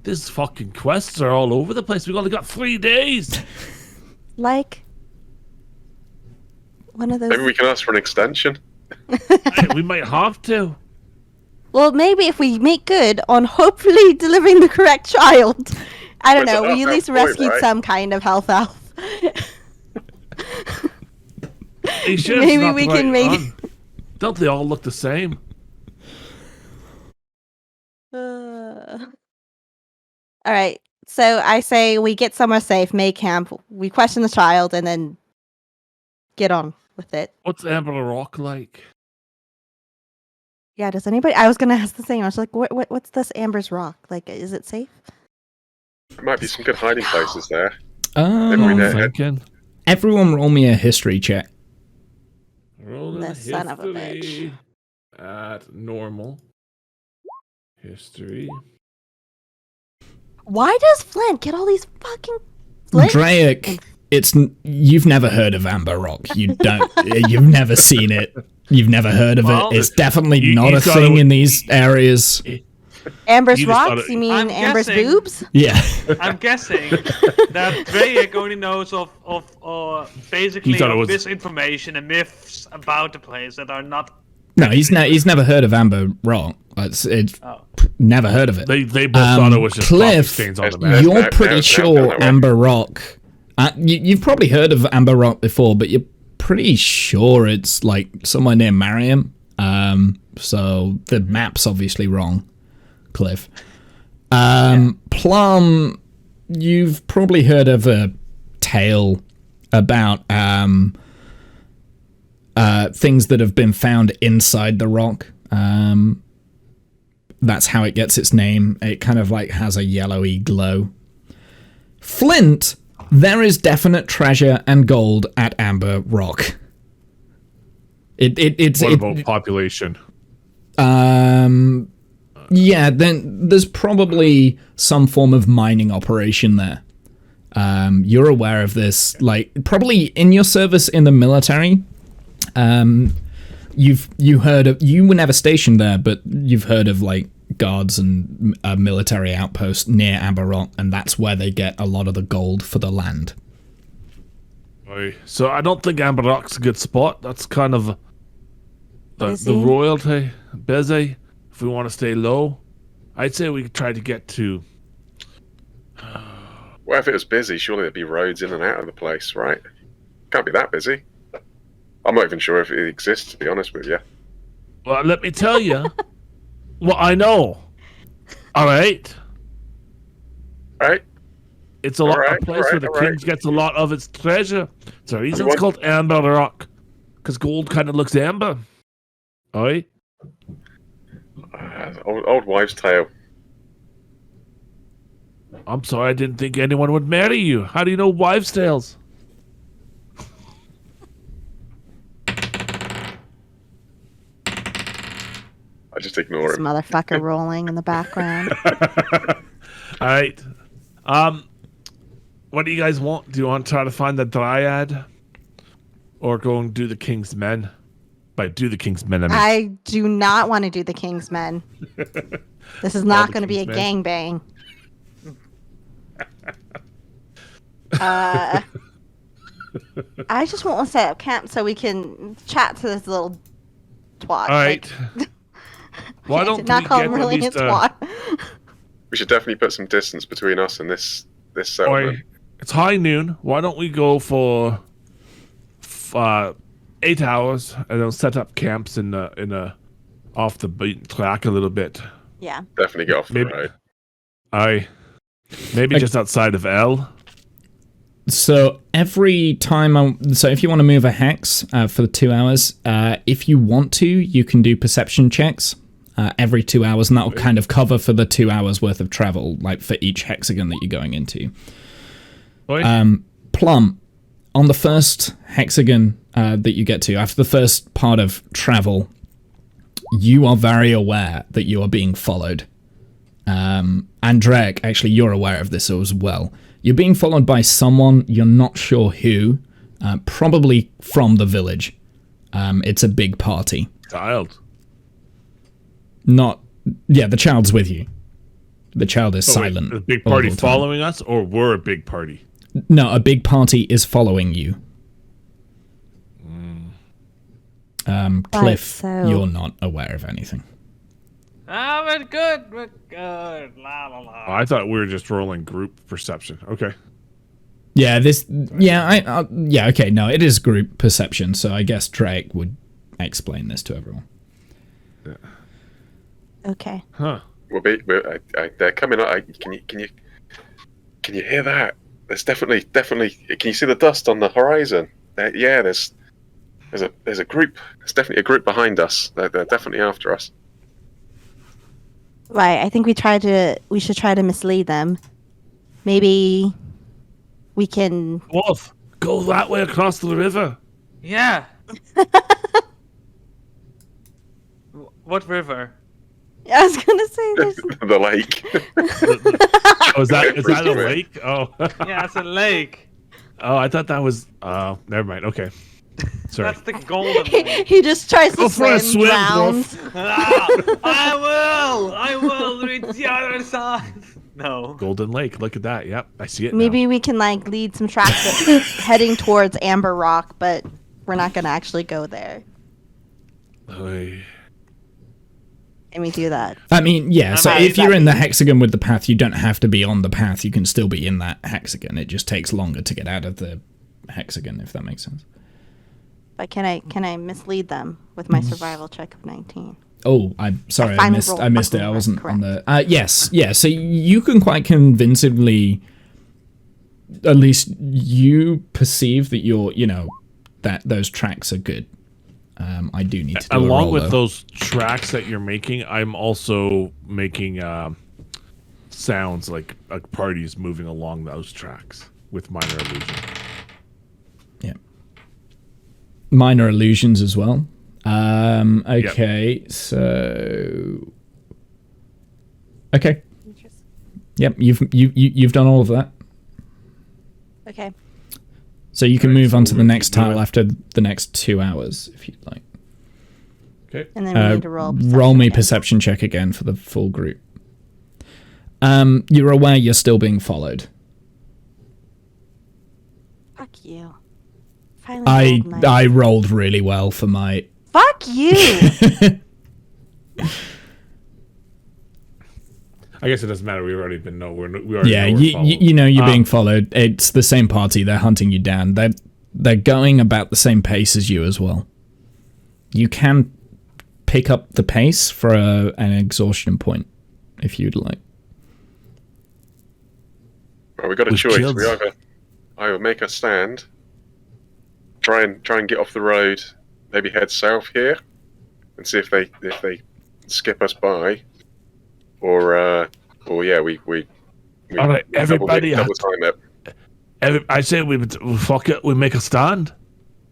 Speaker 2: These fucking quests are all over the place. We've only got 3 days.
Speaker 5: Like one of those.
Speaker 3: Maybe we can ask for an extension.
Speaker 2: We might have to.
Speaker 5: Well, maybe if we make good on hopefully delivering the correct child. I don't know. We at least rescued some kind of health elf. Maybe we can make.
Speaker 2: Don't they all look the same?
Speaker 5: All right. So I say we get somewhere safe, make camp. We question the child, and then get on with it.
Speaker 2: What's Amber Rock like?
Speaker 5: Yeah. Does anybody? I was gonna ask the same. I was like, what's this Amber's Rock? Like, is it safe?
Speaker 3: There might be some good hiding places there.
Speaker 2: Thinking.
Speaker 1: Everyone roll me a history check.
Speaker 2: Roll
Speaker 5: The son of a bitch.
Speaker 2: At normal. History.
Speaker 5: Why does Flint get all these fucking Flint?
Speaker 1: Draic, you've never heard of Amber Rock. You've never seen it. You've never heard of it. It's definitely not a thing in these areas.
Speaker 5: Amber's rocks? You mean
Speaker 4: I'm
Speaker 5: Amber's
Speaker 4: guessing-
Speaker 5: boobs?
Speaker 1: Yeah.
Speaker 4: I'm guessing that Drake only knows of basically
Speaker 2: He thought it was-
Speaker 4: misinformation and myths about the place that are not.
Speaker 1: No, he's never heard of Amber Rock. It's never heard of it.
Speaker 2: They both thought it was just coffee
Speaker 1: Cliff,
Speaker 2: stains on the map.
Speaker 1: you're pretty sure Amber Rock. You've probably heard of Amber Rock before, but you're pretty sure it's like somewhere near Mariam. So the map's obviously wrong, Cliff. Plum, you've probably heard of a tale about things that have been found inside the rock. That's how it gets its name. It kind of like has a yellowy glow. Flint, there is definite treasure and gold at Amber Rock.
Speaker 2: What about population?
Speaker 1: Yeah, then there's probably some form of mining operation there. You're aware of this, like probably in your service in the military. You heard of, you were never stationed there, but you've heard of like guards and a military outpost near Amber Rock, and that's where they get a lot of the gold for the land.
Speaker 2: So I don't think Amber Rock's a good spot. That's kind of the royalty busy. If we want to stay low, I'd say we could try to get to.
Speaker 3: Well, if it was busy, surely there'd be roads in and out of the place, right? Can't be that busy. I'm not even sure if it exists, to be honest with you.
Speaker 2: Well, let me tell you. Well, I know. All right.
Speaker 3: Right?
Speaker 2: It's a place where the king gets a lot of its treasure. It's a reason it's called Amber Rock, because gold kind of looks amber. All right.
Speaker 3: Old wives' tale.
Speaker 2: I'm sorry, I didn't think anyone would marry you. How do you know wives' tales?
Speaker 3: I just ignore
Speaker 5: This
Speaker 3: him.
Speaker 5: motherfucker rolling in the background.
Speaker 2: All right. What do you guys want? Do you want to try to find the Dryad, or go and do the King's Men? By do the King's Men, I mean.
Speaker 5: I do not want to do the King's Men. This is not going to be a
Speaker 2: King's
Speaker 5: gangbang. I just want to set up camp so we can chat to this little twat.
Speaker 2: All right. Why don't
Speaker 5: not
Speaker 2: we
Speaker 5: call
Speaker 2: get
Speaker 5: him
Speaker 2: at
Speaker 5: really a
Speaker 2: least
Speaker 5: twat.
Speaker 3: We should definitely put some distance between us and this settlement.
Speaker 2: It's high noon. Why don't we go for 8 hours and then set up camps in a off the beaten track a little bit.
Speaker 5: Yeah.
Speaker 3: Definitely get off the road.
Speaker 2: Maybe just outside of L.
Speaker 1: So every time so if you want to move a hex for the 2 hours, if you want to, you can do perception checks every 2 hours, and that will kind of cover for the 2 hours worth of travel, like for each hexagon that you're going into. Plum, on the first hexagon that you get to, after the first part of travel, you are very aware that you are being followed. And Drake, actually, you're aware of this as well. You're being followed by someone, you're not sure who, probably from the village. It's a big party.
Speaker 2: Child.
Speaker 1: The child's with you. The child is silent.
Speaker 2: A big
Speaker 1: all
Speaker 2: party
Speaker 1: the time.
Speaker 2: following us, or we're a big party?
Speaker 1: No, a big party is following you. Cliff,
Speaker 5: so-
Speaker 1: you're not aware of anything.
Speaker 4: Ah, we're good. We're good. La la la.
Speaker 2: Oh, I thought we were just rolling group perception. Okay.
Speaker 1: Yeah, okay, no, it is group perception, so I guess Drake would explain this to everyone.
Speaker 5: Okay.
Speaker 2: Huh.
Speaker 3: They're coming up. Can you hear that? There's definitely. Can you see the dust on the horizon? There's a group. There's definitely a group behind us. They're definitely after us.
Speaker 5: Right. I think we should try to mislead them. Maybe we can.
Speaker 2: Wolf, go that way across the river.
Speaker 4: Yeah. What river?
Speaker 5: I was gonna say this.
Speaker 3: The lake.
Speaker 2: Oh, is that a lake? Oh.
Speaker 4: Yeah, it's a lake.
Speaker 2: Oh, I thought that was. Oh, never mind. Okay. Sorry.
Speaker 4: That's the golden lake.
Speaker 5: He just tries
Speaker 2: Go
Speaker 5: to
Speaker 2: for a
Speaker 5: swim,
Speaker 2: swim,
Speaker 5: drowns.
Speaker 4: I will reach the other side. No.
Speaker 2: Golden Lake. Look at that. Yep, I see it.
Speaker 5: Maybe we can lead some tracks heading towards Amber Rock, but we're not gonna actually go there.
Speaker 2: Oy.
Speaker 5: Can we do that?
Speaker 1: I mean, yeah, so
Speaker 5: How
Speaker 1: if
Speaker 5: does
Speaker 1: you're
Speaker 5: that
Speaker 1: in the
Speaker 5: mean?
Speaker 1: hexagon with the path, you don't have to be on the path. You can still be in that hexagon. It just takes longer to get out of the hexagon, if that makes sense.
Speaker 5: But can I mislead them with my survival check of 19?
Speaker 1: Oh, I'm sorry, I
Speaker 5: finally
Speaker 1: missed
Speaker 5: rolled
Speaker 1: it. I
Speaker 5: fucking
Speaker 1: wasn't on
Speaker 5: correct.
Speaker 1: the. Yes, yeah. So you can quite convincingly, at least you perceive that that those tracks are good. I do need to do a
Speaker 2: Along
Speaker 1: roll,
Speaker 2: with
Speaker 1: though.
Speaker 2: those tracks that you're making, I'm also making sounds like parties moving along those tracks with minor illusion.
Speaker 1: Yeah. Minor illusions as well. Okay, so. Okay. Yep, you've done all of that.
Speaker 5: Okay.
Speaker 1: So you can
Speaker 2: Alright,
Speaker 1: move
Speaker 2: so
Speaker 1: on to the
Speaker 2: we
Speaker 1: next
Speaker 2: can do
Speaker 1: tile
Speaker 2: it.
Speaker 1: after the next 2 hours, if you'd like.
Speaker 2: Okay.
Speaker 5: And then we need to roll.
Speaker 1: Roll me
Speaker 5: again.
Speaker 1: perception check again for the full group. You're aware you're still being followed.
Speaker 5: Fuck you. Finally rolled nice.
Speaker 1: I rolled really well for my.
Speaker 5: Fuck you.
Speaker 2: I guess it doesn't matter. We've already been we already
Speaker 1: Yeah,
Speaker 2: know we're followed.
Speaker 1: you know you're being followed. It's the same party. They're hunting you down. They're going about the same pace as you as well. You can pick up the pace for an exhaustion point if you'd like.
Speaker 3: Well, we got a
Speaker 2: With
Speaker 3: choice.
Speaker 2: shields.
Speaker 3: We either make a stand, try and get off the road, maybe head south here, and see if they skip us by, or yeah, we
Speaker 2: All right, everybody.
Speaker 3: double time it.
Speaker 2: I say we fuck it. We make a stand.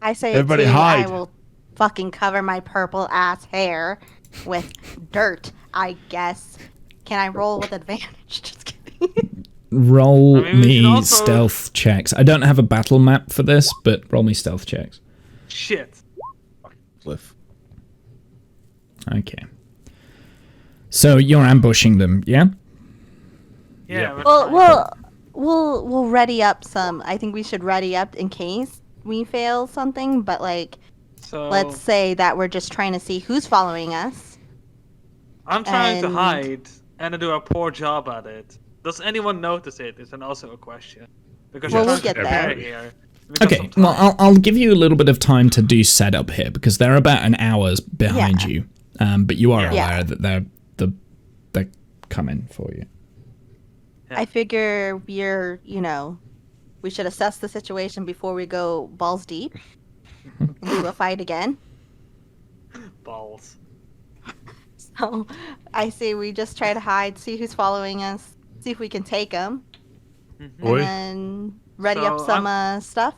Speaker 5: I say
Speaker 2: Everybody
Speaker 5: it too.
Speaker 2: hide.
Speaker 5: I will fucking cover my purple ass hair with dirt, I guess. Can I roll with advantage? Just kidding.
Speaker 1: Roll
Speaker 4: I mean, we
Speaker 1: me
Speaker 4: can also-
Speaker 1: stealth checks. I don't have a battle map for this, but roll me stealth checks.
Speaker 4: Shit.
Speaker 2: Cliff.
Speaker 1: Okay. So you're ambushing them, yeah?
Speaker 4: Yeah.
Speaker 2: Yeah.
Speaker 4: we're
Speaker 5: Well,
Speaker 4: fine.
Speaker 5: we'll ready up some. I think we should ready up in case we fail something. But
Speaker 4: So
Speaker 5: let's say that we're just trying to see who's following us.
Speaker 4: I'm trying to
Speaker 5: and-
Speaker 4: hide and I do a poor job at it. Does anyone notice it? Is also a question. Because
Speaker 5: Well,
Speaker 4: we're
Speaker 5: we'll
Speaker 4: trying
Speaker 5: get
Speaker 4: to
Speaker 5: there.
Speaker 4: prepare here. We got
Speaker 1: Okay,
Speaker 4: some time.
Speaker 1: well, I'll give you a little bit of time to do setup here because they're about an hour's behind
Speaker 5: Yeah.
Speaker 1: you. But you are
Speaker 5: Yeah.
Speaker 1: aware that they're coming for you.
Speaker 4: Yeah.
Speaker 5: I figure we should assess the situation before we go balls deep into a fight again.
Speaker 4: Balls.
Speaker 5: So I say we just try to hide, see who's following us, see if we can take them,
Speaker 2: Oi.
Speaker 5: and then ready up
Speaker 4: So
Speaker 5: some stuff.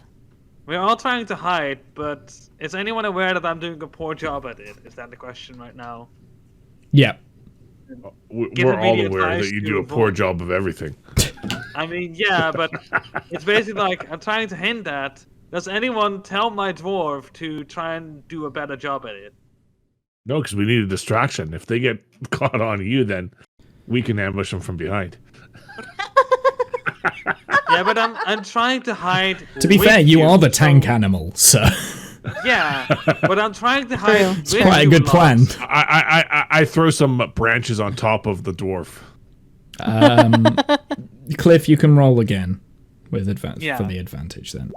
Speaker 4: We're all trying to hide, but is anyone aware that I'm doing a poor job at it? Is that the question right now?
Speaker 1: Yeah.
Speaker 2: We're all
Speaker 4: me the
Speaker 2: aware
Speaker 4: advice
Speaker 2: that you
Speaker 4: to
Speaker 2: do a poor
Speaker 4: avoid.
Speaker 2: job of everything.
Speaker 4: I mean, yeah, but it's basically like I'm trying to hint at. Does anyone tell my dwarf to try and do a better job at it?
Speaker 2: No, because we need a distraction. If they get caught on you, then we can ambush them from behind.
Speaker 4: Yeah, but I'm trying to hide.
Speaker 1: To be
Speaker 4: with
Speaker 1: fair, you are the
Speaker 4: so-
Speaker 1: tank animal, so
Speaker 4: Yeah, but I'm trying to hide.
Speaker 5: It's
Speaker 4: with
Speaker 1: quite a
Speaker 4: you
Speaker 1: good plan.
Speaker 4: lots.
Speaker 2: I throw some branches on top of the dwarf.
Speaker 1: Cliff, you can roll again with advantage
Speaker 4: Yeah.
Speaker 1: for the advantage then.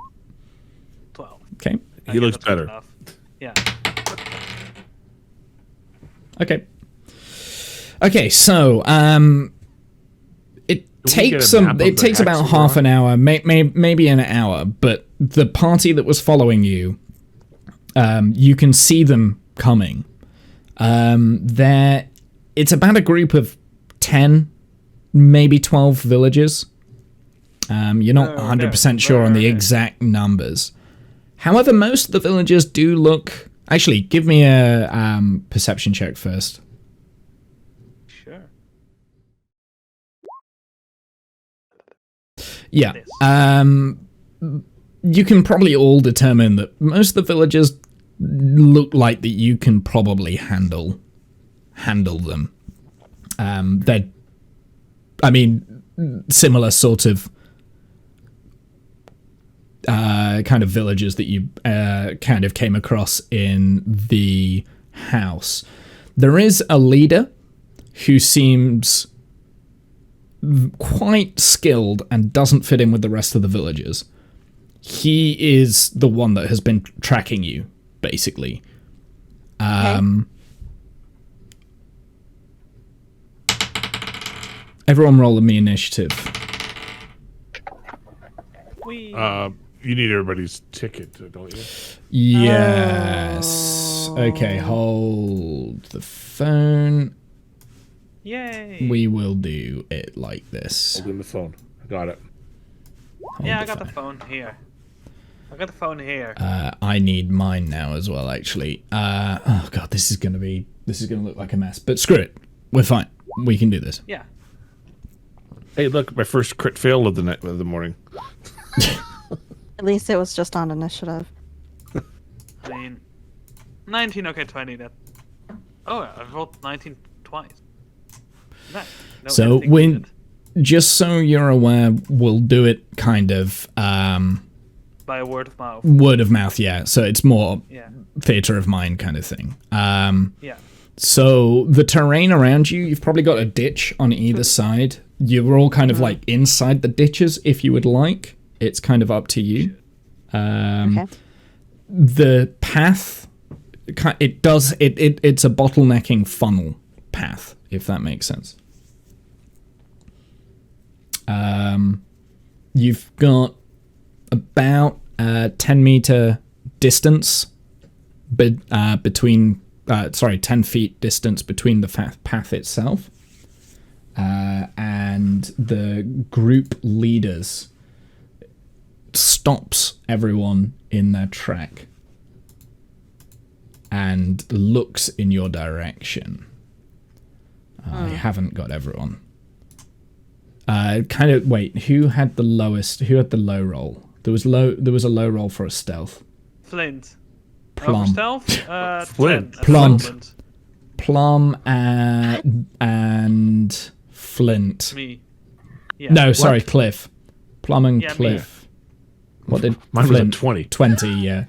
Speaker 4: 12.
Speaker 1: Okay.
Speaker 4: I
Speaker 2: He
Speaker 4: guess
Speaker 2: looks
Speaker 4: that's good
Speaker 2: better.
Speaker 4: enough. Yeah.
Speaker 1: Okay. Okay, so it
Speaker 2: we
Speaker 1: takes
Speaker 2: get a
Speaker 1: some.
Speaker 2: map of
Speaker 1: It
Speaker 2: the
Speaker 1: takes
Speaker 2: hex
Speaker 1: about
Speaker 2: we're
Speaker 1: half
Speaker 2: on?
Speaker 1: an hour, maybe an hour. But the party that was following you, you can see them coming. It's about a group of 10, maybe 12 villagers. You're not
Speaker 4: Okay,
Speaker 1: 100% sure on the
Speaker 4: okay.
Speaker 1: exact numbers. However, most of the villagers do look. Actually, give me a perception check first.
Speaker 4: Sure.
Speaker 1: Yeah.
Speaker 4: This.
Speaker 1: You can probably all determine that most of the villagers look like that you can probably handle them. They're, I mean, similar sort of kind of villagers that you kind of came across in the house. There is a leader who seems quite skilled and doesn't fit in with the rest of the villagers. He is the one that has been tracking you, basically. Everyone roll me initiative.
Speaker 4: We.
Speaker 2: You need everybody's ticket, don't you?
Speaker 1: Yes. Okay, hold the phone.
Speaker 4: Yay.
Speaker 1: We will do it like this.
Speaker 2: Holding the phone. Got it.
Speaker 1: Hold
Speaker 4: Yeah, I
Speaker 1: the
Speaker 4: got the
Speaker 1: phone.
Speaker 4: phone here. I got the phone here.
Speaker 1: I need mine now as well, actually. Oh god, this is gonna look like a mess. But screw it, we're fine. We can do this.
Speaker 4: Yeah.
Speaker 2: Hey, look, my first crit fail of the morning.
Speaker 5: At least it was just on initiative.
Speaker 4: I mean, 19. Okay, 20. That. Oh, I rolled 19 twice. Nice. No,
Speaker 1: So
Speaker 4: everything
Speaker 1: when,
Speaker 4: needed.
Speaker 1: just so you're aware, we'll do it kind of
Speaker 4: By a word of mouth.
Speaker 1: word of mouth. Yeah. So it's more
Speaker 4: Yeah.
Speaker 1: theater of mind kind of thing.
Speaker 4: Yeah.
Speaker 1: So the terrain around you, you've probably got a ditch on either side. You're all kind of like inside the ditches if you would like. It's kind of up to you.
Speaker 5: Okay.
Speaker 1: The path, it's a bottlenecking funnel path, if that makes sense. You've got about 10 meter distance between 10 feet distance between the path itself and the group leaders stops everyone in their track and looks in your direction. I haven't got everyone. Wait, who had the low roll? There was a low roll for a stealth.
Speaker 4: Flint.
Speaker 1: Plum.
Speaker 4: Stealth?
Speaker 2: Flint.
Speaker 4: 10 at the
Speaker 1: Plum.
Speaker 4: moment.
Speaker 1: Plum and Flint.
Speaker 4: Me. Yeah.
Speaker 1: No, sorry, Cliff. Plum and
Speaker 4: Yeah, me.
Speaker 1: Cliff. What did
Speaker 2: Mine was a
Speaker 1: Flint?
Speaker 2: 20.
Speaker 1: 20, yeah.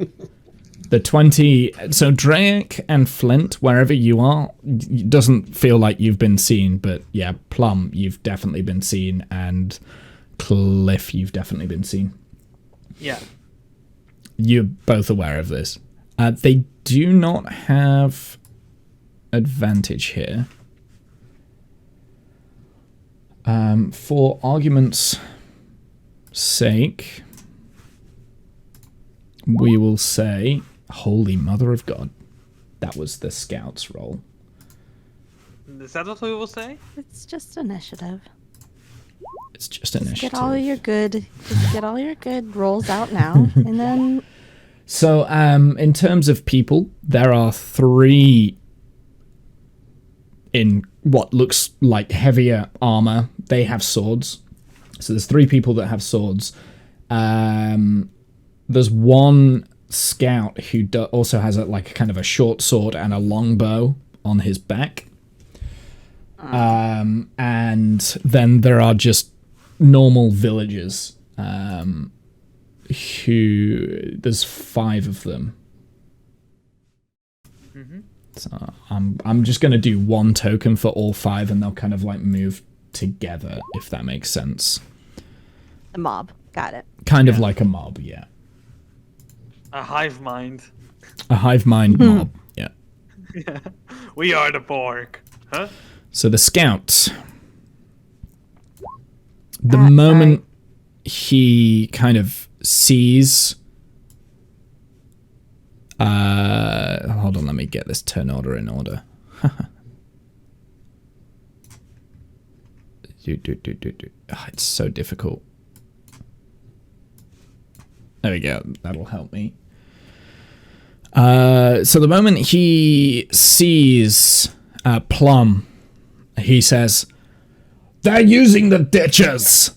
Speaker 1: The 20. So Drake and Flint, wherever you are, it doesn't feel like you've been seen, but yeah, Plum, you've definitely been seen, and Cliff, you've definitely been seen.
Speaker 4: Yeah.
Speaker 1: You're both aware of this. They do not have advantage here. For argument's sake, we will say, Holy Mother of God. That was the scout's roll.
Speaker 4: Is that what we will say?
Speaker 5: It's just initiative.
Speaker 1: It's just initiative.
Speaker 5: Get all your good rolls out now, and then
Speaker 1: So, in terms of people, there are 3 in what looks like heavier armor. They have swords. So there's 3 people that have swords. There's one scout who also has a kind of a short sword and a long bow on his back. And then there are just normal villagers. There's 5 of them. So I'm just gonna do 1 token for all 5, and they'll kind of move together, if that makes sense.
Speaker 5: A mob. Got it.
Speaker 1: Kind of like a mob, yeah.
Speaker 4: A hive mind.
Speaker 1: A hive mind mob, yeah.
Speaker 4: Yeah. We are the Borg. Huh?
Speaker 1: So the scouts. The moment he kind of sees... hold on, let me get this turn order in order. It's so difficult. There we go. That'll help me. So the moment he sees Plum, he says, "They're using the ditches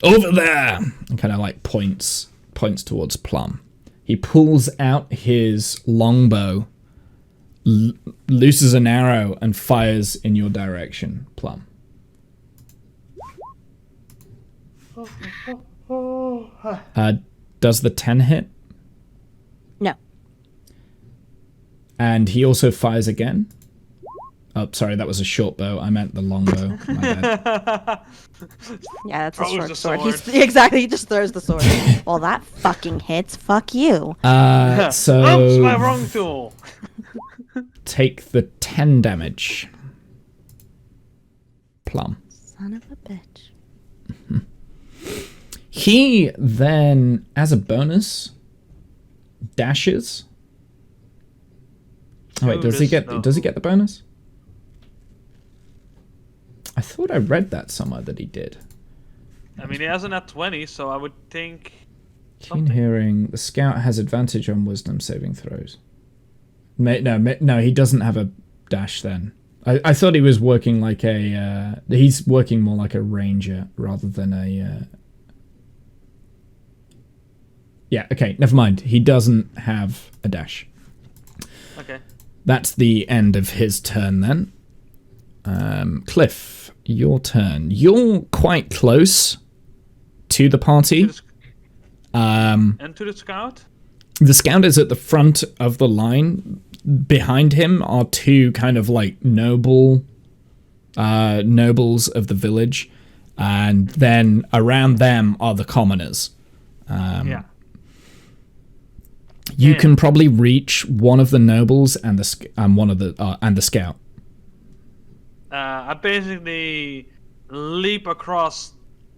Speaker 1: over there," and kind of points towards Plum. He pulls out his longbow, looses an arrow, and fires in your direction, Plum. Does the 10 hit?
Speaker 5: No.
Speaker 1: And he also fires again. Oh, sorry, that was a short bow. I meant the long bow. My bad.
Speaker 5: Yeah, that's
Speaker 4: Throws
Speaker 5: a short
Speaker 4: the
Speaker 5: sword.
Speaker 4: sword.
Speaker 5: Exactly, he just throws the sword. Well, that fucking hits. Fuck you.
Speaker 4: Oops, my wrong
Speaker 1: So
Speaker 4: tool.
Speaker 1: take the 10 damage. Plum.
Speaker 5: Son of a bitch.
Speaker 1: He then, as a bonus, dashes. Oh wait, does he get the bonus? I thought I read that somewhere that he did.
Speaker 4: I mean, he has an at 20, so I would think.
Speaker 1: Keen hearing. The scout has advantage on wisdom saving throws. No, he doesn't have a dash then. I thought he was working like a... he's working more like a ranger rather than a... Yeah, okay, never mind. He doesn't have a dash.
Speaker 4: Okay.
Speaker 1: That's the end of his turn then. Cliff, your turn. You're quite close to the party.
Speaker 4: And to the scout?
Speaker 1: The scout is at the front of the line. Behind him are 2 kind of nobles of the village. And then around them are the commoners.
Speaker 4: Yeah.
Speaker 1: You can probably reach one of the nobles and the scout.
Speaker 4: I basically leap across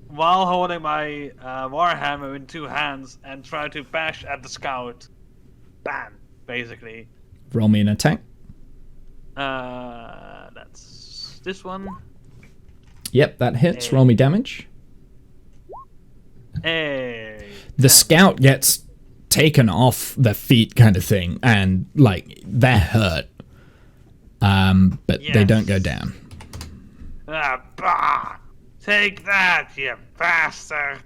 Speaker 4: while holding my warhammer in 2 hands and try to bash at the scout. Bam, basically.
Speaker 1: Roll me an attack.
Speaker 4: That's this one.
Speaker 1: Yep, that hits. Roll me damage.
Speaker 4: Hey.
Speaker 1: The scout gets taken off their feet kind of thing, and they're hurt. But they don't go down.
Speaker 4: Bah! Take that, you bastard!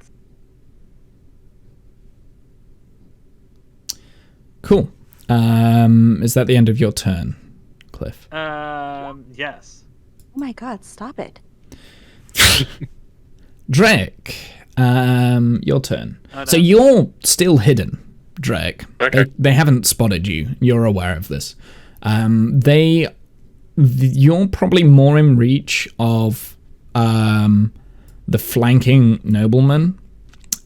Speaker 1: Cool. Is that the end of your turn, Cliff?
Speaker 4: Yes.
Speaker 5: Oh my god, stop it.
Speaker 1: Drake, your turn.
Speaker 4: Oh, no.
Speaker 1: So you're still hidden, Drake.
Speaker 3: Okay.
Speaker 1: They haven't spotted you. You're aware of this. You're probably more in reach of the flanking noblemen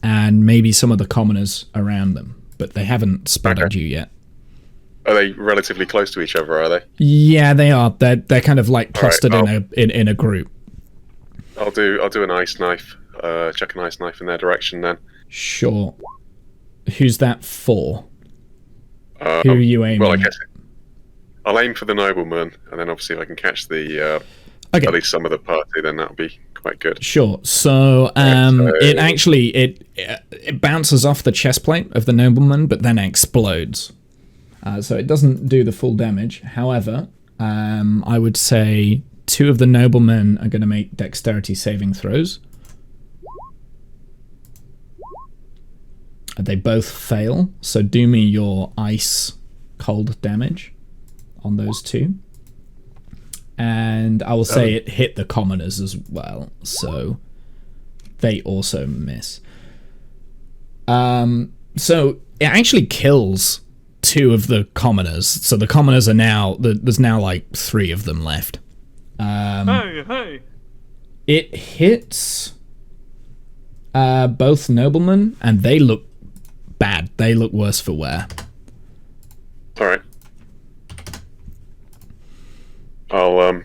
Speaker 1: and maybe some of the commoners around them, but they haven't spotted you yet.
Speaker 3: Are they relatively close to each other, are they?
Speaker 1: Yeah, they are. They're kind of clustered in a group.
Speaker 3: I'll do an ice knife. Chuck an ice knife in their direction then.
Speaker 1: Sure. Who's that for? Who are you aiming
Speaker 3: Well, I
Speaker 1: at?
Speaker 3: guess I'll aim for the nobleman, and then obviously if I can catch the
Speaker 1: Okay.
Speaker 3: at least some of the party, then that'll be quite good.
Speaker 1: Sure. So it actually it bounces off the chest plate of the nobleman, but then explodes. So it doesn't do the full damage. However, I would say 2 of the noblemen are going to make dexterity saving throws. They both fail, so do me your ice cold damage on those 2. And I will say it hit the commoners as well, so they also miss. So it actually kills 2 of the commoners. So the commoners are now, there's now like 3 of them left.
Speaker 4: Hey!
Speaker 1: It hits both noblemen, and they look bad. They look worse for wear.
Speaker 3: All right. I'll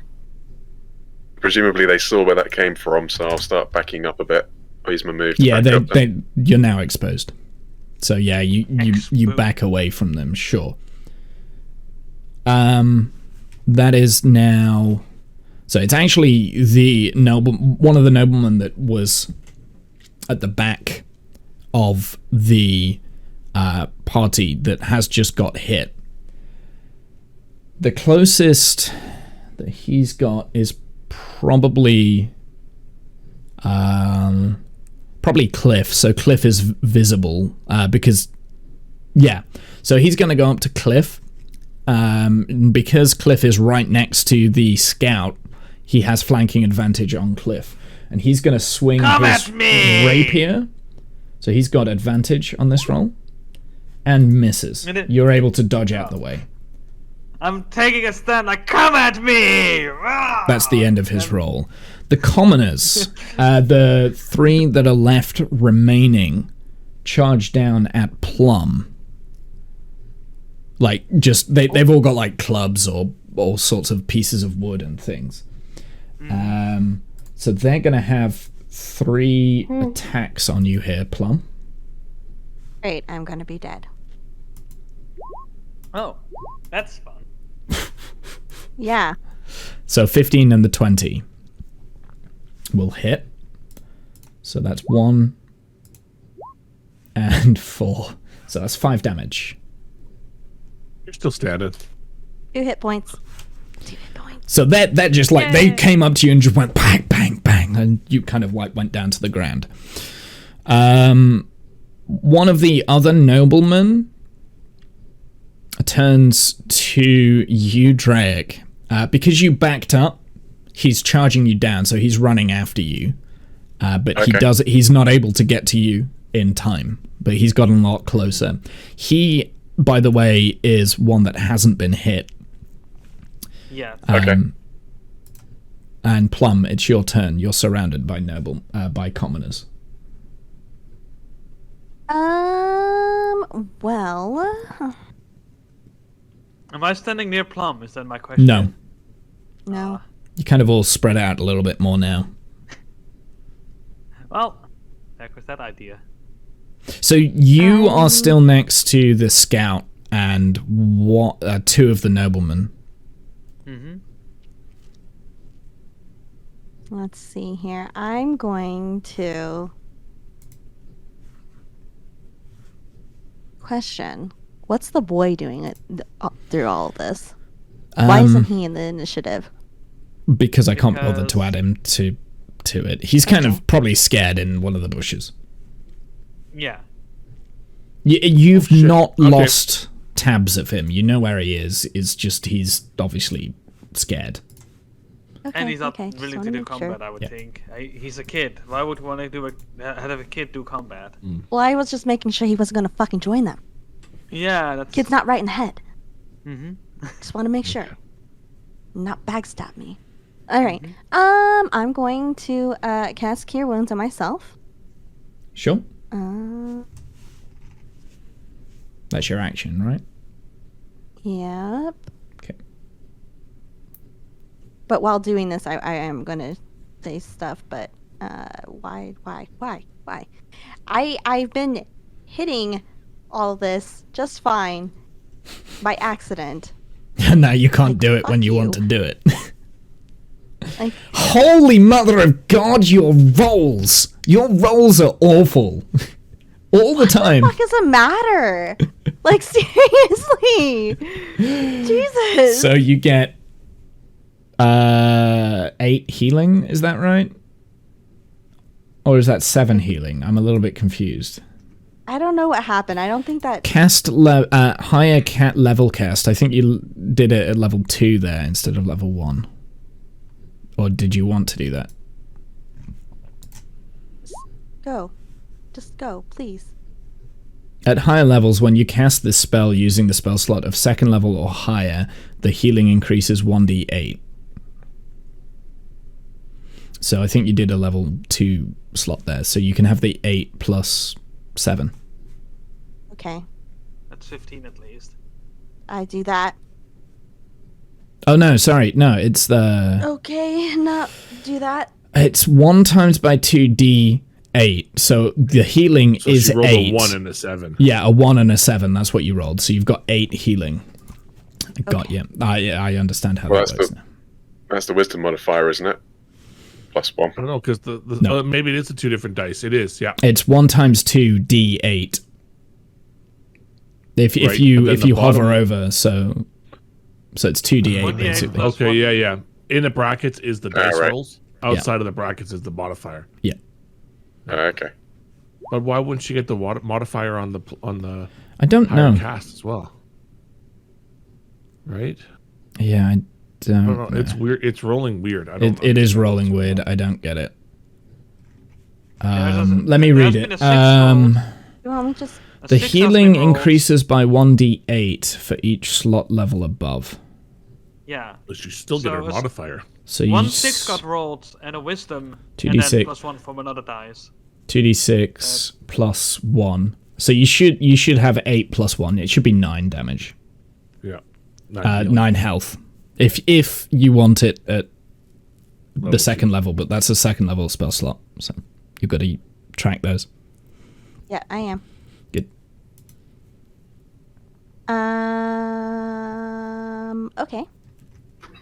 Speaker 3: presumably they saw where that came from, so I'll start backing up a bit. I'll use my move.
Speaker 1: Yeah, you're now exposed. So yeah, you back away from them. Sure. That is now. So it's actually one of the noblemen that was at the back of the party that has just got hit. The closest that he's got is probably Cliff. So Cliff is visible because so he's going to go up to Cliff. Because Cliff is right next to the scout, he has flanking advantage on Cliff, and he's going to swing his rapier. So he's got advantage on this roll and misses. You're able to dodge out the way.
Speaker 4: I'm taking a stand like, come at me!
Speaker 1: That's the end of his roll. The commoners, the 3 that are left remaining, charge down at Plum. Like, just, they've all got like clubs or all sorts of pieces of wood and things. So they're going to have 3 attacks on you here, Plum.
Speaker 5: Great, I'm gonna be dead.
Speaker 4: Oh, that's fun.
Speaker 5: Yeah.
Speaker 1: So 15 and the 20 will hit. So that's 1 and 4. So that's 5 damage.
Speaker 2: You're still standing.
Speaker 5: 2 hit points. 2 hit points.
Speaker 1: So that just like, they came up to you and just went bang, bang, bang, and you kind of like went down to the ground. One of the other noblemen turns to you, Drake. Because you backed up, he's charging you down, so he's running after you. But he's not able to get to you in time, but he's gotten a lot closer. He, by the way, is one that hasn't been hit.
Speaker 4: Yeah.
Speaker 1: And Plum, it's your turn. You're surrounded by by commoners.
Speaker 5: Well.
Speaker 4: Am I standing near Plum? Is that my question?
Speaker 1: No.
Speaker 5: No.
Speaker 1: You kind of all spread out a little bit more now.
Speaker 4: Well, there goes that idea.
Speaker 1: So you are still next to the scout and 2 of the noblemen.
Speaker 4: Mm-hmm.
Speaker 5: Let's see here. I'm going to question. What's the boy doing through all of this? Why isn't he in the initiative?
Speaker 1: Because I can't bother to add him to it. He's kind of probably scared in one of the bushes.
Speaker 4: Yeah.
Speaker 1: You've not lost tabs of him. You know where he is. It's just he's obviously scared.
Speaker 5: Okay,
Speaker 4: And he's not
Speaker 5: okay,
Speaker 4: willing to do combat, I would think. He's a kid. Why would you want to have a kid do combat?
Speaker 5: Well, I was just making sure he wasn't going to fucking join them.
Speaker 4: Yeah, that's...
Speaker 5: Kid's not right in the head.
Speaker 4: Mm-hmm.
Speaker 5: Just want to make sure. Not backstab me. Alright. I'm going to cast Cure Wounds on myself.
Speaker 1: Sure. That's your action, right?
Speaker 5: Yep.
Speaker 1: Okay.
Speaker 5: But while doing this, I am going to say stuff, but why? I've been hitting all this just fine by accident.
Speaker 1: No, you can't do it when you want to do it.
Speaker 5: Like,
Speaker 1: Holy mother of God, your rolls! Your rolls are awful. all the time.
Speaker 5: What the fuck does it matter? Like, seriously. Jesus.
Speaker 1: So you get 8 healing, is that right? Or is that 7 healing? I'm a little bit confused.
Speaker 5: I don't know what happened. I don't think that...
Speaker 1: Cast higher cat level cast. I think you did it at level 2 there instead of level 1. Or did you want to do that?
Speaker 5: Go. Just go, please.
Speaker 1: At higher levels, when you cast this spell using the spell slot of 2nd level or higher, the healing increases 1d8. So I think you did a level 2 slot there. So you can have the 8 plus 7.
Speaker 5: Okay.
Speaker 4: That's 15 at least.
Speaker 5: I do that.
Speaker 1: Oh no, sorry. No, it's the...
Speaker 5: Okay, not do that.
Speaker 1: It's 1 times by 2d8. So the healing
Speaker 2: So
Speaker 1: is
Speaker 2: she rolled
Speaker 1: 8.
Speaker 2: a 1 and a 7.
Speaker 1: Yeah, a 1 and a 7. That's what you rolled. So you've got 8 healing. Got you. I understand how that works now.
Speaker 3: That's the wisdom modifier, isn't it? +1.
Speaker 2: I don't know, because the
Speaker 1: No.
Speaker 2: maybe it is the 2 different dice. It is, yeah.
Speaker 1: It's 1 times 2d8. If
Speaker 2: Right,
Speaker 1: you
Speaker 2: and then
Speaker 1: if
Speaker 2: the
Speaker 1: you hover
Speaker 2: bottom-
Speaker 1: over, so it's 2d8
Speaker 4: 1d8
Speaker 1: basically.
Speaker 4: plus-
Speaker 2: Okay, yeah. In the brackets is the dice
Speaker 3: right.
Speaker 2: rolls. Outside of the brackets is the modifier.
Speaker 1: Yeah.
Speaker 3: Okay.
Speaker 2: But why wouldn't she get the modifier on the
Speaker 1: I don't
Speaker 2: higher
Speaker 1: know.
Speaker 2: cast as well? Right?
Speaker 1: Yeah, I
Speaker 2: I
Speaker 1: don't
Speaker 2: don't know.
Speaker 1: know.
Speaker 2: It's weird. It's rolling weird. I don't.
Speaker 1: It is rolling weird. I don't get it.
Speaker 4: Yeah, it doesn't-
Speaker 1: Let me
Speaker 4: there
Speaker 1: read
Speaker 4: has been
Speaker 1: it.
Speaker 4: a 6 roll.
Speaker 5: You want me to just...
Speaker 4: A
Speaker 1: The
Speaker 4: 6 has
Speaker 1: healing
Speaker 4: been rolled.
Speaker 1: increases by 1d8 for each slot level above.
Speaker 4: Yeah.
Speaker 2: But you still get
Speaker 4: So
Speaker 2: her
Speaker 4: it's-
Speaker 2: modifier.
Speaker 1: So you
Speaker 4: 1 6 got rolled and a wisdom,
Speaker 1: 2d6.
Speaker 4: and then +1 from another dice.
Speaker 1: 2d6 plus 1. So you should have 8 plus 1. It should be 9 damage.
Speaker 2: Yeah.
Speaker 1: 9 health. If you want it at
Speaker 2: Level
Speaker 1: the 2nd level, but that's a 2nd level spell slot. So you've got to track those.
Speaker 5: Yeah, I am.
Speaker 1: Good.
Speaker 5: Okay.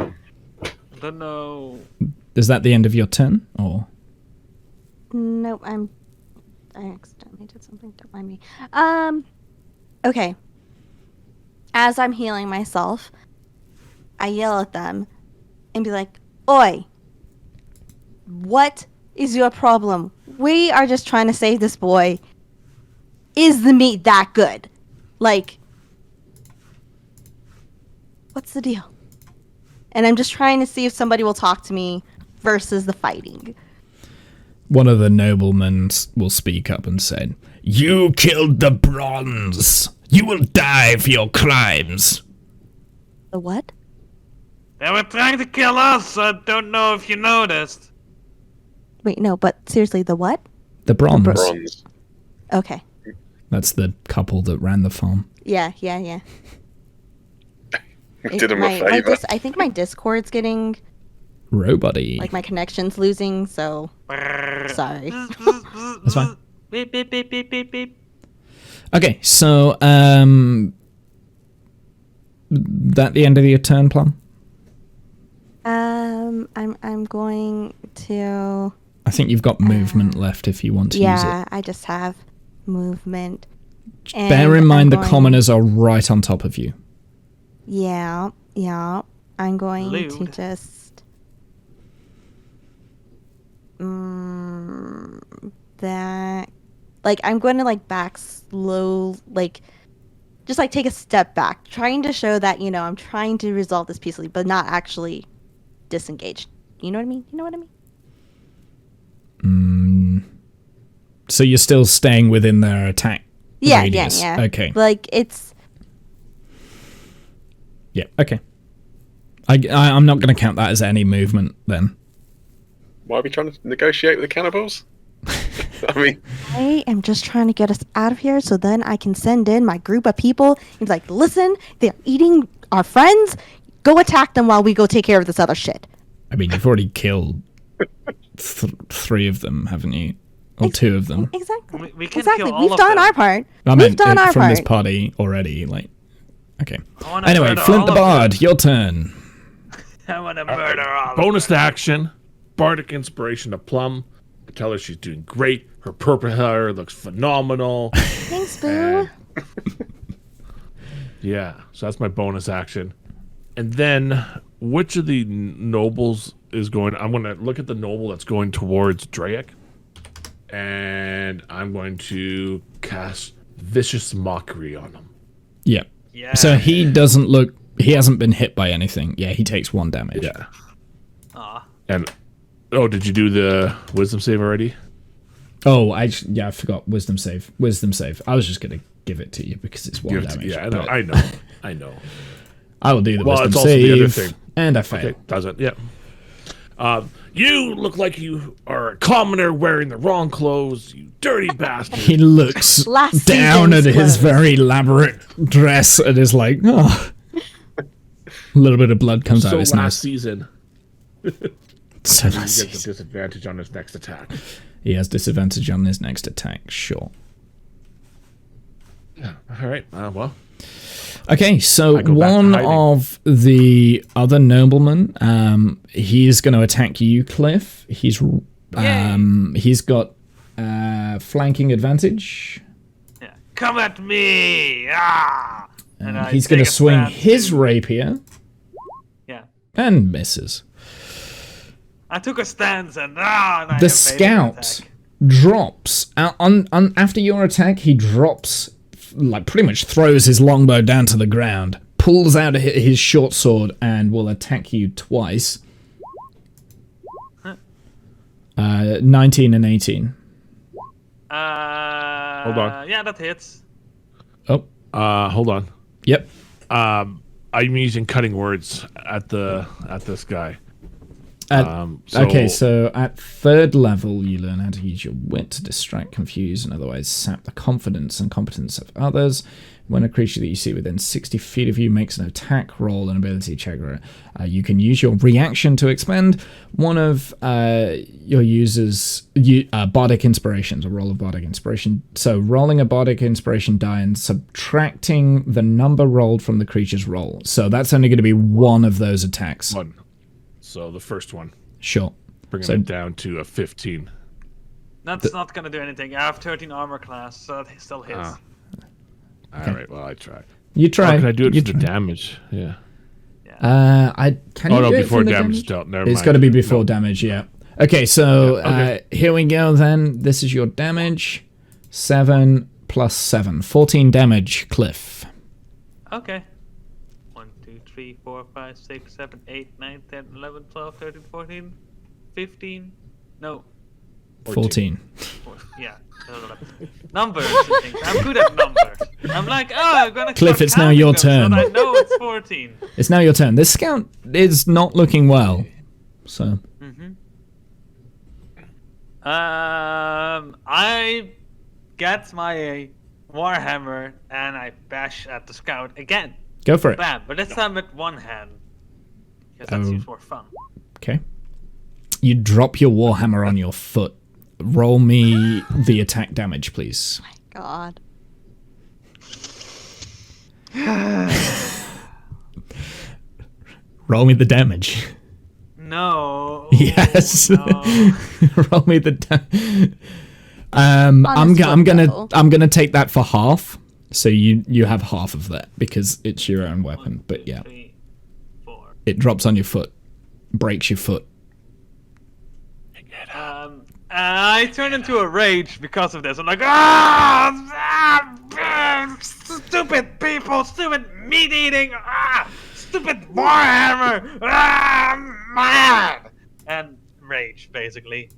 Speaker 4: I don't know.
Speaker 1: Is that the end of your turn? Or
Speaker 5: Nope, I accidentally did something. Don't mind me. Okay. As I'm healing myself, I yell at them and be like, "Oi! What is your problem? We are just trying to save this boy. Is the meat that good? Like, what's the deal?" And I'm just trying to see if somebody will talk to me versus the fighting.
Speaker 1: one of the noblemen will speak up and say, "You killed the bronze. You will die for your crimes."
Speaker 5: The what?
Speaker 4: They were trying to kill us. I don't know if you noticed.
Speaker 5: Wait, no, but seriously, the what?
Speaker 1: The bronze.
Speaker 3: Bronze.
Speaker 5: Okay.
Speaker 1: That's the couple that ran the farm.
Speaker 5: Yeah.
Speaker 3: We did him a favor.
Speaker 5: I think my Discord's getting,
Speaker 1: Robody.
Speaker 5: like, my connection's losing, so sorry.
Speaker 1: That's fine.
Speaker 4: Beep, beep, beep, beep, beep, beep.
Speaker 1: Okay, so that the end of your turn, Plum?
Speaker 5: I'm going to.
Speaker 1: I think you've got movement left if you want to use
Speaker 5: Yeah,
Speaker 1: it.
Speaker 5: I just have movement.
Speaker 1: Bear in
Speaker 5: And
Speaker 1: mind
Speaker 5: I'm
Speaker 1: the
Speaker 5: going-
Speaker 1: commoners are right on top of you.
Speaker 5: Yeah. I'm going to
Speaker 4: Lewd.
Speaker 5: just. That. Like, I'm going to, like, back slow, like, just, like, take a step back, trying to show that, you know, I'm trying to resolve this peacefully, but not actually disengaged. You know what I mean?
Speaker 1: So you're still staying within their attack
Speaker 5: Yeah,
Speaker 1: radius.
Speaker 5: yeah.
Speaker 1: Okay.
Speaker 5: Like, it's.
Speaker 1: Yeah, okay. I'm not going to count that as any movement then.
Speaker 3: Why are we trying to negotiate with the cannibals? I mean,
Speaker 5: I am just trying to get us out of here so then I can send in my group of people. He's like, listen, they're eating our friends. Go attack them while we go take care of this other shit.
Speaker 1: I mean, you've already killed 3 of them, haven't you? Or 2 of them.
Speaker 5: Exactly.
Speaker 4: We can
Speaker 5: Exactly.
Speaker 4: kill all
Speaker 5: We've
Speaker 4: of
Speaker 5: done
Speaker 4: them.
Speaker 5: our part.
Speaker 1: I
Speaker 5: We've
Speaker 1: meant
Speaker 5: done our
Speaker 1: from
Speaker 5: part.
Speaker 1: this party already. Like, okay.
Speaker 4: I wanna
Speaker 1: Anyway,
Speaker 4: murder
Speaker 1: Flint
Speaker 4: all
Speaker 1: the
Speaker 4: of them.
Speaker 1: Bard, your turn.
Speaker 4: I want to murder all of
Speaker 2: Bonus
Speaker 4: them.
Speaker 2: to action. Bardic inspiration to Plum. I tell her she's doing great. Her purple hair looks phenomenal.
Speaker 5: Thanks, Boo.
Speaker 2: And- yeah, so that's my bonus action. And then, which of the nobles is going? I'm going to look at the noble that's going towards Drake, and I'm going to cast Vicious Mockery on him.
Speaker 1: Yeah.
Speaker 4: Yeah.
Speaker 1: So he doesn't look. He hasn't been hit by anything. Yeah, he takes 1 damage.
Speaker 2: Yeah.
Speaker 4: Aw.
Speaker 2: And did you do the wisdom save already?
Speaker 1: Oh, I forgot wisdom save. Wisdom save. I was just gonna give it to you because it's 1 damage.
Speaker 2: Yeah,
Speaker 1: but
Speaker 2: I know.
Speaker 1: I will do the
Speaker 2: Well,
Speaker 1: wisdom
Speaker 2: it's also
Speaker 1: save.
Speaker 2: the other thing.
Speaker 1: And I fail.
Speaker 2: Okay, does it? Yeah. You look like you are a commoner wearing the wrong clothes, you dirty bastard.
Speaker 1: He looks
Speaker 5: Last
Speaker 1: down at
Speaker 5: season's
Speaker 1: his
Speaker 5: clothes.
Speaker 1: very elaborate dress and is like, oh. A little bit of blood comes out
Speaker 2: So
Speaker 1: of his
Speaker 2: last
Speaker 1: nose.
Speaker 2: season,
Speaker 1: So
Speaker 2: he
Speaker 1: last
Speaker 2: gets a
Speaker 1: season.
Speaker 2: disadvantage on his next attack.
Speaker 1: He has disadvantage on his next attack, sure.
Speaker 2: Yeah. All right. Well.
Speaker 1: Okay, so
Speaker 2: I go back to
Speaker 1: one
Speaker 2: hiding.
Speaker 1: of the other noblemen, he's going to attack you, Cliff. He's got flanking advantage.
Speaker 4: Yeah. Come at me! Ah! And I
Speaker 1: He's going to
Speaker 4: take a
Speaker 1: swing
Speaker 4: stance
Speaker 1: his
Speaker 4: to-
Speaker 1: rapier
Speaker 4: Yeah.
Speaker 1: and misses.
Speaker 4: I took a stance and I
Speaker 1: The
Speaker 4: evaded
Speaker 1: scout
Speaker 4: attack.
Speaker 1: drops after your attack. He drops, like pretty much throws his longbow down to the ground, pulls out his short sword, and will attack you twice. 19 and 18.
Speaker 2: Hold on.
Speaker 4: Yeah, that hits.
Speaker 1: Oh,
Speaker 2: Hold on.
Speaker 1: yep.
Speaker 2: I'm using cutting words at this guy.
Speaker 1: Okay, so at 3rd level, you learn how to use your wit to distract, confuse, and otherwise sap the confidence and competence of others. When a creature that you see within 60 feet of you makes an attack roll, an ability check, you can use your reaction to expend one of your users' bardic inspirations, a roll of bardic inspiration. So rolling a bardic inspiration die and subtracting the number rolled from the creature's roll. So that's only going to be one of those attacks.
Speaker 2: One. So the first one,
Speaker 1: Sure.
Speaker 2: bringing
Speaker 1: So-
Speaker 2: it down to a 15.
Speaker 4: That's not gonna do anything. I have 13 armor class, so it still hits.
Speaker 2: Ah. All right. Well, I tried.
Speaker 1: You try.
Speaker 2: Can I do it
Speaker 1: you
Speaker 2: for the
Speaker 1: try.
Speaker 2: damage? Yeah.
Speaker 1: Can you
Speaker 2: Oh no,
Speaker 1: do it
Speaker 2: before
Speaker 1: from the
Speaker 2: damage is dealt. Never
Speaker 1: It's
Speaker 2: mind.
Speaker 1: got to be before
Speaker 2: No.
Speaker 1: damage, yeah. Okay, so
Speaker 2: Yeah, okay.
Speaker 1: here we go then. This is your damage. 7 plus 7. 14 damage, Cliff.
Speaker 4: Okay. 1, 2, 3, 4, 5, 6, 7, 8, 9, 10, 11, 12, 13, 14, 15. No.
Speaker 1: 14.
Speaker 4: Yeah. Numbers. I think. I'm good at numbers. I'm like, I'm gonna.
Speaker 1: Cliff,
Speaker 4: start
Speaker 1: it's now
Speaker 4: counting
Speaker 1: your
Speaker 4: them so
Speaker 1: turn.
Speaker 4: that I know it's 14.
Speaker 1: It's now your turn. This scout is not looking well. So,
Speaker 4: I get my warhammer and I bash at the scout again.
Speaker 1: go for it.
Speaker 4: Bam! But this time with one hand. Because that
Speaker 1: Oh.
Speaker 4: seems more fun.
Speaker 1: Okay. You drop your warhammer on your foot. Roll me the attack damage, please.
Speaker 5: God.
Speaker 1: Roll me the damage.
Speaker 4: No.
Speaker 1: Yes.
Speaker 4: No.
Speaker 1: Roll me the I'm
Speaker 5: foot,
Speaker 1: gonna take that for half. So you have half of that because it's your own weapon. But yeah,
Speaker 4: 3, 4.
Speaker 1: it drops on your foot, breaks your foot.
Speaker 4: I turn into a rage because of this. I'm like, stupid people, stupid meat eating, stupid warhammer, mad, and rage basically.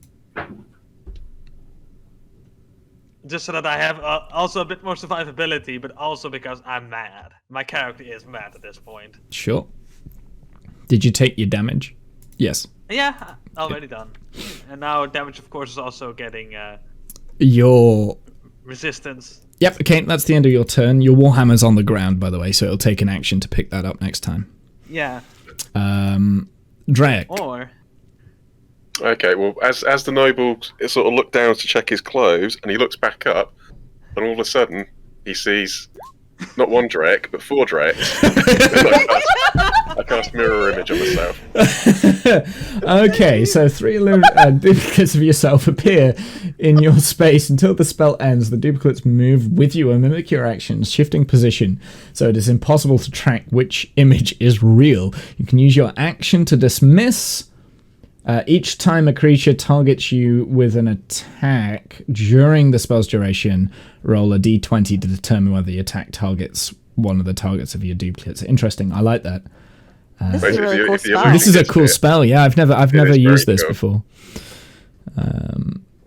Speaker 4: Just so that I have also a bit more survivability, but also because I'm mad. My character is mad at this point.
Speaker 1: Sure. Did you take your damage? Yes.
Speaker 4: Yeah, already done. And now damage, of course, is also getting
Speaker 1: Your
Speaker 4: resistance.
Speaker 1: Yep, okay, that's the end of your turn. Your warhammer's on the ground, by the way, so it'll take an action to pick that up next time.
Speaker 4: Yeah.
Speaker 1: Drake.
Speaker 4: Or
Speaker 3: Okay, well, as the noble sort of looked down to check his clothes, and he looks back up, and all of a sudden he sees not one Drake but 4 Drakes. I cast cast mirror image of myself.
Speaker 1: Okay, so 3 duplicates of yourself appear in your space until the spell ends. The duplicates move with you and mimic your actions, shifting position, so it is impossible to track which image is real. You can use your action to dismiss. Each time a creature targets you with an attack during the spell's duration, roll a d20 to determine whether the attack targets one of the targets of your duplicates. Interesting. I like that.
Speaker 5: This is a really cool
Speaker 3: If the
Speaker 5: spell.
Speaker 3: illusion
Speaker 1: This is a
Speaker 3: gets
Speaker 1: cool
Speaker 3: hit,
Speaker 1: spell. Yeah, I've never
Speaker 3: is
Speaker 1: used
Speaker 3: very
Speaker 1: this
Speaker 3: cool.
Speaker 1: before.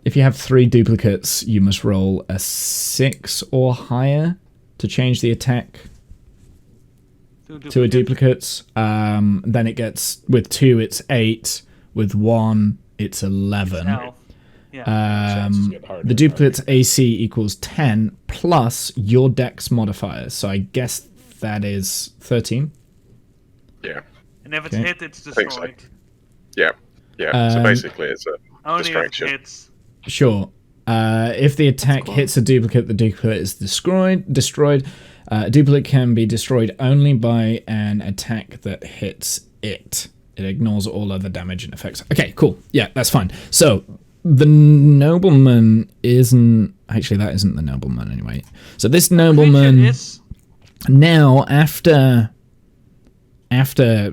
Speaker 1: If you have 3 duplicates, you must roll a 6 or higher to change the attack to a duplicate. Then it gets, with 2 it's 8, with 1 it's 11.
Speaker 4: Hell. Yeah.
Speaker 2: Chances get harder
Speaker 1: The
Speaker 2: and
Speaker 1: duplicate's AC equals 10 plus your dex modifier. So I guess that is 13.
Speaker 3: Yeah,
Speaker 4: And if it's
Speaker 1: Okay.
Speaker 4: hit, it's
Speaker 3: think so.
Speaker 4: destroyed.
Speaker 3: yeah. So basically, it's a
Speaker 4: Only
Speaker 3: distraction.
Speaker 4: if it hits.
Speaker 1: Sure. If the attack
Speaker 5: cool.
Speaker 1: hits a duplicate, the duplicate is destroyed. A duplicate can be destroyed only by an attack that hits it. It ignores all other damage and effects. Okay, cool. Yeah, that's fine. So, the nobleman isn't... Actually, that isn't the nobleman anyway. So this nobleman...
Speaker 4: Creature is
Speaker 1: Now, after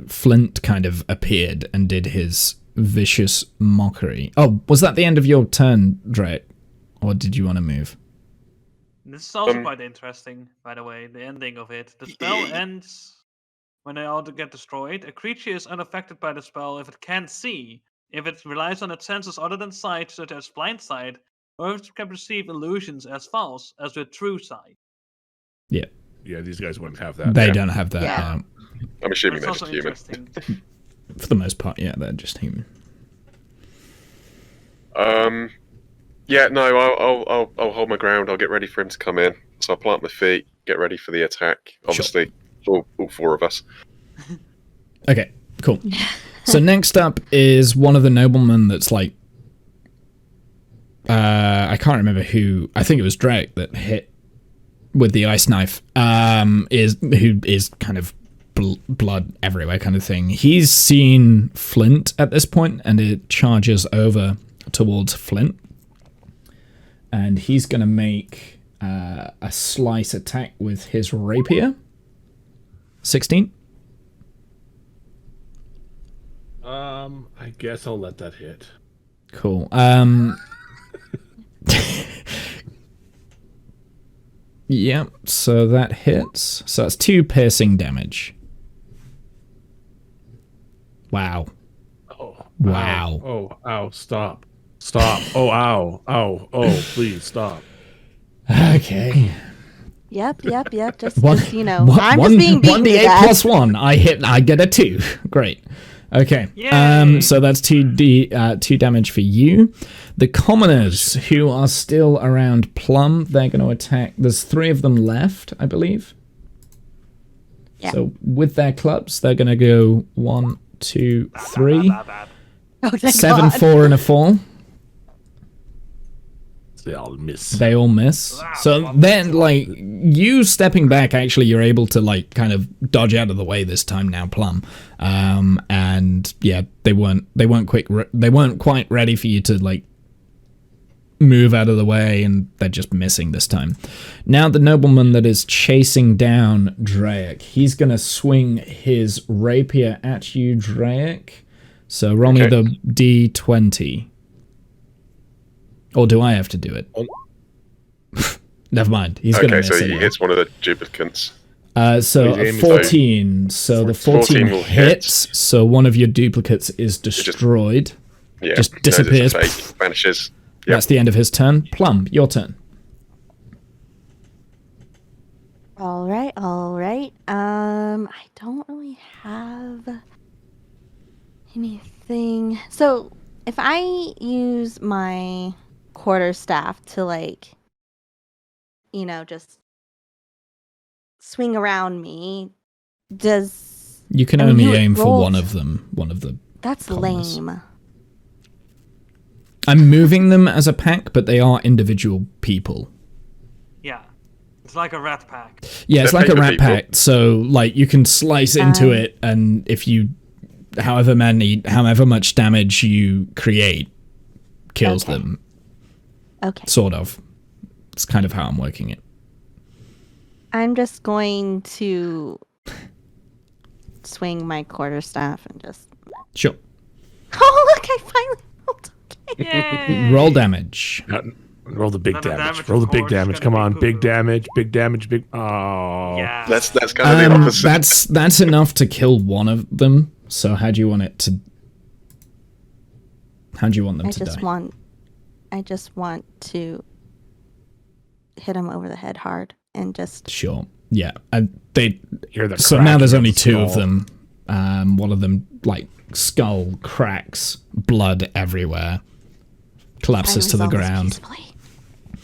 Speaker 1: Flint kind of appeared and did his vicious mockery... Oh, was that the end of your turn, Drake? Or did you want to move?
Speaker 4: This is also quite interesting, by the way, the ending of it. The spell ends when they all get destroyed. A creature is unaffected by the spell if it can't see, if it relies on its senses other than sight, such as blind sight, or if it can perceive illusions as false, as with true sight.
Speaker 1: Yeah,
Speaker 2: Yeah, these guys wouldn't have that.
Speaker 1: they don't have that.
Speaker 5: Yeah.
Speaker 3: I'm assuming
Speaker 4: That's
Speaker 3: they're
Speaker 4: also
Speaker 3: just human.
Speaker 4: interesting.
Speaker 1: For the most part, yeah, they're just human.
Speaker 3: Yeah, no, I'll hold my ground. I'll get ready for him to come in. So I'll plant my feet, get ready for the attack. Obviously, all 4 of us.
Speaker 1: Okay, cool. So next up is one of the noblemen that's like... I can't remember who... I think it was Drake that hit with the ice knife. Who is kind of blood everywhere kind of thing. He's seen Flint at this point, and it charges over towards Flint. And he's going to make a slice attack with his rapier. 16.
Speaker 2: I guess I'll let that hit.
Speaker 1: Cool. Yep, so that hits. So that's 2 piercing damage. Wow.
Speaker 2: Oh,
Speaker 1: Wow.
Speaker 2: Ow. Oh, ow, stop. Stop. Oh, ow. Ow. Oh, please stop.
Speaker 1: Okay.
Speaker 5: Yep. Just,
Speaker 1: One,
Speaker 5: you know,
Speaker 1: one-
Speaker 5: I'm
Speaker 1: one-
Speaker 5: just being beaten to
Speaker 1: 1d8
Speaker 5: death.
Speaker 1: plus 1. I get a 2. Great. Okay.
Speaker 4: Yay!
Speaker 1: So that's 2 damage for you. The commoners who are still around Plum, they're going to attack. There's 3 of them left, I believe.
Speaker 5: Yeah.
Speaker 1: So with their clubs, they're going to go 1, 2, 3.
Speaker 5: Oh, thank
Speaker 1: 7,
Speaker 5: God.
Speaker 1: 4, and a 4.
Speaker 2: They all miss.
Speaker 1: They all miss. So then, like, you stepping back, actually, you're able to, like, kind of dodge out of the way this time now, Plum. And yeah, they weren't quite ready for you to, like, move out of the way, and they're just missing this time. Now the nobleman that is chasing down Drake, he's gonna swing his rapier at you, Drake. So roll me the d20. Or do I have to do it? Never mind. He's gonna miss
Speaker 3: so he
Speaker 1: anyway.
Speaker 3: hits one of the duplicates.
Speaker 1: So
Speaker 2: He's aiming
Speaker 1: 14. So the 14
Speaker 3: will
Speaker 1: hits.
Speaker 3: hit.
Speaker 1: So one of your duplicates is destroyed.
Speaker 3: Yeah,
Speaker 1: Just
Speaker 3: no,
Speaker 1: disappears.
Speaker 3: it's a fake, vanishes. Yep.
Speaker 1: That's the end of his turn. Plum, your turn.
Speaker 5: All right. I don't really have anything. So if I use my quarterstaff to, like, you know, just swing around me, does
Speaker 1: You can
Speaker 5: I mean,
Speaker 1: only
Speaker 5: you
Speaker 1: aim for
Speaker 5: rolled-
Speaker 1: one of them. One of the.
Speaker 5: that's
Speaker 1: Commas.
Speaker 5: lame.
Speaker 1: I'm moving them as a pack, but they are individual people.
Speaker 4: Yeah. It's like a rat pack.
Speaker 1: Yeah, it's
Speaker 3: They're
Speaker 1: like a
Speaker 3: paper
Speaker 1: rat
Speaker 3: people.
Speaker 1: pack. So like you can slice into it, and if you, however much damage you create, kills
Speaker 5: Okay.
Speaker 1: them.
Speaker 5: Okay.
Speaker 1: Sort of. It's kind of how I'm working it.
Speaker 5: I'm just going to swing my quarterstaff and just.
Speaker 1: Sure.
Speaker 5: Oh look! I finally rolled. Okay.
Speaker 4: Yay!
Speaker 1: Roll damage.
Speaker 2: Roll the big
Speaker 4: Then the
Speaker 2: damage.
Speaker 4: damage,
Speaker 2: Roll the
Speaker 4: of
Speaker 2: big
Speaker 4: course, is
Speaker 2: damage.
Speaker 4: gonna
Speaker 2: Come
Speaker 4: be
Speaker 2: on,
Speaker 4: poo-poo.
Speaker 2: big damage, big damage, big. Oh.
Speaker 4: Yeah.
Speaker 3: That's kind of the opposite.
Speaker 1: That's enough to kill one of them. So how do you want it to? How do you want them
Speaker 5: I
Speaker 1: to
Speaker 5: just
Speaker 1: die?
Speaker 5: want to hit him over the head hard and just.
Speaker 1: Sure. Yeah. They.
Speaker 2: Hear the
Speaker 1: So now there's
Speaker 2: cracking
Speaker 1: only
Speaker 2: of
Speaker 1: two of
Speaker 2: skull.
Speaker 1: them. One of them like skull cracks, blood everywhere, collapses to the ground.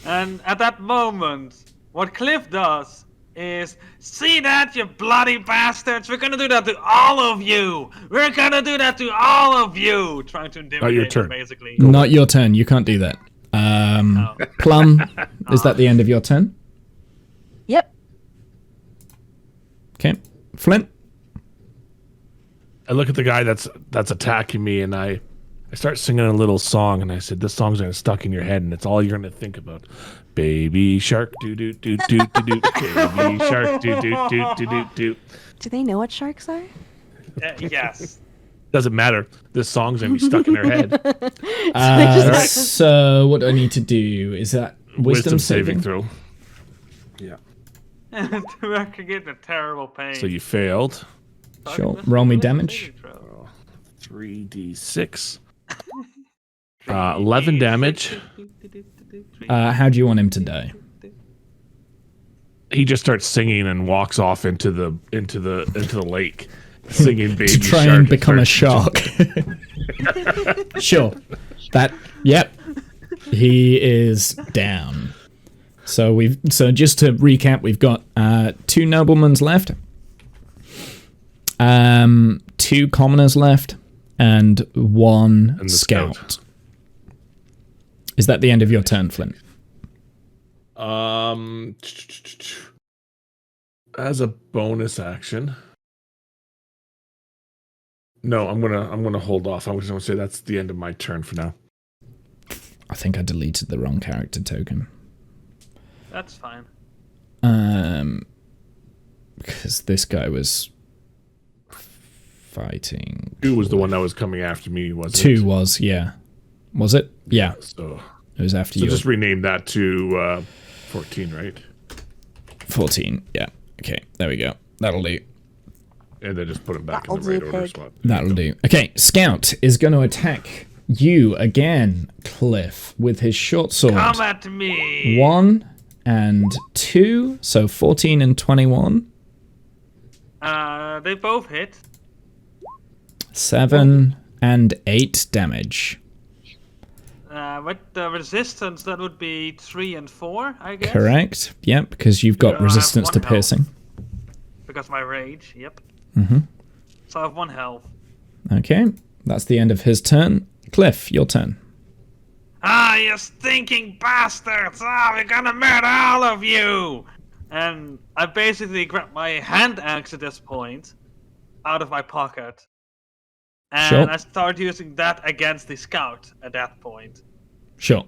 Speaker 4: And at that moment, what Cliff does is, see that, you bloody bastards? We're gonna do that to all of you! We're gonna do that to all of you! Trying to intimidate
Speaker 2: turn.
Speaker 4: them, basically.
Speaker 1: Not your turn. You can't do that.
Speaker 4: Oh.
Speaker 1: Plum, is that the end of your turn?
Speaker 5: Yep.
Speaker 1: Okay. Flint.
Speaker 2: I look at the guy that's attacking me, and I start singing a little song, and I said, "This song's gonna stuck in your head, and it's all you're gonna think about." Baby shark, do do do do do do. Baby shark, do do do do do do.
Speaker 5: Do they know what sharks are?
Speaker 4: Yes.
Speaker 2: Doesn't matter. This song's gonna be stuck in their head.
Speaker 1: So what do I need to do? Is that wisdom saving?
Speaker 2: throw.
Speaker 4: We're getting a terrible pain.
Speaker 2: So you failed.
Speaker 1: Sure. Roll me damage.
Speaker 2: 3d6. 11 damage.
Speaker 1: How do you want him to die?
Speaker 2: He just starts singing and walks off into the lake, singing "Baby
Speaker 1: To try
Speaker 2: Shark"
Speaker 1: and become a
Speaker 2: starts-
Speaker 1: shark. Sure. Yep. He is down. So just to recap, we've got 2 noblemen's left, 2 commoners left, and 1
Speaker 2: And the
Speaker 1: scout.
Speaker 2: scout.
Speaker 1: Is that the end of your turn, Flint?
Speaker 2: As a bonus action. No, I'm gonna hold off. I'm just gonna say that's the end of my turn for now.
Speaker 1: I think I deleted the wrong character token.
Speaker 4: That's fine.
Speaker 1: Because this guy was fighting.
Speaker 2: 2 was the one that was coming after me, wasn't it?
Speaker 1: 2 was, yeah. Was it? Yeah,
Speaker 2: So
Speaker 1: it was after
Speaker 2: So
Speaker 1: you.
Speaker 2: just rename that to 14, right?
Speaker 1: 14, yeah. Okay, there we go. That'll do.
Speaker 2: And then just put them back in
Speaker 5: That'll
Speaker 2: the right
Speaker 5: do,
Speaker 2: order
Speaker 5: pig.
Speaker 2: slot.
Speaker 1: That'll do. Okay, Scout is going to attack you again, Cliff, with his short sword.
Speaker 4: Come at me!
Speaker 1: 1 and 2, so 14 and 21.
Speaker 4: They both hit.
Speaker 1: 7 and 8 damage.
Speaker 4: With the resistance, that would be 3 and 4, I guess.
Speaker 1: Correct. Yep, because you've got
Speaker 4: I have
Speaker 1: resistance to
Speaker 4: 1 health.
Speaker 1: piercing.
Speaker 4: Because my rage, yep.
Speaker 1: Mm-hmm.
Speaker 4: So I have 1 health.
Speaker 1: Okay, that's the end of his turn. Cliff, your turn.
Speaker 4: Ah, you stinking bastards! Ah, we're gonna murder all of you! And I basically grab my hand axe at this point out of my pocket. And
Speaker 1: Sure.
Speaker 4: I start using that against the scout at that point.
Speaker 1: Sure.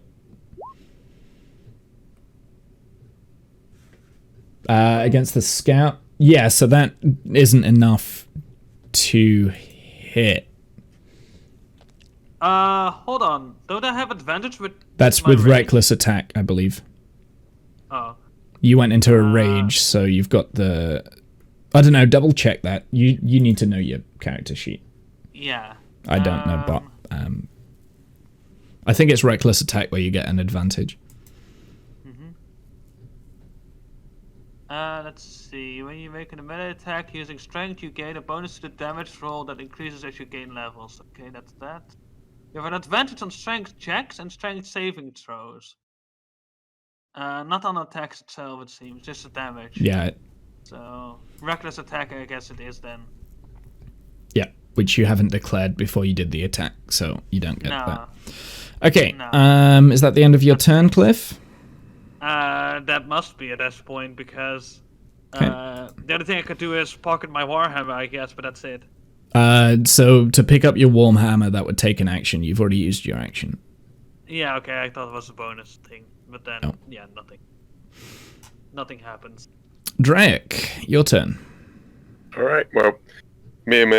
Speaker 1: Against the scout? Yeah, so that isn't enough to hit.
Speaker 4: Hold on. Don't I have advantage with
Speaker 1: That's
Speaker 4: my
Speaker 1: with
Speaker 4: rage?
Speaker 1: reckless attack, I believe.
Speaker 4: Oh.
Speaker 1: You went into a rage, so you've got the... I don't know, double check that. You need to know your character sheet.
Speaker 4: Yeah.
Speaker 1: I don't know, but... I think it's reckless attack where you get an advantage.
Speaker 4: Let's see. When you make a melee attack using strength, you gain a bonus to the damage roll that increases as you gain levels. Okay, that's that. You have an advantage on strength checks and strength saving throws. Not on attacks itself, it seems. Just the damage.
Speaker 1: Yeah,
Speaker 4: So, reckless attack, I guess it is then.
Speaker 1: yeah, which you haven't declared before you did the attack, so you don't get
Speaker 4: No.
Speaker 1: that. Okay,
Speaker 4: No.
Speaker 1: is that the end of your turn, Cliff?
Speaker 4: That must be at this point because
Speaker 1: Okay.
Speaker 4: the other thing I could do is pocket my Warhammer, I guess, but that's it.
Speaker 1: So to pick up your warm hammer, that would take an action. You've already used your action.
Speaker 4: Yeah, okay, I thought it was a bonus thing, but then,
Speaker 1: Oh.
Speaker 4: yeah, nothing. Nothing happens.
Speaker 1: Drake, your turn.
Speaker 3: All right. Well, me and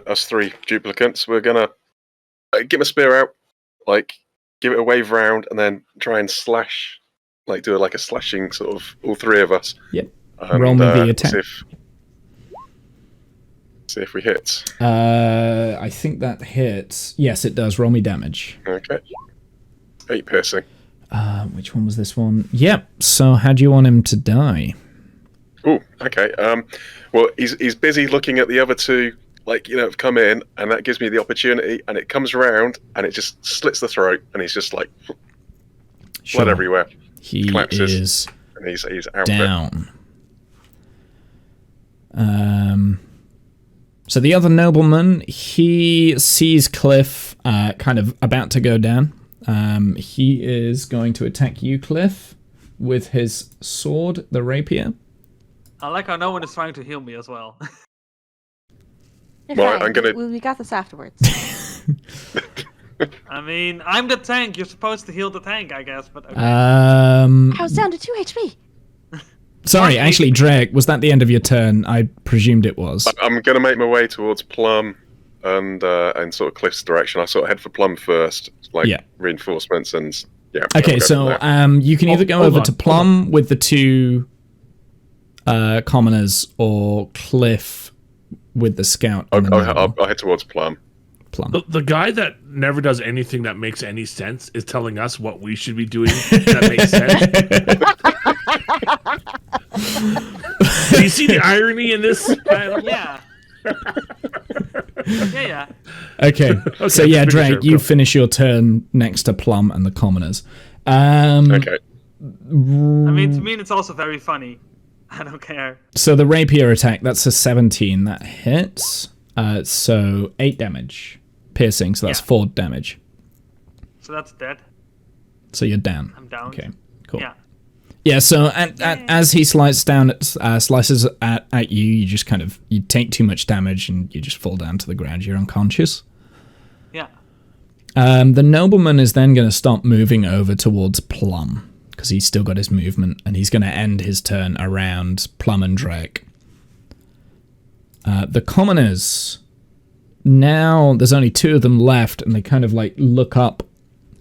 Speaker 3: us three duplicates, we're gonna get my spear out, like give it a wave round, and then try and slash, like do a slashing sort of all three of us.
Speaker 1: Yep.
Speaker 3: And,
Speaker 1: Roll me the attack.
Speaker 3: See if we hit.
Speaker 1: I think that hits. Yes, it does. Roll me damage.
Speaker 3: Okay. 8 piercing.
Speaker 1: Which one was this one? Yep. So how do you want him to die?
Speaker 3: Oh, okay. Well, he's busy looking at the other two, have come in, and that gives me the opportunity, and it comes around, and it just slits the throat, and he's just like blood everywhere.
Speaker 1: He
Speaker 3: collapses,
Speaker 1: is
Speaker 3: and he's out
Speaker 1: down. So the other nobleman, he sees Cliff kind of about to go down. He is going to attack you, Cliff, with his sword, the rapier.
Speaker 4: I like how no one is trying to heal me as well.
Speaker 5: You're
Speaker 3: Well,
Speaker 5: fine.
Speaker 3: I'm gonna-
Speaker 5: We got this afterwards.
Speaker 4: I mean, I'm the tank. You're supposed to heal the tank, I guess, but okay.
Speaker 5: I was down to 2 HP.
Speaker 1: Sorry, actually, Drake, was that the end of your turn? I presumed it was.
Speaker 3: I'm going to make my way towards Plum and sort of Cliff's direction. I sort of head for Plum first,
Speaker 1: Yeah.
Speaker 3: reinforcements and yeah.
Speaker 1: Okay,
Speaker 3: we'll go
Speaker 1: so
Speaker 3: from there.
Speaker 1: you can either go
Speaker 2: Hold
Speaker 1: over
Speaker 2: on,
Speaker 1: to
Speaker 2: hold
Speaker 1: Plum with the two commoners, or Cliff with the scout. And the noble.
Speaker 3: I'll head towards Plum.
Speaker 1: Plum.
Speaker 2: The guy that never does anything that makes any sense is telling us what we should be doing that makes sense. Do you see the irony in this?
Speaker 4: Yeah. Yeah.
Speaker 1: Okay, so yeah,
Speaker 2: finish
Speaker 1: Drake,
Speaker 2: your
Speaker 1: you
Speaker 2: go.
Speaker 1: finish your turn next to Plum and the commoners. Um,
Speaker 3: Okay.
Speaker 4: I mean, to me, it's also very funny. I don't care.
Speaker 1: So the rapier attack, that's a 17. That hits. So 8 damage. Piercing, so that's
Speaker 4: Yeah.
Speaker 1: 4 damage.
Speaker 4: So that's dead.
Speaker 1: So you're down.
Speaker 4: I'm down.
Speaker 1: Okay, cool.
Speaker 4: Yeah.
Speaker 1: Yeah, so as he slices at you, you just you take too much damage and you just fall down to the ground. You're unconscious.
Speaker 4: Yeah.
Speaker 1: The nobleman is then going to start moving over towards Plum, because he's still got his movement, and he's going to end his turn around Plum and Drake. The commoners, now there's only 2 of them left, and they kind of look up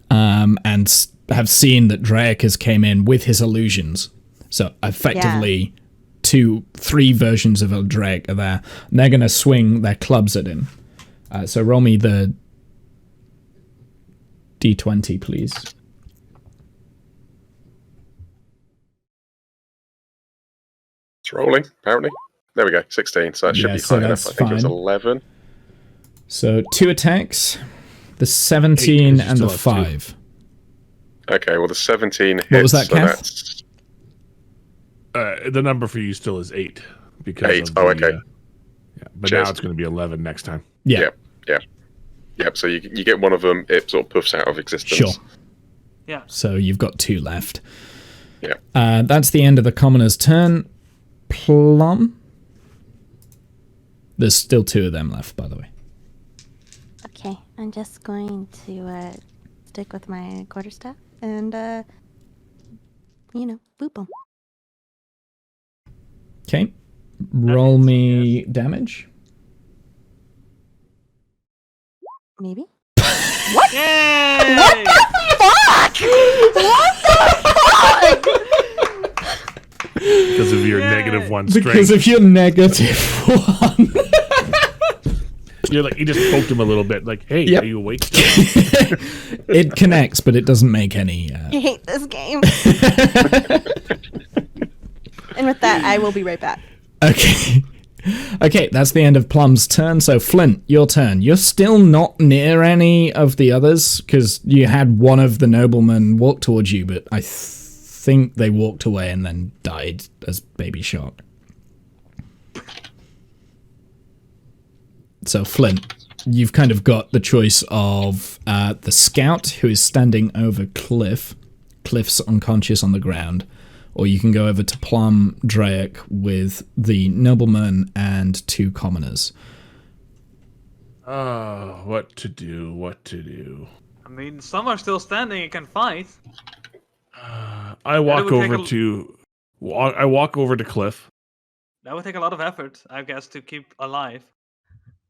Speaker 1: and have seen that Drake has came in with his illusions. So effectively 3 versions of a Drake are there, and they're going to swing their clubs at him. So roll me the D20, please.
Speaker 3: It's rolling, apparently. There we go, 16. So that should
Speaker 1: Yeah,
Speaker 3: be
Speaker 1: so
Speaker 3: high enough.
Speaker 1: that's
Speaker 3: I think it was
Speaker 1: fine.
Speaker 3: 11.
Speaker 1: So 2 attacks, the 17
Speaker 2: 'cause you
Speaker 1: and the
Speaker 2: still have
Speaker 1: 5.
Speaker 3: Okay, well, the 17 hits.
Speaker 1: What was that,
Speaker 3: so
Speaker 1: Kath?
Speaker 3: that's
Speaker 2: The number for you still is 8. Because
Speaker 3: 8.
Speaker 2: of
Speaker 3: Oh,
Speaker 2: the,
Speaker 3: okay.
Speaker 2: yeah, but
Speaker 3: Cheers.
Speaker 2: now it's going to be 11 next time.
Speaker 1: Yeah,
Speaker 3: Yep, so you get one of them, it sort of puffs out of existence.
Speaker 1: sure.
Speaker 4: Yeah.
Speaker 1: So you've got 2 left.
Speaker 3: Yeah.
Speaker 1: That's the end of the commoner's turn. Plum. There's still 2 of them left, by the way.
Speaker 5: Okay, I'm just going to stick with my quarterstaff and, boop them.
Speaker 1: Okay. Roll
Speaker 4: hits,
Speaker 1: me damage.
Speaker 5: Maybe.
Speaker 4: Yay!
Speaker 5: Fuck! What the fuck?
Speaker 2: Because of your
Speaker 4: Yay.
Speaker 2: -1 strength.
Speaker 1: Because of your -1.
Speaker 2: You're like, you just poked him a little bit. Like, hey,
Speaker 1: Yep.
Speaker 2: are you awake still?
Speaker 1: It connects, but it doesn't make any...
Speaker 5: I hate this game. And with that, I will be right back.
Speaker 1: Okay. Okay, that's the end of Plum's turn. So, Flint, your turn. You're still not near any of the others, because you had one of the noblemen walk towards you, but I think they walked away and then died as baby shock. So, Flint, you've kind of got the choice of the scout, who is standing over Cliff, Cliff's unconscious on the ground, or you can go over to Plum Drake with the nobleman and 2 commoners.
Speaker 2: Oh, what to do?
Speaker 4: I mean, some are still standing and can fight.
Speaker 2: I walk
Speaker 4: would take
Speaker 2: I walk over to Cliff.
Speaker 4: That would take a lot of effort, I guess, to keep alive.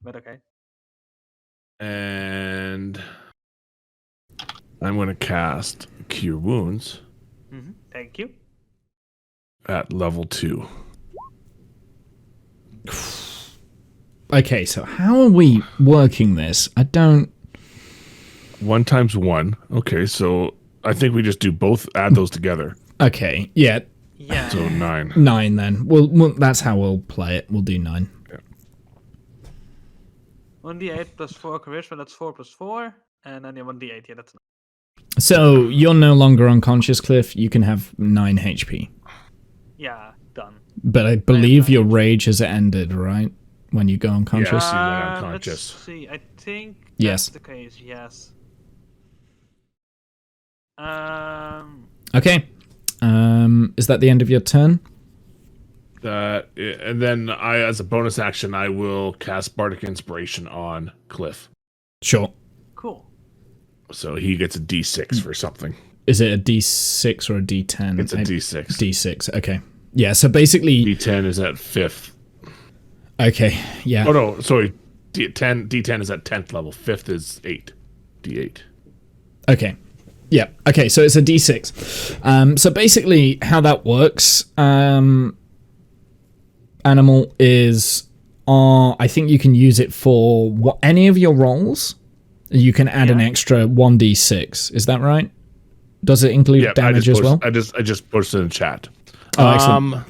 Speaker 4: But okay.
Speaker 2: And I'm going to cast Cure Wounds
Speaker 4: Thank you.
Speaker 2: at level 2.
Speaker 1: Okay, so how are we working this? I don't...
Speaker 2: 1 times 1. Okay, so I think we just do both, add those together.
Speaker 1: Okay, yeah,
Speaker 4: Yeah.
Speaker 2: So 9.
Speaker 1: 9 then. Well, that's how we'll play it. We'll do 9.
Speaker 4: 1d8 plus 4 charisma, that's 4 plus 4. And then 1d8, yeah, that's 9.
Speaker 1: So you're no longer unconscious, Cliff. You can have 9 HP.
Speaker 4: Yeah, done.
Speaker 1: But I believe your rage has ended, right? When you go unconscious?
Speaker 2: Yeah. you went unconscious.
Speaker 4: Let's see, I think
Speaker 1: Yes.
Speaker 4: that's the case, yes.
Speaker 1: Okay. Is that the end of your turn?
Speaker 2: And then as a bonus action, I will cast Bardic Inspiration on Cliff.
Speaker 1: Sure.
Speaker 4: Cool.
Speaker 2: So he gets a D6 for something.
Speaker 1: Is it a D6 or a D10?
Speaker 2: It's a D6.
Speaker 1: D6, okay. Yeah, so basically...
Speaker 2: D10 is at 5th.
Speaker 1: Okay, yeah.
Speaker 2: Oh no, sorry. D10 is at 10th level. 5th is 8. D8.
Speaker 1: Okay. Yeah, okay, so it's a D6. So basically how that works, Animal, is... I think you can use it for any of your rolls. You can add an extra 1d6. Is that right? Does it include damage as well?
Speaker 2: I just posted in chat.
Speaker 1: Oh, excellent.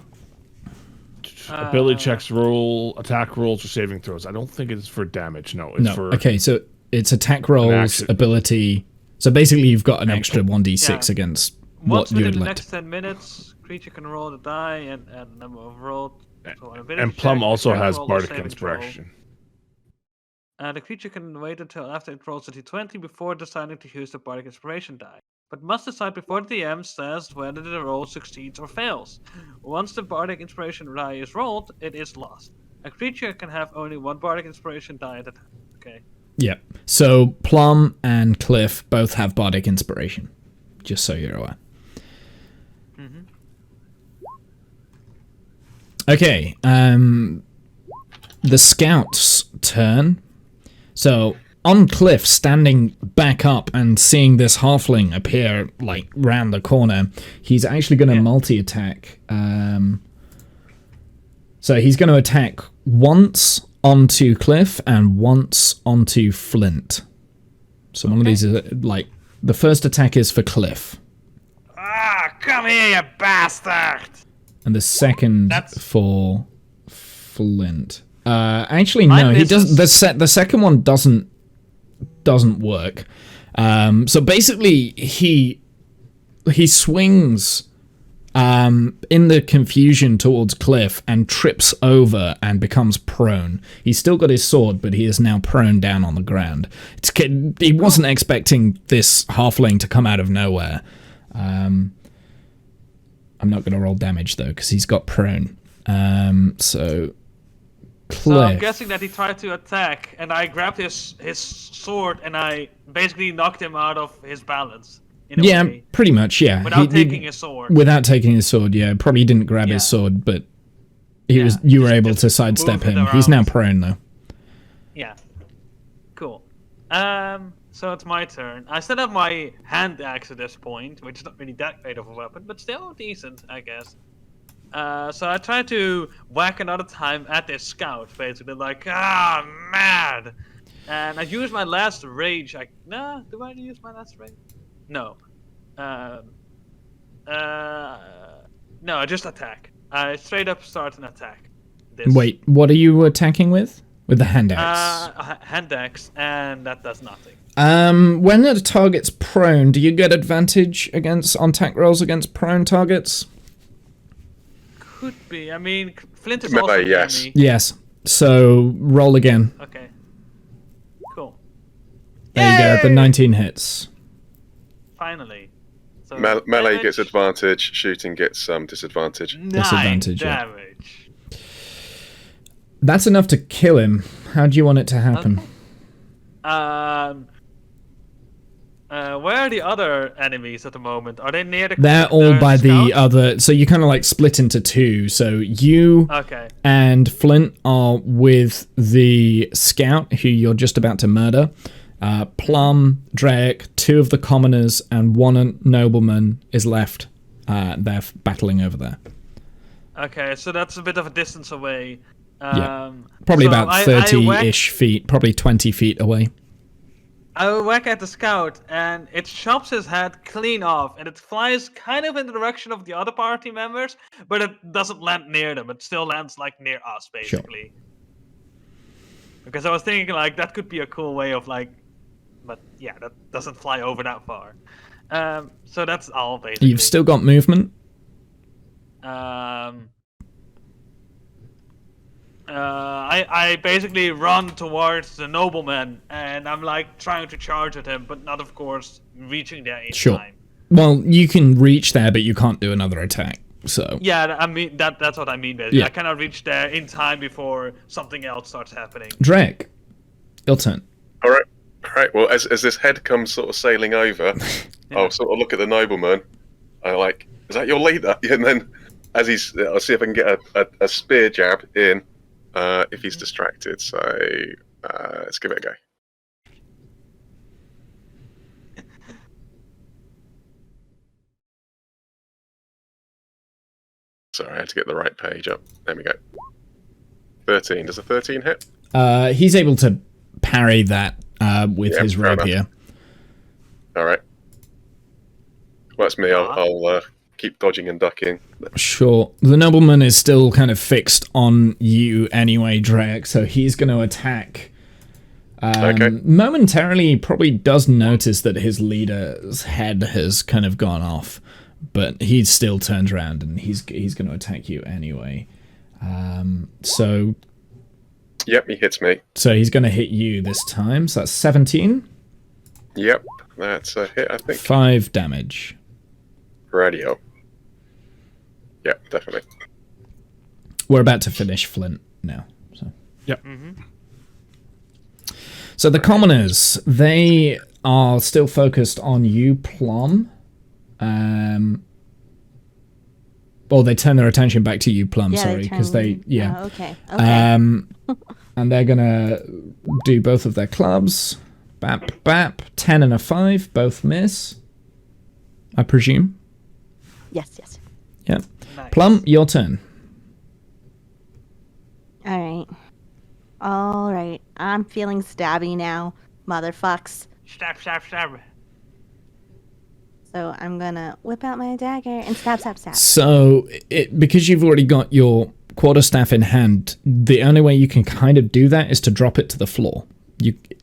Speaker 2: Ability checks, attack rolls, or saving throws. I don't think it's for damage. No, it's for...
Speaker 1: Okay, so it's attack rolls, ability... So basically you've got an extra 1d6 against
Speaker 4: Once
Speaker 1: what you
Speaker 4: within
Speaker 1: would
Speaker 4: the
Speaker 1: like
Speaker 4: next 10 minutes, creature can roll the die and add the number of rolled. So an ability
Speaker 2: And Plum
Speaker 4: check,
Speaker 2: also
Speaker 4: attack
Speaker 2: has
Speaker 4: roll, or
Speaker 2: Bardic
Speaker 4: saving
Speaker 2: Inspiration.
Speaker 4: throw. The creature can wait until after it rolls a d20 before deciding to use the Bardic Inspiration die, but must decide before the DM says whether the roll succeeds or fails. Once the Bardic Inspiration die is rolled, it is lost. A creature can have only 1 Bardic Inspiration die at a time. Okay.
Speaker 1: Yeah. So Plum and Cliff both have Bardic Inspiration, just so you're aware. Okay, the scout's turn. So, on Cliff, standing back up and seeing this halfling appear, like, round the corner, he's actually going to multi-attack. So he's going to attack once onto Cliff and once onto Flint. So one of these is, like, the first attack is for Cliff.
Speaker 4: Ah, come here, you bastard!
Speaker 1: And the second for Flint. Actually, no, he doesn't. The second one doesn't work. So basically, he swings in the confusion towards Cliff and trips over and becomes prone. He's still got his sword, but he is now prone down on the ground. He wasn't expecting this halfling to come out of nowhere. I'm not going to roll damage, though, because he's got prone. So
Speaker 4: I'm guessing that he tried to attack, and I grabbed his sword, and I basically knocked him out of his balance.
Speaker 1: Yeah, pretty much, yeah.
Speaker 4: Without taking his sword.
Speaker 1: Without taking his sword, yeah. Probably didn't grab his sword, but you were able to sidestep him. He's now prone, though.
Speaker 4: Yeah. Cool. So it's my turn. I still have my hand axe at this point, which is not really that great of a weapon, but still decent, I guess. So I try to whack another time at this scout, basically, like, mad! And I use my last rage. Do I use my last rage? No. No, I just attack. I straight up start an attack.
Speaker 1: Wait, what are you attacking with? With the hand axe?
Speaker 4: Hand axe, and that does nothing.
Speaker 1: When the target's prone, do you get advantage on attack rolls against prone targets?
Speaker 4: Could be. I mean, Flint is also
Speaker 3: yes.
Speaker 4: me.
Speaker 1: Yes. So roll again.
Speaker 4: Okay. Cool.
Speaker 1: There you go. The 19 hits.
Speaker 4: Finally. So
Speaker 3: Melee gets
Speaker 4: damage,
Speaker 3: advantage, shooting gets disadvantage.
Speaker 4: 9
Speaker 1: Disadvantage, yeah.
Speaker 4: damage.
Speaker 1: That's enough to kill him. How do you want it to happen?
Speaker 4: Okay. Where are the other enemies at the moment? Are they near the?
Speaker 1: They're all by the
Speaker 4: scout?
Speaker 1: other. So you kind of like split into two. So you
Speaker 4: Okay.
Speaker 1: and Flint are with the scout who you're just about to murder. Plum, Drake, 2 of the commoners, and 1 nobleman is left. They're battling over there.
Speaker 4: Okay, so that's a bit of a distance away.
Speaker 1: Yeah. Probably
Speaker 4: so
Speaker 1: about
Speaker 4: I
Speaker 1: 30-ish feet, probably 20 feet away.
Speaker 4: I will whack at the scout, and it chops his head clean off, and it flies kind of in the direction of the other party members, but it doesn't land near them. It still lands like near us, basically. Because I was thinking like that could be a cool way of like, but yeah, that doesn't fly over that far. So that's all basically.
Speaker 1: You've still got movement.
Speaker 4: I basically run towards the nobleman, and I'm like trying to charge at him, but not, of course, reaching there in time.
Speaker 1: Well, you can reach there, but you can't do another attack. So
Speaker 4: Yeah, I mean that's what I mean. Basically,
Speaker 1: Yeah.
Speaker 4: I cannot reach there in time before something else starts happening.
Speaker 1: Drake, your turn.
Speaker 3: All right. Well, as this head comes sort of sailing over, I'll sort of look at the nobleman. I like, is that your leader? And then, as I'll see if I can get a spear jab in, if he's distracted. So let's give it a go. Sorry, I had to get the right page up. There we go. 13. Does a 13 hit?
Speaker 1: He's able to parry that with his
Speaker 3: fair enough.
Speaker 1: rapier.
Speaker 3: All right. Well, that's me. I'll keep dodging and ducking.
Speaker 1: Sure. The nobleman is still kind of fixed on you anyway, Drake, so he's going to attack.
Speaker 3: Okay.
Speaker 1: Momentarily, he probably does notice that his leader's head has kind of gone off, but he still turns around and he's going to attack you anyway. So
Speaker 3: Yep, he hits me.
Speaker 1: So he's going to hit you this time. So that's 17.
Speaker 3: Yep, that's a hit, I think.
Speaker 1: 5 damage.
Speaker 3: Radio. Yep, definitely.
Speaker 1: We're about to finish Flint now. So.
Speaker 2: Yep.
Speaker 1: So the commoners, they are still focused on you, Plum. Well, they turn their attention back to you, Plum, sorry, because they
Speaker 5: Oh, okay.
Speaker 1: And they're gonna do both of their clubs. Bap, bap. 10 and a 5, both miss. I presume.
Speaker 5: Yes.
Speaker 1: Yeah.
Speaker 4: Nice.
Speaker 1: Plum, your turn.
Speaker 5: All right. I'm feeling stabby now, motherfucks.
Speaker 4: Stab.
Speaker 5: So I'm gonna whip out my dagger and stab.
Speaker 1: So, because you've already got your quarterstaff in hand, the only way you can kind of do that is to drop it to the floor.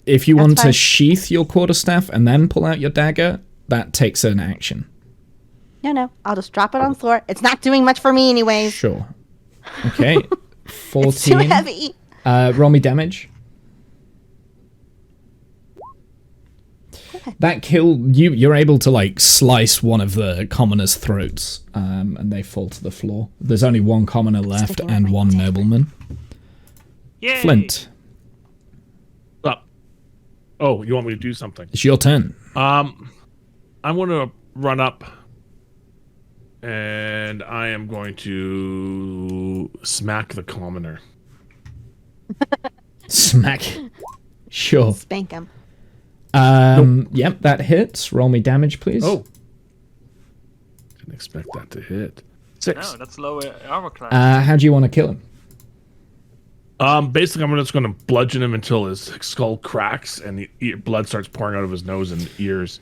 Speaker 1: If you want to
Speaker 5: fine.
Speaker 1: sheath your quarterstaff and then pull out your dagger, that takes an action.
Speaker 5: No. I'll just drop it on the floor. It's not doing much for me anyways.
Speaker 1: Sure. Okay. 14.
Speaker 5: It's too heavy.
Speaker 1: Roll me damage. That kill, you're able to like slice one of the commoners' throats, and they fall to the floor. There's only one commoner left
Speaker 5: Sticking with
Speaker 1: and
Speaker 5: my
Speaker 1: one
Speaker 5: dagger.
Speaker 1: nobleman.
Speaker 4: Yay!
Speaker 1: Flint,
Speaker 2: Oh, you want me to do something?
Speaker 1: it's your turn.
Speaker 2: I'm going to run up, and I am going to smack the commoner.
Speaker 1: Smack. Sure.
Speaker 5: Spank him.
Speaker 1: Yep, that hits. Roll me damage, please.
Speaker 2: Oh. Didn't expect that to hit. 6.
Speaker 4: No, that's lower armor class.
Speaker 1: How do you want to kill him?
Speaker 2: Basically, I'm just going to bludgeon him until his skull cracks and blood starts pouring out of his nose and ears,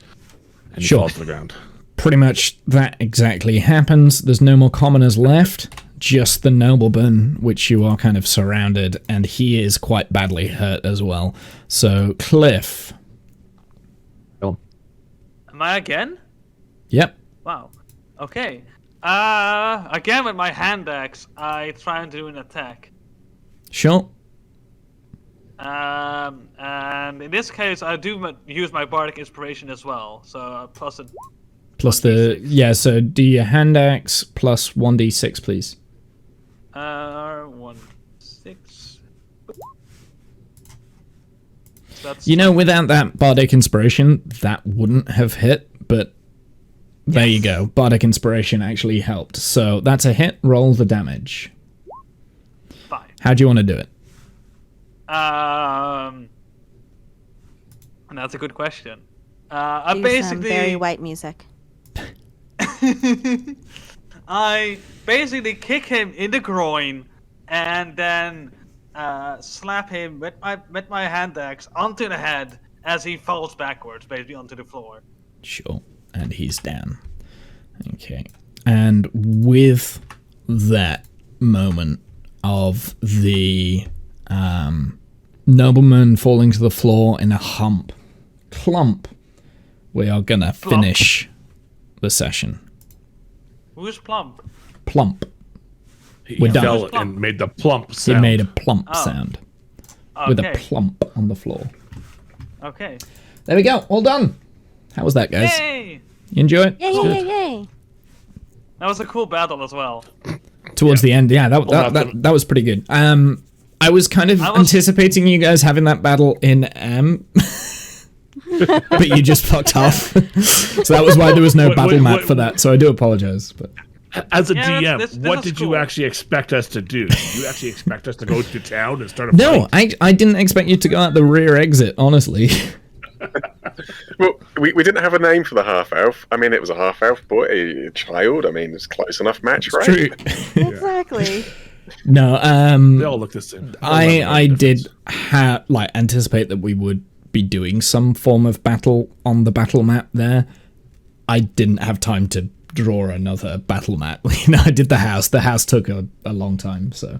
Speaker 2: and he
Speaker 1: Sure.
Speaker 2: falls to the ground.
Speaker 1: Pretty much that exactly happens. There's no more commoners left, just the nobleman, which you are kind of surrounded, and he is quite badly hurt as well. So, Cliff.
Speaker 4: Am I again?
Speaker 1: Yep.
Speaker 4: Wow. Okay. Again with my hand axe, I try and do an attack.
Speaker 1: Sure.
Speaker 4: And in this case, I do use my bardic inspiration as well. So plus a
Speaker 1: Plus the
Speaker 4: 1d6.
Speaker 1: so do your hand axe plus 1d6, please.
Speaker 4: 1 6. That's
Speaker 1: Without that bardic inspiration, that wouldn't have hit, but there you go. Bardic inspiration actually helped. So that's a hit. Roll the damage.
Speaker 4: 5.
Speaker 1: How do you want to do it?
Speaker 4: That's a good question. I
Speaker 5: Do some
Speaker 4: basically
Speaker 5: very white music.
Speaker 4: I basically kick him in the groin and then slap him with my hand axe onto the head as he falls backwards, basically onto the floor.
Speaker 1: Sure. And he's down. Okay. And with that moment of the nobleman falling to the floor in a clump, we are gonna finish the session.
Speaker 4: Who's plump?
Speaker 1: Plump.
Speaker 2: He
Speaker 1: We're done.
Speaker 2: fell and made the plump
Speaker 1: He
Speaker 2: sound.
Speaker 1: made a plump
Speaker 4: Oh.
Speaker 1: sound with a
Speaker 4: Okay.
Speaker 1: plump on the floor.
Speaker 4: Okay.
Speaker 1: There we go. All done. How was that, guys?
Speaker 4: Yay!
Speaker 1: You enjoy it?
Speaker 5: Yay, yay, yay, yay.
Speaker 4: That was a cool battle as well.
Speaker 1: Towards the end, yeah,
Speaker 2: Well,
Speaker 1: that was pretty good. I was kind of anticipating you guys having that battle in M, but you just fucked off. So that was why there was no battle map for that. So I do apologize. But
Speaker 2: As a
Speaker 4: Yeah,
Speaker 2: DM,
Speaker 4: this
Speaker 2: what
Speaker 4: is
Speaker 2: did
Speaker 4: cool.
Speaker 2: you actually expect us to do? Did you actually expect us to go to town and start a
Speaker 1: no,
Speaker 2: fight?
Speaker 1: I didn't expect you to go out the rear exit. Honestly,
Speaker 3: Well, we didn't have a name for the half elf. I mean, it was a half elf boy, a child. I mean, it's close enough match, right?
Speaker 1: true.
Speaker 5: Exactly.
Speaker 1: No,
Speaker 2: They all look the same.
Speaker 1: I did anticipate that we would be doing some form of battle on the battle map there. I didn't have time to draw another battle map. I did the house. The house took a long time. So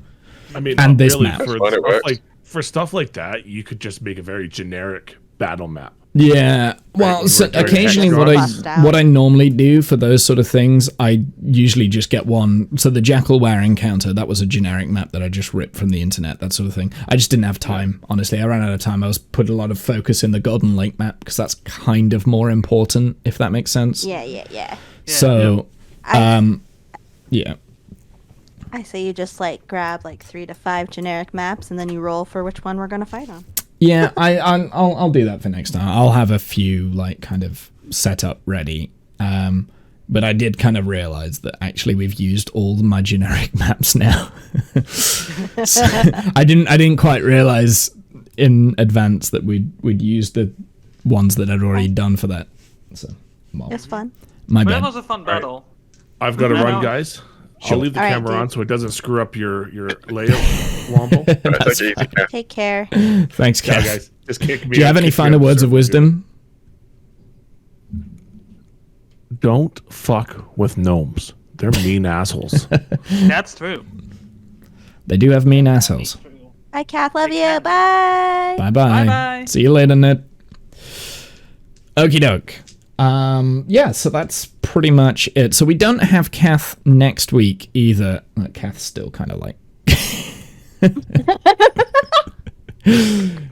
Speaker 2: I mean,
Speaker 1: and this
Speaker 2: really,
Speaker 1: map.
Speaker 3: That's fine, it works.
Speaker 2: for stuff like that, you could just make a very generic battle map.
Speaker 1: yeah. Well,
Speaker 2: Right,
Speaker 1: so
Speaker 2: you were doing
Speaker 1: occasionally
Speaker 2: extra.
Speaker 1: what I normally do for those sort of things, I usually just get one. So the Jackalware encounter, that was a generic map that I just ripped from the internet, that sort of thing. I just didn't have time. Honestly, I ran out of time. I was put a lot of focus in the Golden Lake map because that's kind of more important, if that makes sense.
Speaker 5: Yeah, yeah, yeah.
Speaker 1: So, yeah.
Speaker 5: I say you just grab 3 to 5 generic maps and then you roll for which one we're gonna fight on.
Speaker 1: Yeah, I'll do that for next time. I'll have a few kind of set up ready. But I did kind of realize that actually we've used all my generic maps now. So I didn't quite realize in advance that we'd used the ones that I'd already done for that. So well,
Speaker 5: It's fun.
Speaker 1: my
Speaker 4: But that
Speaker 1: bad.
Speaker 4: was a fun battle.
Speaker 2: I've got to
Speaker 4: No,
Speaker 2: run,
Speaker 4: no.
Speaker 2: guys.
Speaker 1: Sure.
Speaker 2: I'll leave the
Speaker 5: All right,
Speaker 2: camera
Speaker 5: dude.
Speaker 2: on so it doesn't screw up your layout, Womble.
Speaker 3: Right,
Speaker 1: That's
Speaker 3: take it easy, Kath.
Speaker 5: Take care.
Speaker 1: Thanks,
Speaker 2: Yeah,
Speaker 1: Kev.
Speaker 2: guys, just kick me.
Speaker 1: Do you have
Speaker 2: out,
Speaker 1: any
Speaker 2: kick me
Speaker 1: final
Speaker 2: out,
Speaker 1: words of
Speaker 2: server.
Speaker 1: wisdom?
Speaker 2: Don't fuck with gnomes. They're mean assholes.
Speaker 4: That's true.
Speaker 1: They do have mean assholes.
Speaker 4: True.
Speaker 5: Bye, Kath. Love you. Bye.
Speaker 1: Bye bye.
Speaker 4: Bye-bye.
Speaker 1: See you later, Ned. Okie doke. Yeah, so that's pretty much it. So we don't have Kath next week either. Kath's still kind of like.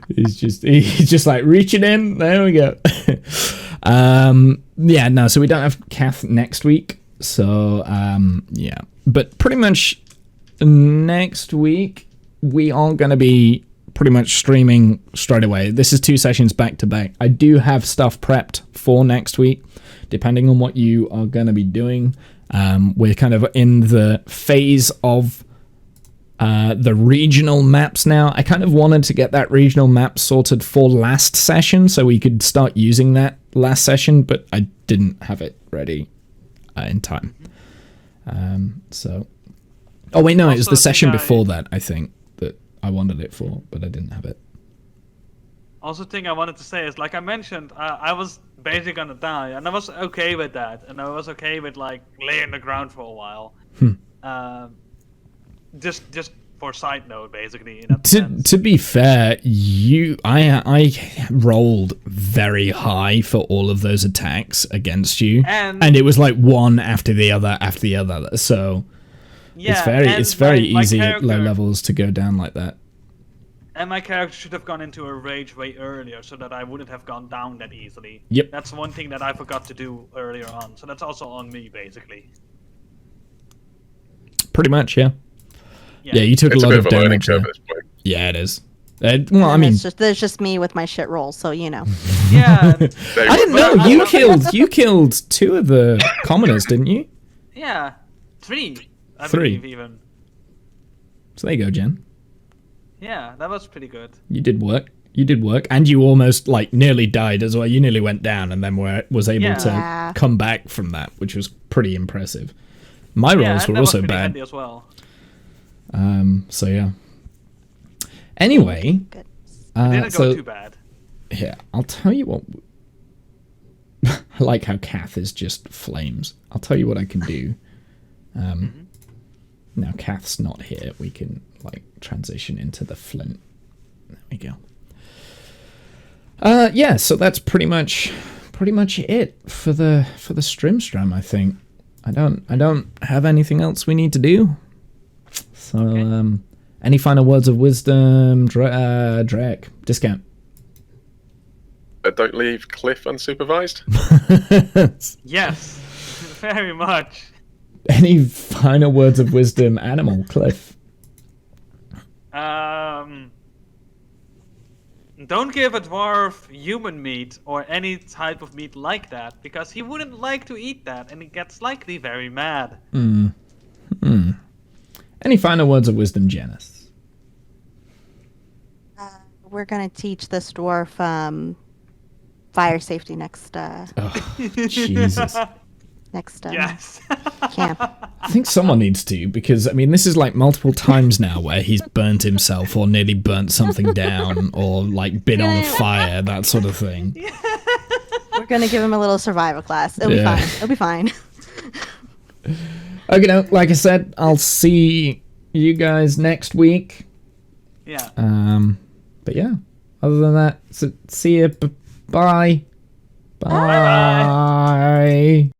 Speaker 1: he's just like reaching in. There we go. Yeah, no, so we don't have Kath next week. So yeah, but pretty much next week we are going to be pretty much streaming straight away. This is 2 sessions back to back. I do have stuff prepped for next week, depending on what you are going to be doing. We're kind of in the phase of the regional maps now. I kind of wanted to get that regional map sorted for last session so we could start using that last session, but I didn't have it ready in time. So, oh wait, no, it was
Speaker 4: Also,
Speaker 1: the session
Speaker 4: think
Speaker 1: before that, I think, that I wanted it for, but I didn't have it.
Speaker 4: Also, thing I wanted to say is, like I mentioned, I was basically gonna die, and I was okay with that, and I was okay with laying the ground for a while. Just for side note, basically. In that sense.
Speaker 1: To be fair, I rolled very high for all of those attacks against you, and it was like one after the other after the other. So
Speaker 4: yeah,
Speaker 1: it's very
Speaker 4: my
Speaker 1: easy at low
Speaker 4: character-
Speaker 1: levels to go down like that.
Speaker 4: And my character should have gone into a rage way earlier so that I wouldn't have gone down that easily.
Speaker 1: Yep.
Speaker 4: That's one thing that I forgot to do earlier on. So that's also on me, basically.
Speaker 1: Pretty much, yeah. Yeah, you took
Speaker 3: It's
Speaker 1: a
Speaker 3: a
Speaker 1: lot
Speaker 3: bit
Speaker 1: of
Speaker 3: of a learning
Speaker 1: damage
Speaker 3: curve
Speaker 1: there.
Speaker 3: at this point.
Speaker 1: Yeah, it is. Well, I
Speaker 5: And
Speaker 1: mean,
Speaker 5: there's just me with my shit roll, so you know.
Speaker 4: Yeah.
Speaker 3: There
Speaker 1: I
Speaker 3: you
Speaker 1: didn't
Speaker 3: go.
Speaker 1: know you killed 2 of the commoners, didn't you?
Speaker 4: Yeah. 3. I
Speaker 1: 3.
Speaker 4: believe even.
Speaker 1: So there you go, Jen.
Speaker 4: Yeah, that was pretty good.
Speaker 1: You did work. You did work, and you almost like nearly died as well. You nearly went down, and then was able to
Speaker 5: Yeah.
Speaker 1: come back from that, which was pretty impressive. My
Speaker 4: Yeah,
Speaker 1: rolls
Speaker 4: and
Speaker 1: were
Speaker 4: that was
Speaker 1: also
Speaker 4: pretty
Speaker 1: bad.
Speaker 4: handy as well.
Speaker 1: So yeah. Anyway,
Speaker 5: Good.
Speaker 4: Didn't
Speaker 1: so
Speaker 4: go too bad.
Speaker 1: yeah, I'll tell you what. I like how Kath is just flames. I'll tell you what I can do. Now Kath's not here. We can like transition into the flint. There we go. Yeah, so that's pretty much it for the Strimstram, I think. I don't have anything else we need to do. So
Speaker 4: Okay.
Speaker 1: any final words of wisdom, Drake? Discount.
Speaker 3: Don't leave Cliff unsupervised.
Speaker 4: Yes. Very much.
Speaker 1: Any final words of wisdom, Animal, Cliff?
Speaker 4: Don't give a dwarf human meat or any type of meat like that, because he wouldn't like to eat that, and he gets likely very mad.
Speaker 1: Any final words of wisdom, Janice?
Speaker 5: We're gonna teach this dwarf fire safety next
Speaker 1: Oh, Jesus.
Speaker 5: next
Speaker 4: Yes.
Speaker 5: camp.
Speaker 1: I think someone needs to, because, I mean, this is like multiple times now where he's burnt himself or nearly burnt something down or like been on fire, that sort of thing.
Speaker 5: We're gonna give him a little survival class. It'll
Speaker 1: Yeah.
Speaker 5: be fine. It'll be fine.
Speaker 1: Okay, now, like I said, I'll see you guys next week.
Speaker 4: Yeah.
Speaker 1: But yeah, other than that, so see you. Bye.
Speaker 4: Bye-bye.
Speaker 1: Bye.